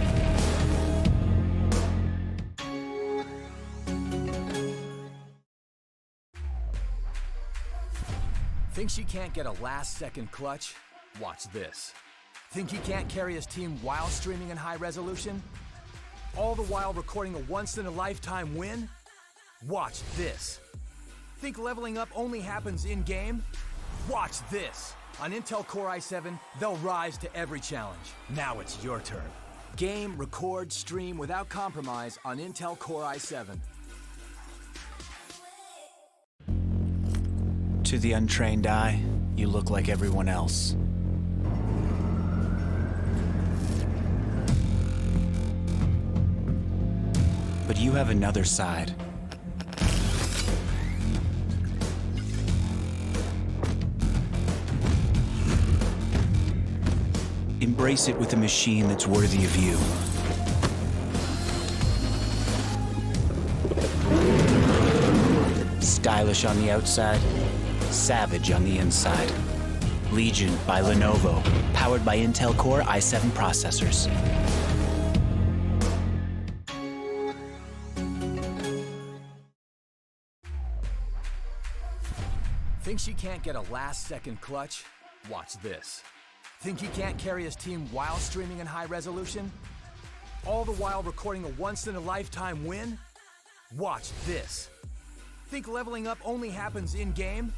Thinks he can't get a last-second clutch? Watch this. Think he can't carry his team while streaming in high resolution? All the while recording a once-in-a-lifetime win? Watch this. Think leveling up only happens in-game? Watch this. On Intel Core i7, they'll rise to every challenge. Now it's your turn. Game, record, stream without compromise on Intel Core i7. To the untrained eye, you look like everyone else. But you have another side. Embrace it with a machine that's worthy of you. Stylish on the outside, savage on the inside. Legion by Lenovo, powered by Intel Core i7 processors. Thinks he can't get a last-second clutch? Watch this. Think he can't carry his team while streaming in high resolution? All the while recording a once-in-a-lifetime win? Watch this. Think leveling up only happens in-game?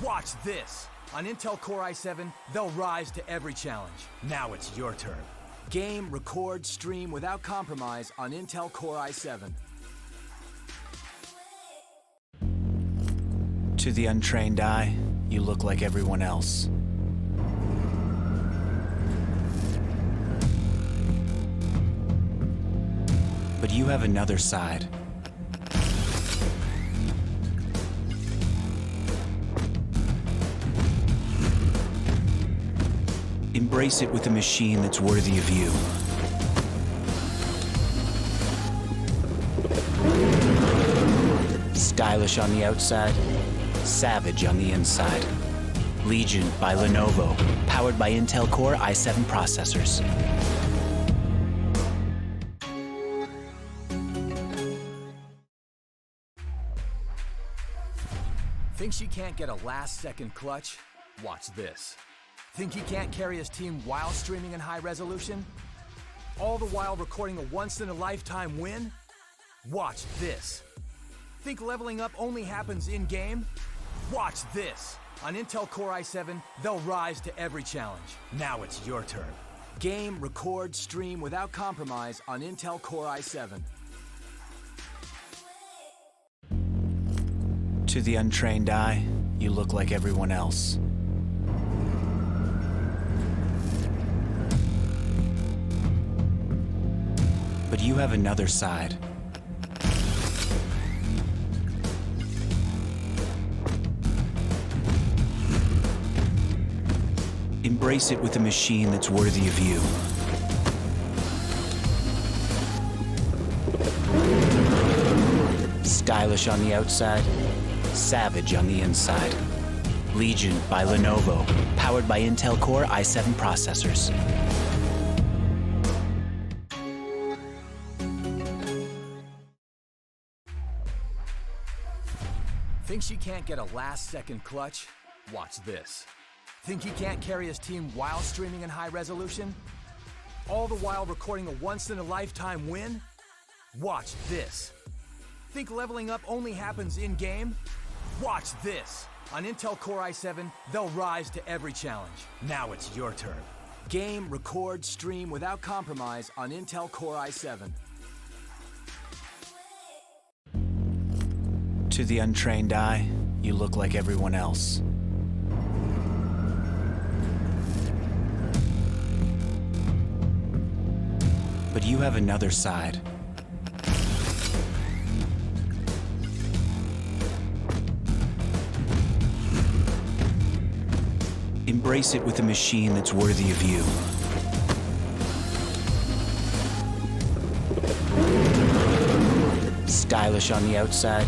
Watch this. On Intel Core i7, they'll rise to every challenge. Now it's your turn. Game, record, stream without compromise on Intel Core i7. To the untrained eye, you look like everyone else. But you have another side. Embrace it with a machine that's worthy of you. Stylish on the outside, savage on the inside. Legion by Lenovo, powered by Intel Core i7 processors. Thinks he can't get a last-second clutch? Watch this. Think he can't carry his team while streaming in high resolution? All the while recording a once-in-a-lifetime win? Watch this. Think leveling up only happens in-game? Watch this. On Intel Core i7, they'll rise to every challenge. Now it's your turn. Game, record, stream without compromise on Intel Core i7. To the untrained eye, you look like everyone else. But you have another side. Embrace it with a machine that's worthy of you. Stylish on the outside, savage on the inside. Legion by Lenovo, powered by Intel Core i7 processors. Thinks he can't get a last-second clutch? Watch this. Think he can't carry his team while streaming in high resolution? All the while recording a once-in-a-lifetime win? Watch this. Think leveling up only happens in-game? Watch this. On Intel Core i7, they'll rise to every challenge. Now it's your turn. Game, record, stream without compromise on Intel Core i7. To the untrained eye, you look like everyone else. But you have another side. Embrace it with a machine that's worthy of you. Stylish on the outside,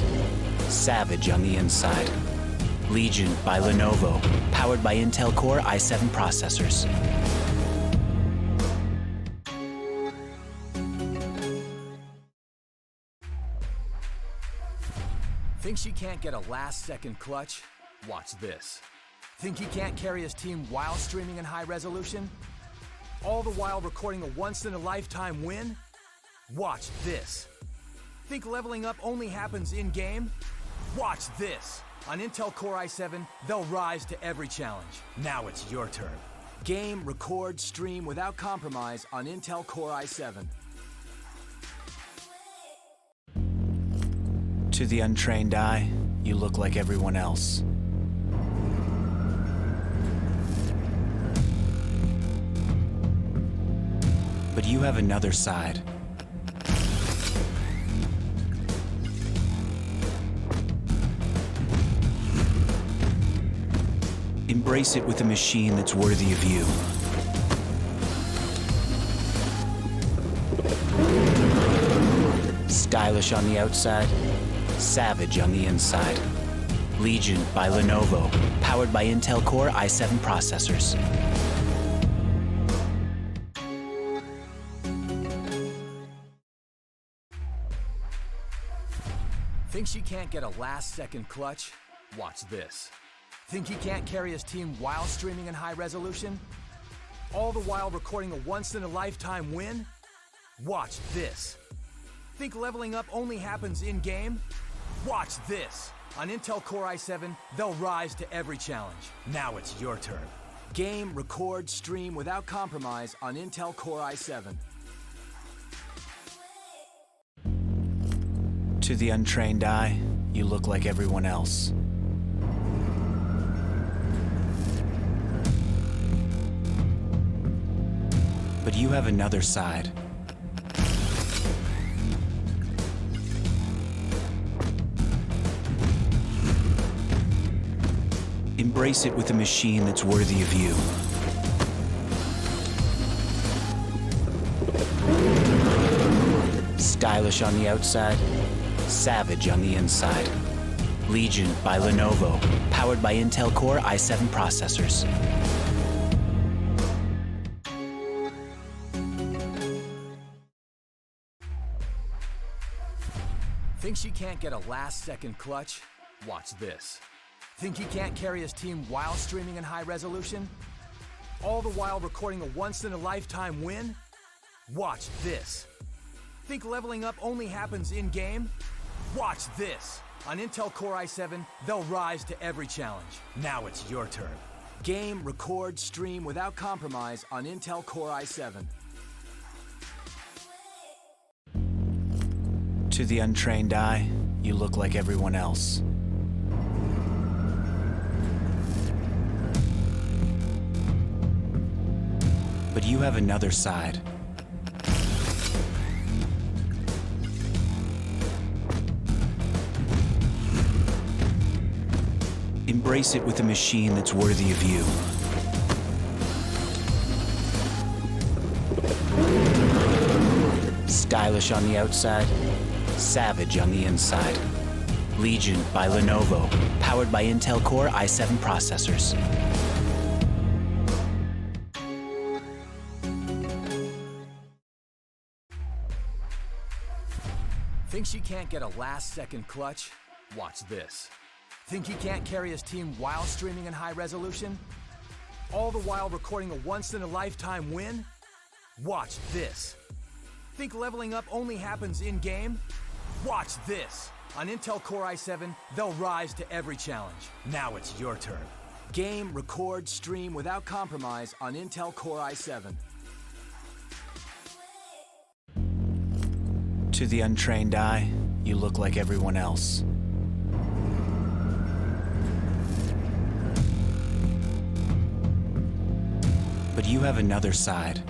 savage on the inside. Legion by Lenovo, powered by Intel Core i7 processors. Thinks he can't get a last-second clutch? Watch this. Think he can't carry his team while streaming in high resolution? All the while recording a once-in-a-lifetime win? Watch this. Think leveling up only happens in-game? Watch this. On Intel Core i7, they'll rise to every challenge. Now it's your turn. Game, record, stream without compromise on Intel Core i7. To the untrained eye, you look like everyone else. But you have another side. Embrace it with a machine that's worthy of you. Stylish on the outside, savage on the inside. Legion by Lenovo, powered by Intel Core i7 processors. Thinks he can't get a last-second clutch? Watch this. Think he can't carry his team while streaming in high resolution? All the while recording a once-in-a-lifetime win? Watch this. Think leveling up only happens in-game? Watch this. On Intel Core i7, they'll rise to every challenge. Now it's your turn. Game, record, stream without compromise on Intel Core i7. To the untrained eye, you look like everyone else. But you have another side. Embrace it with a machine that's worthy of you. Stylish on the outside, savage on the inside. Legion by Lenovo, powered by Intel Core i7 processors. Think she can't get a last-second clutch? Watch this. Think he can't carry his team while streaming in high resolution? All the while recording a once-in-a-lifetime win? Watch this. Think leveling up only happens in-game? Watch this. On Intel Core i7, they'll rise to every challenge. Now it's your turn. Game, record, stream without compromise on Intel Core i7. To the untrained eye, you look like everyone else. But you have another side. Embrace it with a machine that's worthy of you. Stylish on the outside, savage on the inside. Legion by Lenovo, powered by Intel Core i7 processors. Think she can't get a last-second clutch? Watch this. Think he can't carry his team while streaming in high resolution? All the while recording a once-in-a-lifetime win? Watch this. Think leveling up only happens in-game? Watch this. On Intel Core i7, they'll rise to every challenge. Now it's your turn. Game, record, stream without compromise on Intel Core i7. To the untrained eye, you look like everyone else. But you have another side.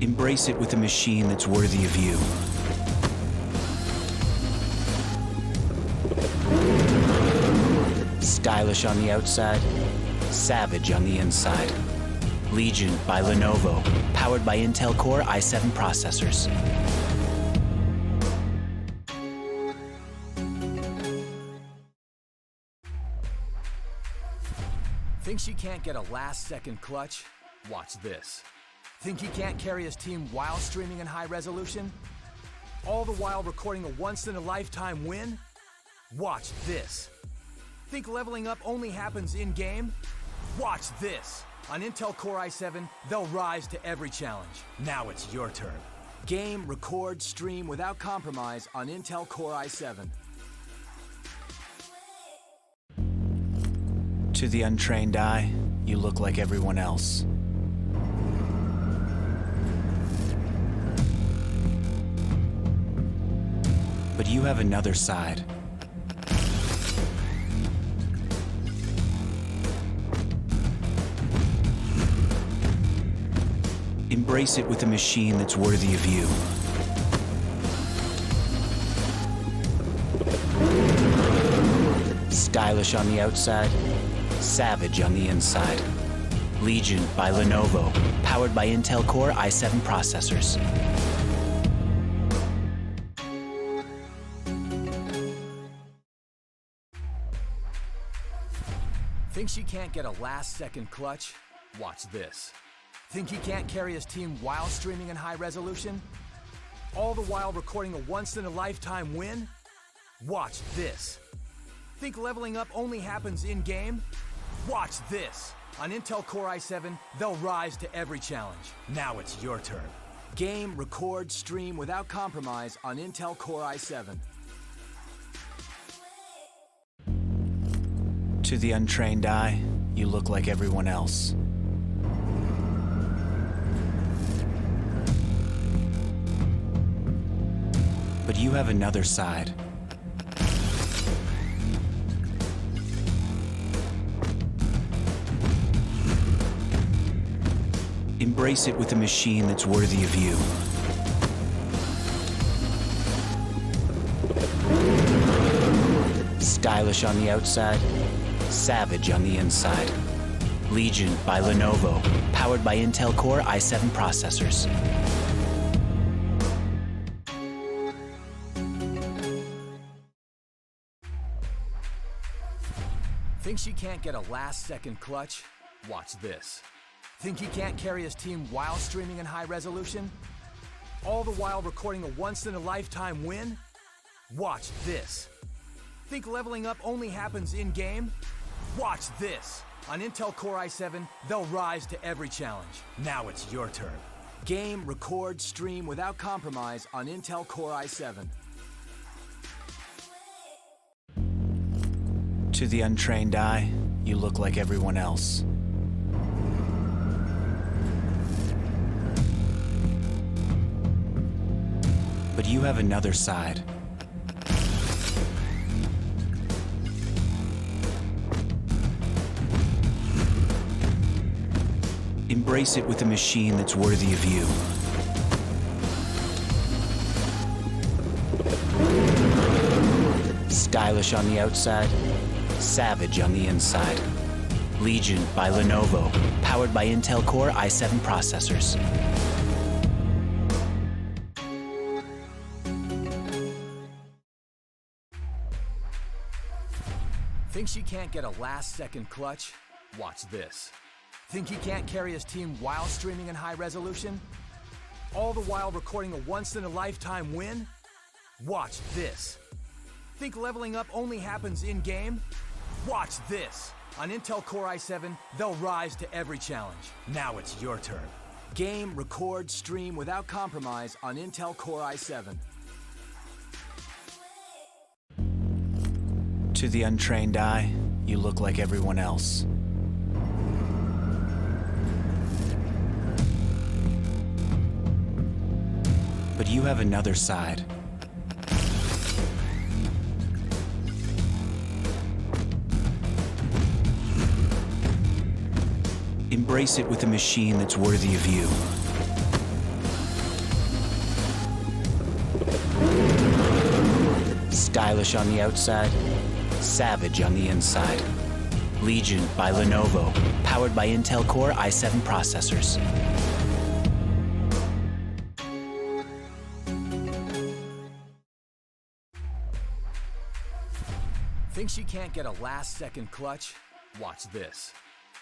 Embrace it with a machine that's worthy of you. Stylish on the outside, savage on the inside. Legion by Lenovo, powered by Intel Core i7 processors. Think she can't get a last-second clutch? Watch this. Think he can't carry his team while streaming in high resolution? All the while recording a once-in-a-lifetime win? Watch this. Think leveling up only happens in-game? Watch this. On Intel Core i7, they'll rise to every challenge. Now it's your turn. Game, record, stream without compromise on Intel Core i7. To the untrained eye, you look like everyone else. But you have another side. Embrace it with a machine that's worthy of you. Stylish on the outside, savage on the inside. Legion by Lenovo, powered by Intel Core i7 processors. Think she can't get a last-second clutch? Watch this. Think he can't carry his team while streaming in high resolution? All the while recording a once-in-a-lifetime win? Watch this. Think leveling up only happens in-game? Watch this. On Intel Core i7, they'll rise to every challenge. Now it's your turn. Game, record, stream without compromise on Intel Core i7. To the untrained eye, you look like everyone else. But you have another side. Embrace it with a machine that's worthy of you. Stylish on the outside, savage on the inside. Legion by Lenovo, powered by Intel Core i7 processors. Think she can't get a last-second clutch? Watch this. Think he can't carry his team while streaming in high resolution? All the while recording a once-in-a-lifetime win? Watch this. Think leveling up only happens in-game? Watch this. On Intel Core i7, they'll rise to every challenge. Now it's your turn. Game, record, stream without compromise on Intel Core i7. To the untrained eye, you look like everyone else. But you have another side. Embrace it with a machine that's worthy of you. Stylish on the outside, savage on the inside. Legion by Lenovo, powered by Intel Core i7 processors. Think she can't get a last-second clutch? Watch this. Think he can't carry his team while streaming in high resolution? All the while recording a once-in-a-lifetime win? Watch this. Think leveling up only happens in-game? Watch this. On Intel Core i7, they'll rise to every challenge. Now it's your turn. Game, record, stream without compromise on Intel Core i7. To the untrained eye, you look like everyone else. But you have another side. Embrace it with a machine that's worthy of you. Stylish on the outside, savage on the inside. Legion by Lenovo, powered by Intel Core i7 processors. Think she can't get a last-second clutch? Watch this.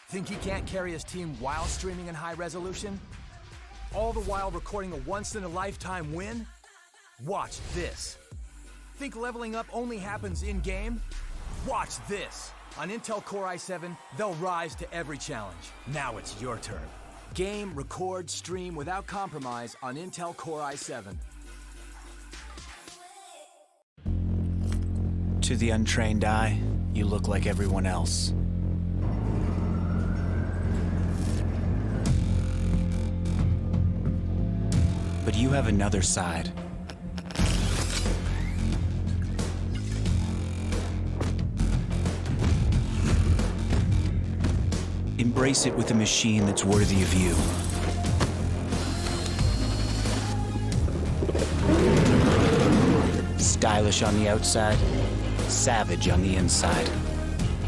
Think he can't carry his team while streaming in high resolution? All the while recording a once-in-a-lifetime win? Watch this. Think leveling up only happens in-game? Watch this. On Intel Core i7, they'll rise to every challenge. Now it's your turn. Game, record, stream without compromise on Intel Core i7. To the untrained eye, you look like everyone else. But you have another side. Embrace it with a machine that's worthy of you. Stylish on the outside, savage on the inside.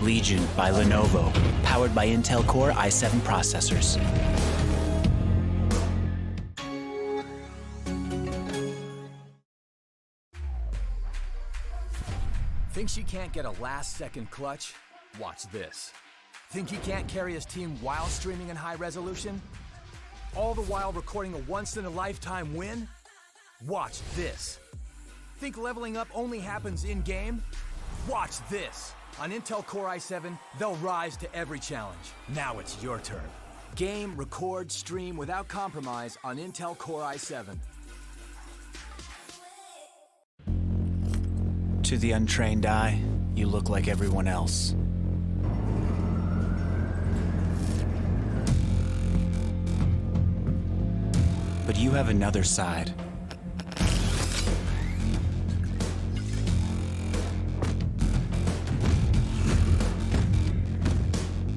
Legion by Lenovo, powered by Intel Core i7 processors. Think she can't get a last-second clutch? Watch this. Think he can't carry his team while streaming in high resolution? All the while recording a once-in-a-lifetime win? Watch this. Think leveling up only happens in-game? Watch this. On Intel Core i7, they'll rise to every challenge. Now it's your turn. Game, record, stream without compromise on Intel Core i7. To the untrained eye, you look like everyone else. But you have another side.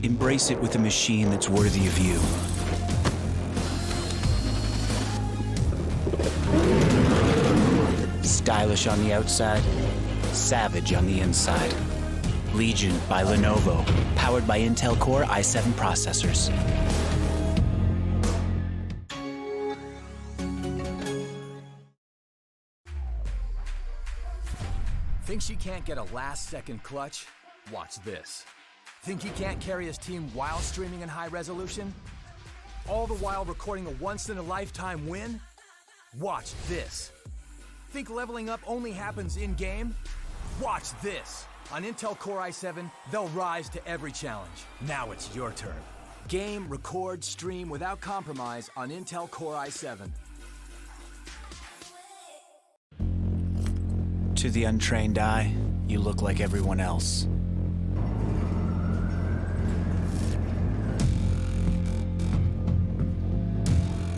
Embrace it with a machine that's worthy of you. Stylish on the outside, savage on the inside. Legion by Lenovo, powered by Intel Core i7 processors. Think she can't get a last-second clutch? Watch this. Think he can't carry his team while streaming in high resolution? All the while recording a once-in-a-lifetime win? Watch this. Think leveling up only happens in-game? Watch this. On Intel Core i7, they'll rise to every challenge. Now it's your turn. Game, record, stream without compromise on Intel Core i7. To the untrained eye, you look like everyone else.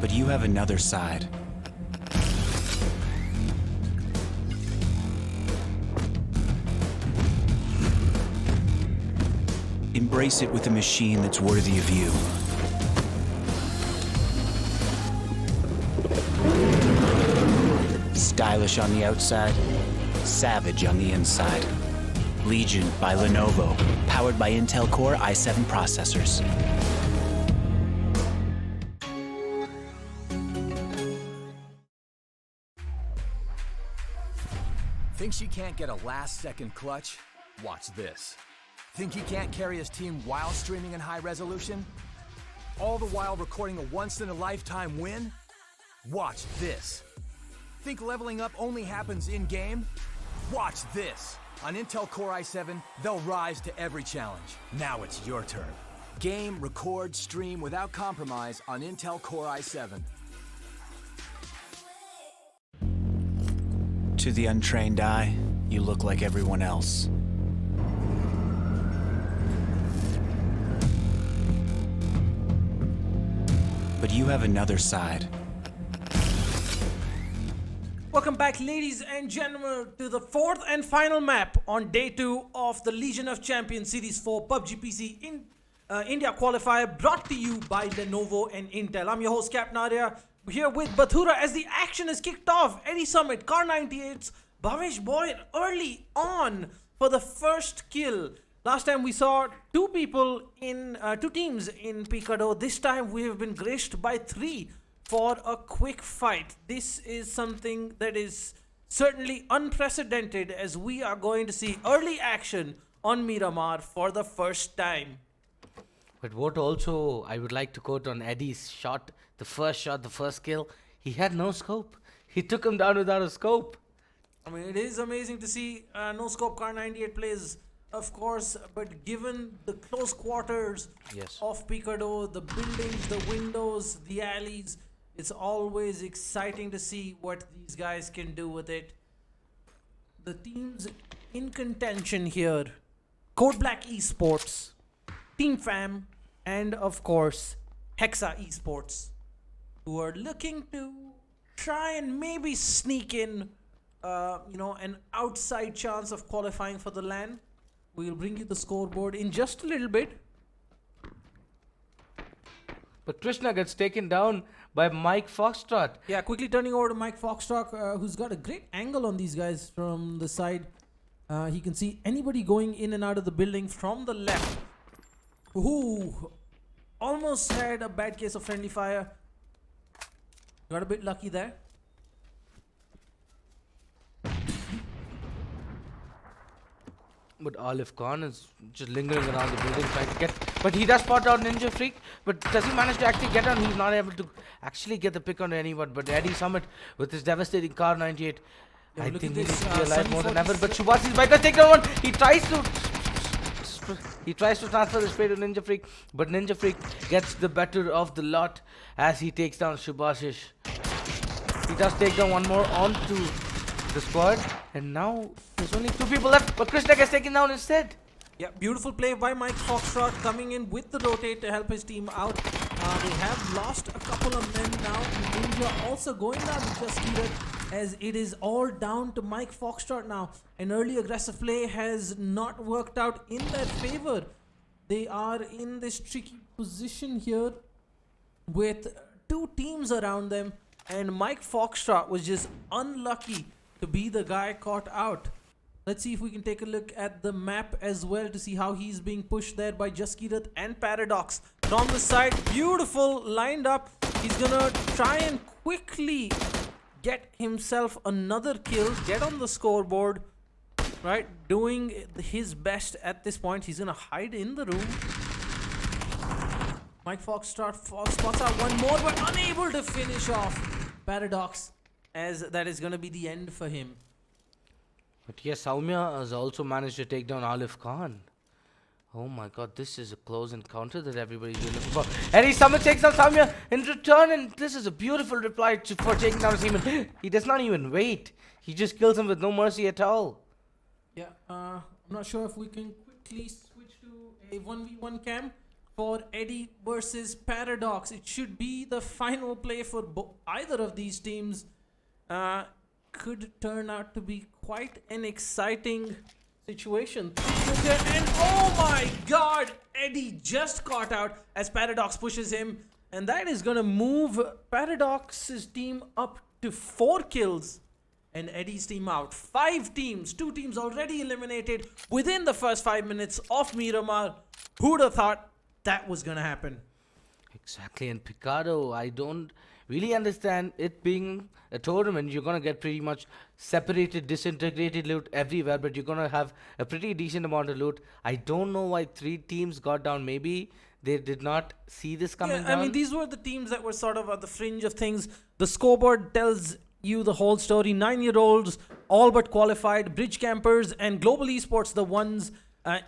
But you have another side. Embrace it with a machine that's worthy of you. Stylish on the outside, savage on the inside. Legion by Lenovo, powered by Intel Core i7 processors. Think she can't get a last-second clutch? Watch this. Think he can't carry his team while streaming in high resolution? All the while recording a once-in-a-lifetime win? Watch this. Think leveling up only happens in-game? Watch this. On Intel Core i7, they'll rise to every challenge. Now it's your turn. Game, record, stream without compromise on Intel Core i7. To the untrained eye, you look like everyone else. But you have another side. Welcome back, ladies and gentlemen, to the fourth and final map on day 2 of the Legion of Champions Series 4 PUBG PC in India qualifier, brought to you by Lenovo and Intel. I'm your host, Cap Nadia, here with Bathura as the action is kicked off. Eddie Summit, Car 98's Bhavesh Boyd early on for the first kill. Last time we saw two teams in Picado. This time we have been graced by 3 for a quick fight. This is something that is certainly unprecedented, as we are going to see early action on Miramar for the first time. But what also I would like to quote on Eddie's shot, the first kill, he had no scope. He took him down without a scope. I mean, it is amazing to see no scope Car 98 plays, of course, but given the close quarters of Picado, the buildings, the windows, the alleys, it's always exciting to see what these guys can do with it. The teams in contention here: Code Black Esports, Team Fam, and of course Hexa Esports, who are looking to try and maybe sneak in an outside chance of qualifying for the LAN. We'll bring you the scoreboard in just a little bit. But Krishna gets taken down by Mike Foxtrot. Yeah, quickly turning over to Mike Foxtrot, who's got a great angle on these guys from the side. He can see anybody going in and out of the building from the left. Ooh, almost had a bad case of friendly fire. Got a bit lucky there. But Olive Khan is just lingering around the building trying to get... But he does spot out Ninja Freak. But does he manage to actually get on? He's not able to actually get the pick on anyone. But Eddie Summit with his devastating Car 98. I think he needs to be alive more than ever. But Shubhasi's bike has taken one. He tries to he tries to transfer the spray to Ninja Freak, but Ninja Freak gets the better of the lot as he takes down Shubhashish. He does take down one more onto the squad, and now there's only 2 people left, but Krishna gets taken down instead. Yeah, beautiful play by Mike Foxtrot coming in with the rotate to help his team out. They have lost a couple of men now. Ninja also going down to Jaskirat, as it is all down to Mike Foxtrot now. An early aggressive play has not worked out in their favor. They are in this tricky position here with 2 teams around them, and Mike Foxtrot was just unlucky to be the guy caught out. Let's see if we can take a look at the map as well to see how he's being pushed there by Jaskirat and Paradox. From the side, beautiful, lined up. He's gonna try and quickly get himself another kill, get on the scoreboard, right? Doing his best at this point. He's gonna hide in the room. Mike Foxtrot spots out one more, but unable to finish off Paradox, as that is gonna be the end for him. But yes, Saumya has also managed to take down Alif Khan. Oh my god, this is a close encounter that everybody's been looking for. And he somehow takes down Saumya in return, and this is a beautiful reply for taking down his team. He does not even wait. He just kills him with no mercy at all. Yeah, I'm not sure if we can quickly switch to a 1v1 cam for Eddie versus Paradox. It should be the final play for either of these teams. Could turn out to be quite an exciting situation. And oh my god, Eddie just caught out as Paradox pushes him, and that is gonna move Paradox's team up to 4 kills and Eddie's team out. 5 teams, 2 teams already eliminated within the first 5 minutes of Miramar. Who'd have thought that was gonna happen? Exactly, and Picado, I don't really understand it being a tournament. You're gonna get pretty much separated, disintegrated loot everywhere, but you're gonna have a pretty decent amount of loot. I don't know why 3 teams got down. Maybe they did not see this coming down. I mean, these were the teams that were sort of at the fringe of things. The scoreboard tells you the whole story. 9-year-olds, all but qualified, Bridge Campers, and Global Esports, the ones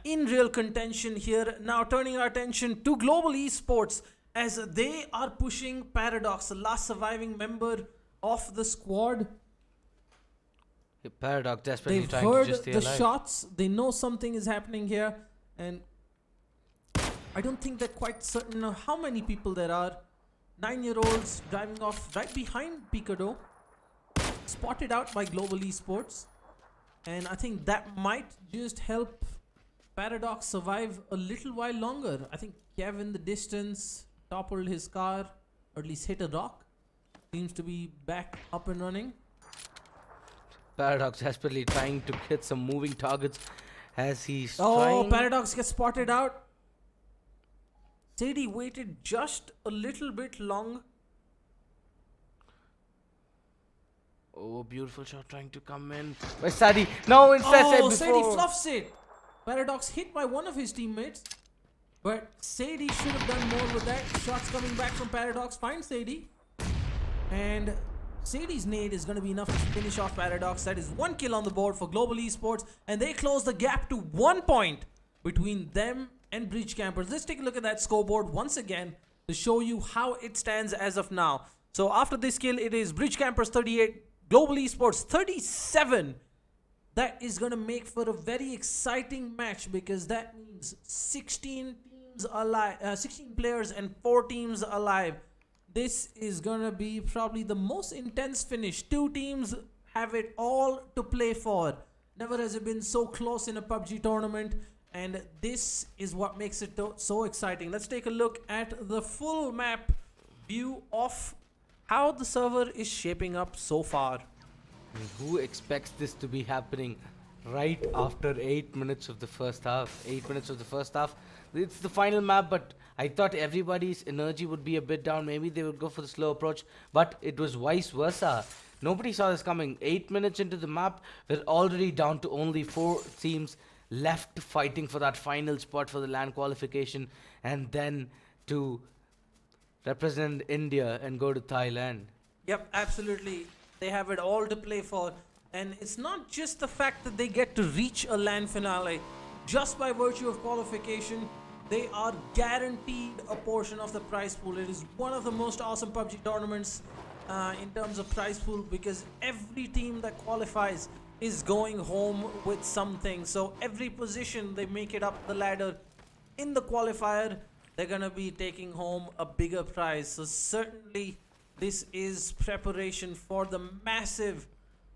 in real contention here. Now turning our attention to Global Esports, as they are pushing Paradox, the last surviving member of the squad. Paradox desperately They've trying to heard just stay the alive. shots. They know something is happening here, and I don't think they're quite certain of how many people there are. 9-year-olds driving off right behind Picado, spotted out by Global Esports, and I think that might just help Paradox survive a little while longer. I think Kev in the distance toppled his car, or at least hit a rock. Seems to be back up and running. Paradox desperately trying to get some moving targets as he's Oh, trying. Paradox gets spotted out. Sadie waited just a little bit long. Oh, beautiful shot trying to come in. Where's Sadie? No, instead Oh, said Sadie before. fluffs it. Paradox hit by one of his teammates, but Sadie should have done more with that. Shots coming back from Paradox. Finds Sadie, and Sadie's nade is going to be enough to finish off Paradox. That is 1 kill on the board for Global Esports, and they close the gap to 1 point between them and Bridge Campers. Let's take a look at that scoreboard once again to show you how it stands as of now. So after this kill, it is Bridge Campers 38, Global Esports 37. That is going to make for a very exciting match, because that means 16 teams alive, 16 players and 4 teams alive. This is going to be probably the most intense finish. 2 teams have it all to play for. Never has it been so close in a PUBG tournament, and this is what makes it so exciting. Let's take a look at the full map view of how the server is shaping up so far. Who expects this to be happening right after 8 minutes of the first half? 8 minutes of the first half. It's the final map, but I thought everybody's energy would be a bit down. Maybe they would go for the slow approach, but it was vice versa. Nobody saw this coming. 8 minutes into the map, we're already down to only 4 teams left fighting for that final spot for the LAN qualification, and then to represent India and go to Thailand. Yep, absolutely. They have it all to play for. And it's not just the fact that they get to reach a LAN finale. just by virtue of qualification, they are guaranteed a portion of the prize pool. It is one of the most awesome PUBG tournaments in terms of prize pool, because every team that qualifies is going home with something. So every position they make it up the ladder in the qualifier, they're gonna be taking home a bigger prize. So certainly this is preparation for the massive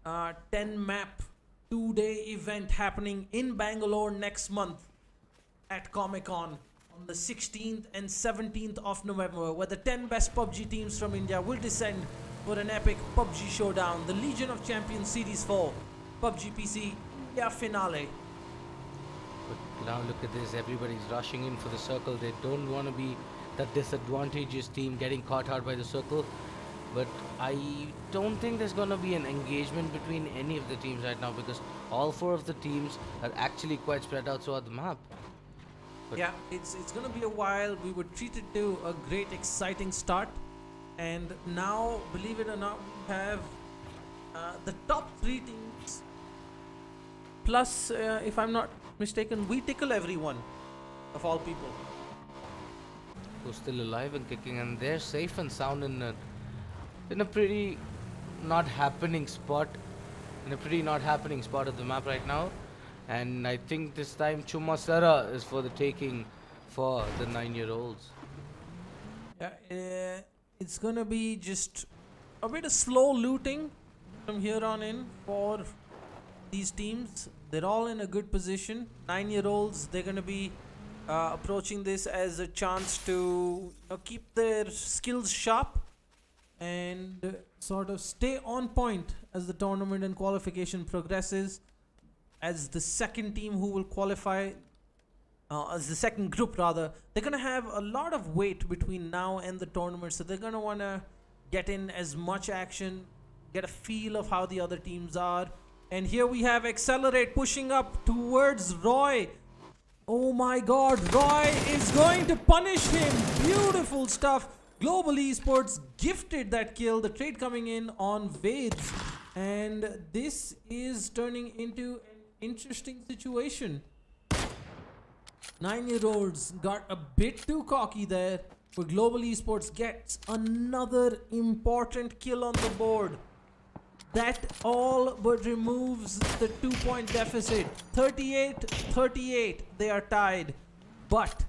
10 map 2-day event happening in Bangalore next month at Comic-Con on the 16th and 17th of November, where the 10 best PUBG teams from India will descend for an epic PUBG showdown, the Legion of Champions Series 4 PUBG PC India finale. But now look at this, everybody's rushing in for the circle. They don't want to be that disadvantageous team getting caught out by the circle. But I don't think there's going to be an engagement between any of the teams right now, because all four of the teams are actually quite spread out throughout the map. But Yeah, it's gonna be a while. We were treated to a great, exciting start, and now, believe it or not, we have the top 3 teams. Plus, if I'm not mistaken, we tickle everyone, of all people. who's still alive and kicking, and they're safe and sound in a pretty not happening spot, of the map right now. And I think this time Chumasara is for the taking for the 9-year-olds. Yeah, it's gonna be just a bit of slow looting from here on in for these teams. They're all in a good position. 9-year-olds, they're gonna be approaching this as a chance to keep their skills sharp and sort of stay on point as the tournament and qualification progresses. As the second team who will qualify, as the second group rather, they're gonna have a lot of weight between now and the tournament, so they're gonna wanna get in as much action, get a feel of how the other teams are. And here we have Accelerate pushing up towards Roy. Oh my god, Roy is going to punish him. Beautiful stuff. Global Esports gifted that kill. The trade coming in on Vades. And this is turning into an interesting situation. 9-year-olds got a bit too cocky there, but Global Esports gets another important kill on the board. That all but removes the 2-point deficit. 38-38, they are tied. But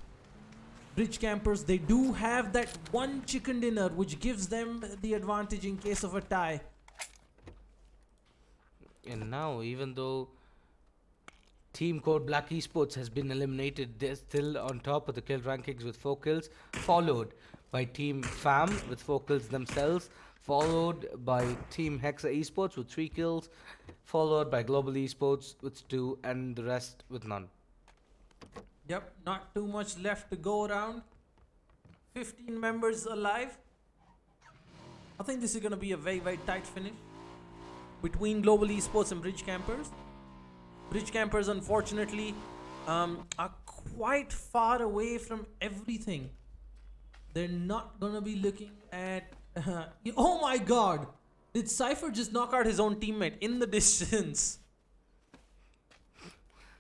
Bridge Campers, they do have that one chicken dinner, which gives them the advantage in case of a tie. And now, even though Team Code Black Esports has been eliminated, they're still on top of the kill rankings with 4 kills, followed by Team FAM with 4 kills themselves, followed by Team Hexa Esports with 3 kills, followed by Global Esports with 2, and the rest with none. Yep, not too much left to go around. 15 members alive. I think this is going to be a very, very tight finish between Global Esports and Bridge Campers. Bridge Campers, unfortunately, are quite far away from everything. They're not going to be looking at... oh my god! Did Cypher just knock out his own teammate in the distance?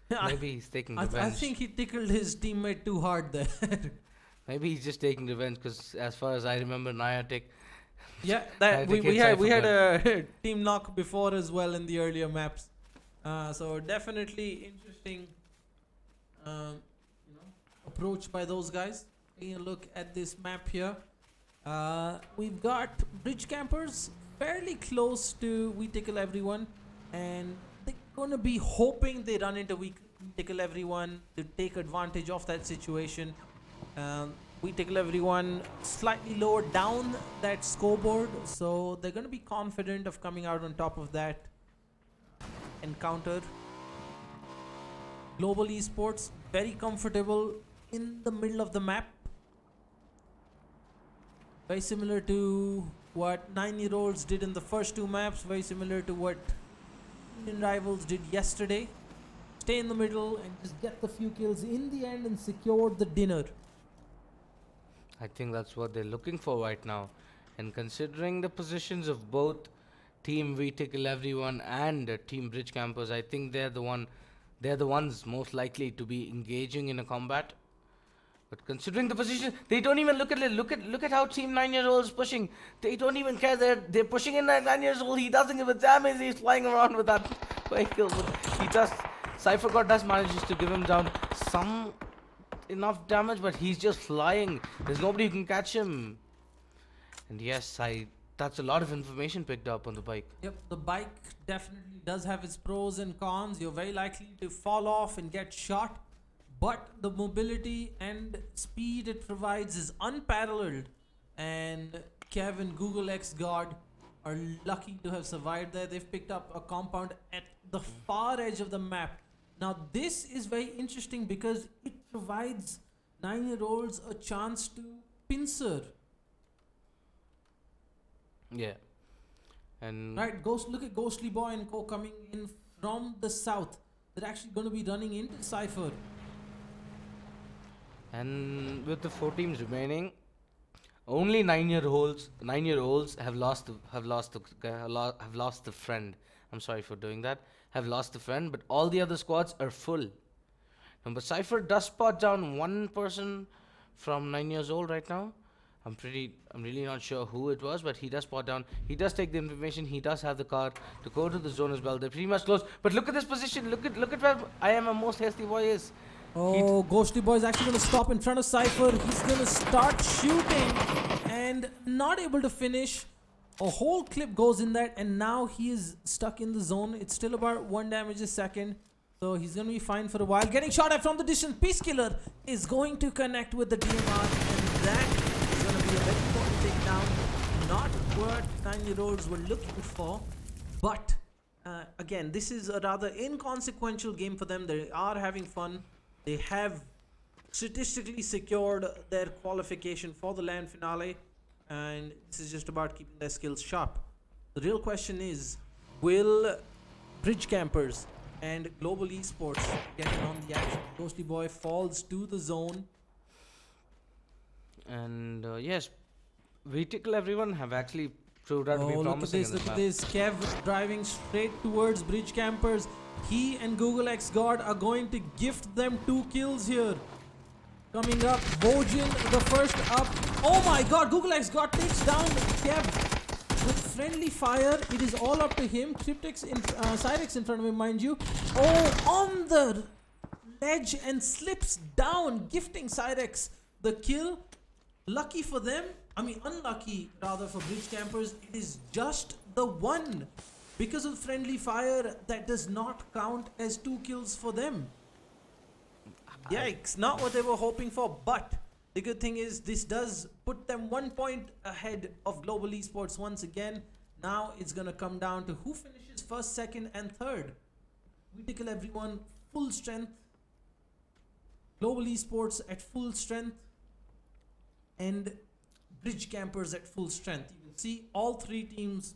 Maybe he's taking revenge. I think he tickled his teammate too hard there. Maybe he's just taking revenge, because as far as I remember, Niantic... Yeah, that Niantic we hit had Cypher a team knock before as well in the earlier maps. So definitely interesting approach by those guys. Taking a look at this map here. We've got Bridge Campers fairly close to We Tickle Everyone, and they're gonna be hoping they run into We Tickle Everyone to take advantage of that situation. We Tickle Everyone slightly lower down that scoreboard, so they're gonna be confident of coming out on top of that encounter. Global Esports very comfortable in the middle of the map. Very similar to what 9-year-olds did in the first 2 maps. Very similar to what Indian Rivals did yesterday. Stay in the middle and just get the few kills in the end and secure the dinner. I think that's what they're looking for right now. And considering the positions of both Team We Tickle Everyone and Team Bridge Campers, I think they're the one they're the ones most likely to be engaging in a combat. But considering the position, they don't even look at it. Look at how Team 9-year-old is pushing. They don't even care. They're pushing in that 9 years old. He doesn't give a damn as he's flying around with that vehicle. But he does. Cypher God does manages to give him down some enough damage, but he's just flying. There's nobody who can catch him. And yes, that's a lot of information picked up on the bike. Yep, the bike definitely does have its pros and cons. You're very likely to fall off and get shot, but the mobility and speed it provides is unparalleled. And Kevin, Google X God, are lucky to have survived there. They've picked up a compound at the far edge of the map. Now, this is very interesting because it provides 9-year-olds a chance to pincer. Yeah. And Right, look at Ghostly Boy and Co coming in from the south. They're actually going to be running into Cypher. And with the 4 teams remaining, only 9-year-olds have lost the friend. I'm sorry for doing that. Have lost the friend, but all the other squads are full. But Cypher does spot down one person from 9 years old right now. I'm really not sure who it was, but he does spot down. He does take the information. He does have the car to go to the zone as well. They're pretty much close. But look at this position. Look at where I am a most hasty boy is. Oh, Ghostly Boy is actually going to stop in front of Cypher. He's going to start shooting and not able to finish. A whole clip goes in that, and now he is stuck in the zone. It's still about 1 damage a second. So he's going to be fine for a while. Getting shot at from the distance. Peacekiller is going to connect with the DMR, and that is going to be a very important takedown. Not what 9-year-olds were looking for, but again, this is a rather inconsequential game for them. They are having fun. They have statistically secured their qualification for the LAN finale, and this is just about keeping their skills sharp. The real question is, will Bridge Campers and Global Esports get in on the action? Ghostly Boy falls to the zone. And yes, Vertical everyone have actually proved out to be Oh, promising in look this at map. this. Kev driving straight towards Bridge Campers. He and Google X God are going to gift them 2 kills here. Coming up, Vojin the first up. Oh my god, Google X God takes down Kev with friendly fire. It is all up to him. Cyrex in front of him, mind you. Oh, on the ledge and slips down, gifting Cyrex the kill. Lucky for them, unlucky rather for Bridge Campers. It is just the 1. Because of friendly fire, that does not count as 2 kills for them. Yikes, not what they were hoping for, but the good thing is this does put them 1 point ahead of Global Esports once again. Now it's going to come down to who finishes first, second, and third. We tickle everyone full strength. Global Esports at full strength. And Bridge Campers at full strength. You can see all 3 teams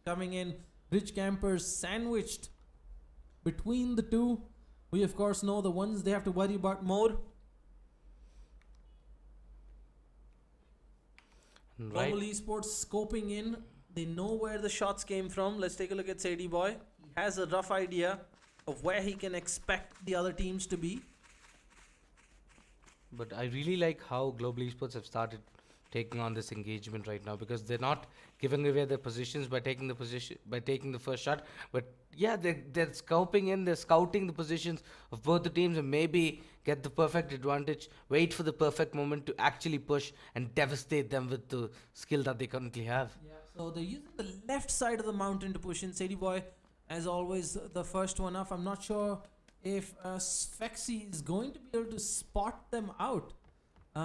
coming in. Bridge Campers sandwiched between the 2. We of course know the ones they have to worry about more. Right. Global Esports scoping in. They know where the shots came from. Let's take a look at Sadie Boy. He has a rough idea of where he can expect the other teams to be. But I really like how Global Esports have started taking on this engagement right now, because they're not giving away their positions by taking the first shot. But yeah, they're scouting the positions of both the teams and maybe get the perfect advantage, wait for the perfect moment to actually push and devastate them with the skill that they currently have. Yeah. So they're using the left side of the mountain to push in. Sadie Boy, as always, the first one up. I'm not sure if Sphexy is going to be able to spot them out.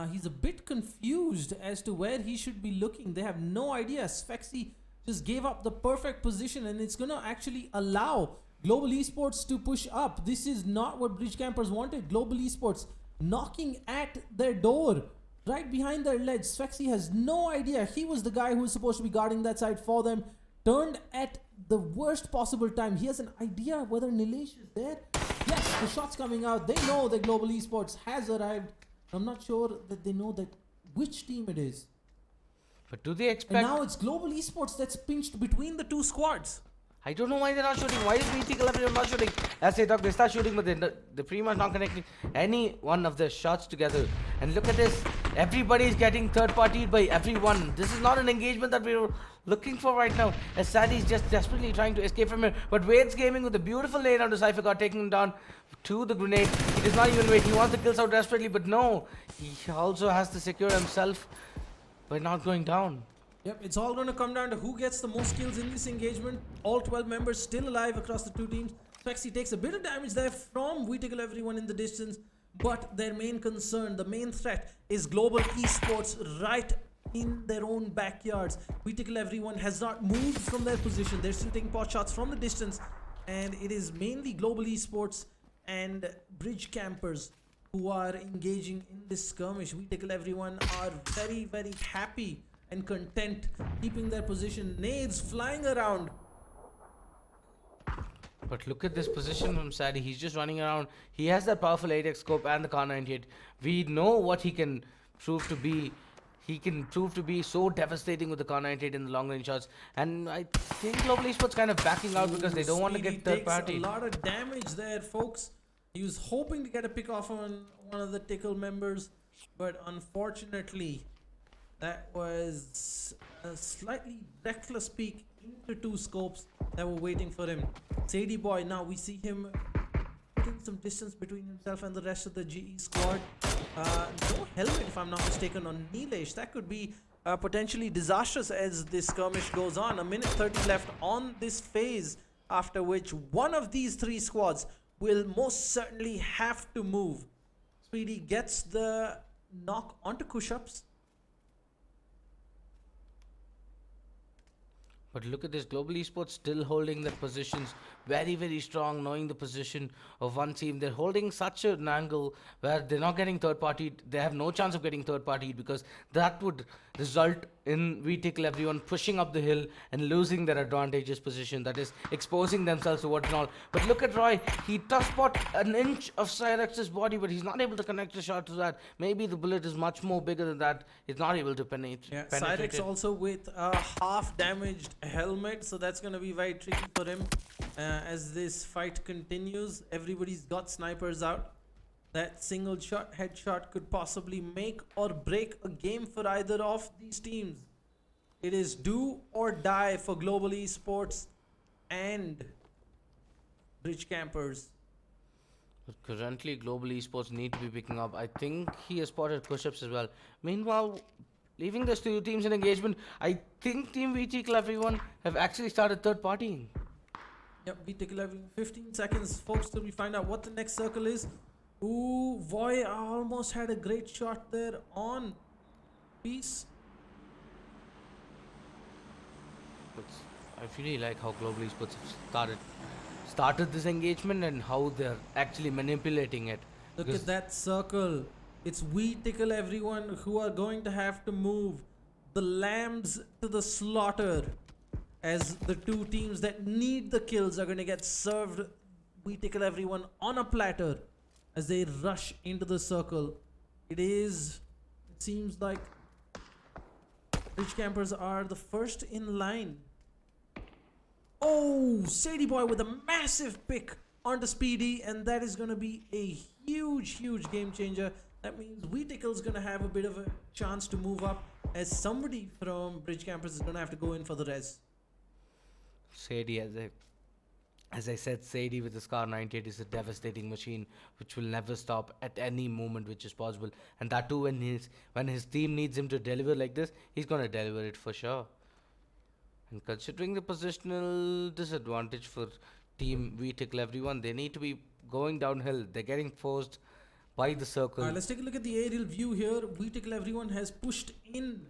He's a bit confused as to where he should be looking. They have no idea. Sphexy just gave up the perfect position, and it's going to actually allow Global Esports to push up. This is not what Bridge Campers wanted. Global Esports knocking at their door right behind their ledge. Sphexy has no idea. He was the guy who was supposed to be guarding that side for them. Turned at the worst possible time. He has an idea whether Nilesh is there. Yes, the shot's coming out. They know that Global Esports has arrived. I'm not sure that they know that which team it is. But do they expect... And now it's Global Esports that's pinched between the 2 squads. I don't know why they're not shooting. Why is VT Everyone not shooting? As they talk, they start shooting, but they're pretty much not connecting any one of their shots together. And look at this. Everybody is getting third-partied by everyone. This is not an engagement that we're looking for right now. As Sadie is just desperately trying to escape from here. But Wade's gaming with a beautiful lane onto Cypher God, taking him down to the grenade. He does not even wait. He wants the kills out desperately, but no. He also has to secure himself by not going down. Yep, it's all going to come down to who gets the most kills in this engagement. All 12 members still alive across the two teams. Spexy takes a bit of damage there from We Tickle Everyone in the distance. But their main concern, the main threat, is global esports right in their own backyards. We Tickle Everyone has not moved from their position. They're still taking pot shots from the distance. And it is mainly global esports and bridge campers who are engaging in this skirmish. We Tickle Everyone are very, very happy and content keeping their position. Nades flying around. But look at this position from Sadie. He's just running around. He has that powerful 8x scope and the Kar 98. We know what he can prove to be. He can prove to be so devastating with the Kar 98 in the long range shots. And I think Global Esports kind of backing out because they don't want to get third party. A lot of damage there, folks. He was hoping to get a pick off on one of the Tickle members, but unfortunately, that was a slightly reckless peek into two scopes that were waiting for him. Sadie Boy, now we see him putting some distance between himself and the rest of the GE squad. No helmet, if I'm not mistaken, on Nilesh. That could be potentially disastrous as this skirmish goes on. A minute 30 left on this phase, after which one of these three squads will most certainly have to move. Speedy gets the knock onto Kushups. But look at this, Global Esports still holding their positions very, very strong, knowing the position of one team. They're holding such an angle where they're not getting third party. They have no chance of getting third party because that would result in We Tickle Everyone pushing up the hill and losing their advantageous position. That is exposing themselves to what and all. But look at Roy. He does spot an inch of Cyrex's body, but he's not able to connect a shot to that. Maybe the bullet is much more bigger than that. He's not able to penetrate. Yeah, Cyrex also with a half damaged helmet, so that's going to be very tricky for him as this fight continues. Everybody's got snipers out. That single shot headshot could possibly make or break a game for either of these teams. It is do or die for Global Esports and Bridge Campers. But currently, Global Esports need to be picking up. I think he has spotted push-ups as well. Meanwhile, leaving the two teams in engagement, I think Team VT Everyone have actually started third partying. Yep, we take 15 seconds, folks, till we find out what the next circle is. Ooh, Voy almost had a great shot there on Peace. But I really like how Global Esports have started this engagement and how they're actually manipulating it. Look at that circle. It's We Tickle Everyone who are going to have to move the lambs to the slaughter, as the two teams that need the kills are going to get served We Tickle Everyone on a platter as they rush into the circle. It seems like Bridge Campers are the first in line. Oh, Sadie Boy with a massive pick onto Speedy, and that is going to be a huge game changer. That means We Tickle's going to have a bit of a chance to move up, as somebody from Bridge Campers is going to have to go in for the res. Sadie, as I said, Sadie with the Scar 98 is a devastating machine which will never stop at any moment which is possible. And that too, when his team needs him to deliver like this, he's going to deliver it for sure. And considering the positional disadvantage for Team We Tickle Everyone, they need to be going downhill. They're getting forced by the circle. Let's take a look at the aerial view here. We Tickle Everyone has pushed in.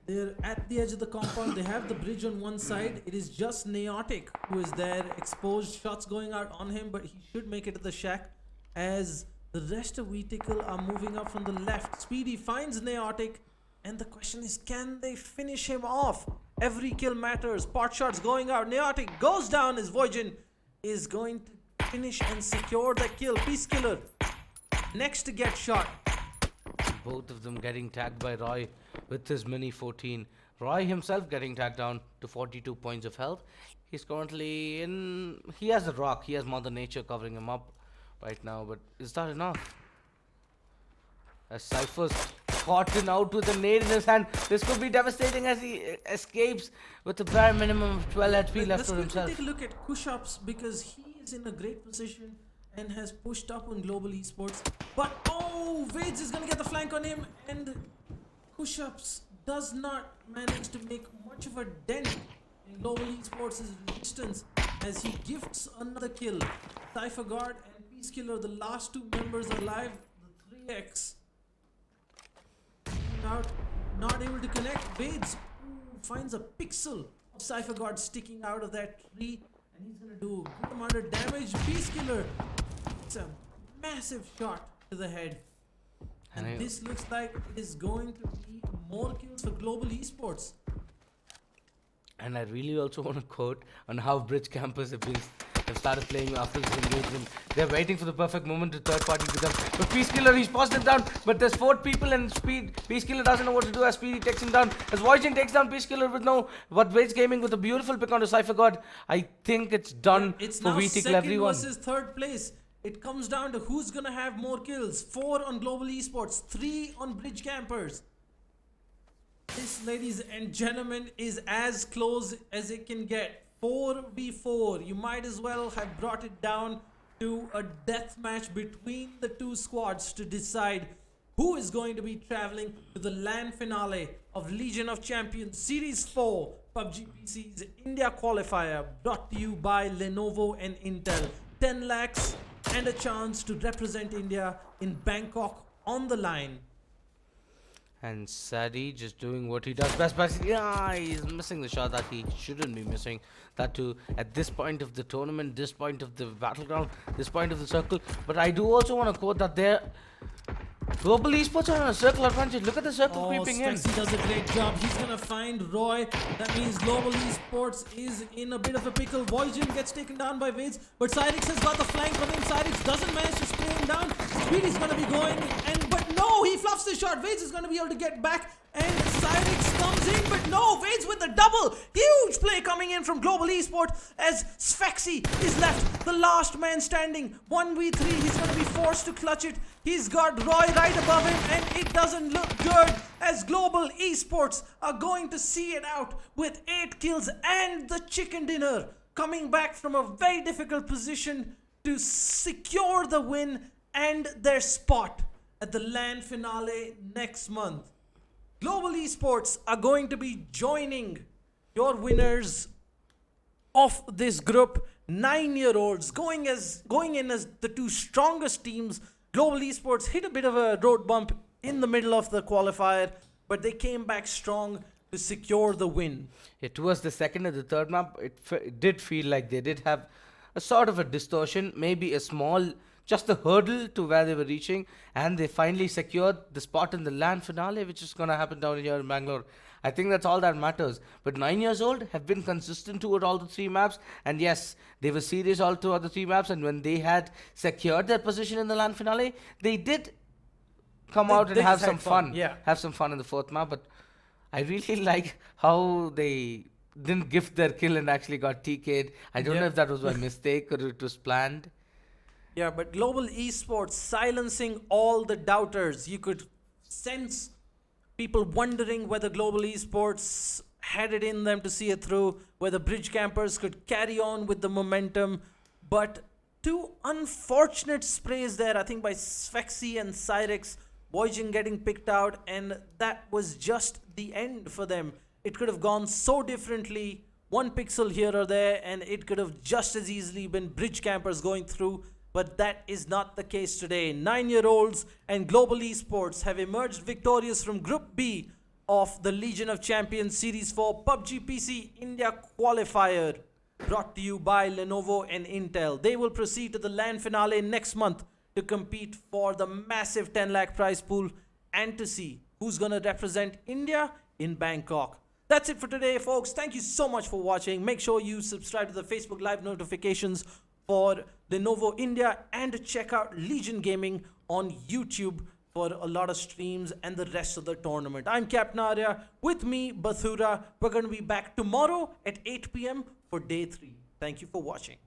They're at the edge of the compound. They have the bridge on one side. It is just Neotic who is there. Exposed shots going out on him, but he should make it to the shack as the rest of We Tickle are moving up from the left. Speedy finds Neotic, and the question is, can they finish him off? Every kill matters. Pot shots going out. Neotic goes down as Voyagin is going to finish and secure the kill. Peace Killer next to get shot. Both of them getting tagged by Roy with his mini 14. Roy himself getting tagged down to 42 points of health. He's currently in. He has the rock. He has Mother Nature covering him up right now. But is that enough? As Cypher's caught out with a nade in his hand. This could be devastating as he escapes with a bare minimum of 12 HP left for himself. Let's take a look at Kushops because he is in a great position and has pushed up on Global Esports. But oh, Vades is going to get the flank on him, and Kushops does not manage to make much of a dent in Global Esports' resistance as he gifts another kill. Cypher Guard and Peacekiller, the last two members alive, the 3x. Out, not able to connect. Vades finds a pixel of Cypher God sticking out of that tree, and he's gonna do a good amount of damage. Peacekiller, it's a massive shot to the head, and this looks like it is going to be more kills for Global Esports. And I really also want to quote on how Bridge Campers have started playing after this engagement. They're waiting for the perfect moment to third party to them. But Peacekiller, he's paused it down. But there's 4 people and Speed. Peacekiller doesn't know what to do as Speedy takes him down. As Voisin takes down Peacekiller with no. But Wade's Gaming with a beautiful pick onto Cypher God. I think it's done It's for now VTickle everyone. versus third place. It comes down to who's gonna have more kills. 4 on Global Esports, 3 on Bridge Campers. This, ladies and gentlemen, is as close as it can get. 4v4. You might as well have brought it down to a death match between the two squads to decide who is going to be traveling to the LAN finale of Legion of Champions Series 4 PUBG PC's India qualifier, brought to you by Lenovo and Intel. 10 lakhs and a chance to represent India in Bangkok on the line. And Sadie just doing what he does best. But yeah, he's missing the shot that he shouldn't be missing. That too at this point of the tournament, this point of the battleground, this point of the circle. But I do also want to quote that there Global Esports are on a circle advantage. Look at the circle creeping in. Spexy does a great job. He's gonna find Roy. That means Global Esports is in a bit of a pickle. Voisin gets taken down by Vades, but Cyrix has got the flank on him. Cyrix doesn't manage to spray him down. Speedy's gonna be going, but no, he fluffs the shot. Vades is gonna be able to get back, and Cyrix comes in, but no, Vades with the double. Huge play coming in from Global Esports as Spexy is left the last man standing. 1v3, he's gonna be forced to clutch it. He's got Roy right above him, and it doesn't look good as Global Esports are going to see it out with 8 kills and the chicken dinner, coming back from a very difficult position to secure the win and their spot at the LAN finale next month. Global Esports are going to be joining your winners of this group, 9-year-olds, going in as the 2 strongest teams. Global Esports hit a bit of a road bump in the middle of the qualifier, but they came back strong to secure the win. It was the second and the third map. It did feel like they did have a sort of a distortion, maybe a small, just a hurdle to where they were reaching, and they finally secured the spot in the LAN finale, which is going to happen down here in Bangalore. I think that's all that matters. But 9 years old have been consistent toward all the 3 maps, and yes, they were serious all throughout the 3 maps, and when they had secured their position in the LAN finale, they did come out and have some fun. Yeah. Have some fun in the 4th map, but I really like how they didn't gift their kill and actually got TK'd. I don't know if that was by mistake or it was planned. Yeah, but Global Esports silencing all the doubters. You could sense people wondering whether Global Esports had it in them to see it through, whether Bridge Campers could carry on with the momentum. But 2 unfortunate sprays there, I think by Spexy and Cyrix. Voisin getting picked out, and that was just the end for them. It could have gone so differently. 1 pixel here or there, and it could have just as easily been Bridge Campers going through. But that is not the case today. 9-year-olds and Global Esports have emerged victorious from Group B of the Legion of Champions Series 4 PUBG PC India qualifier, brought to you by Lenovo and Intel. They will proceed to the LAN finale next month to compete for the massive 10 lakh prize pool and to see who's going to represent India in Bangkok. That's it for today, folks. Thank you so much for watching. Make sure you subscribe to the Facebook Live notifications for Lenovo India and check out Legion Gaming on YouTube for a lot of streams and the rest of the tournament. I'm Captain Arya. With me, Bathura. We're going to be back tomorrow at 8 p.m. for day 3. Thank you for watching.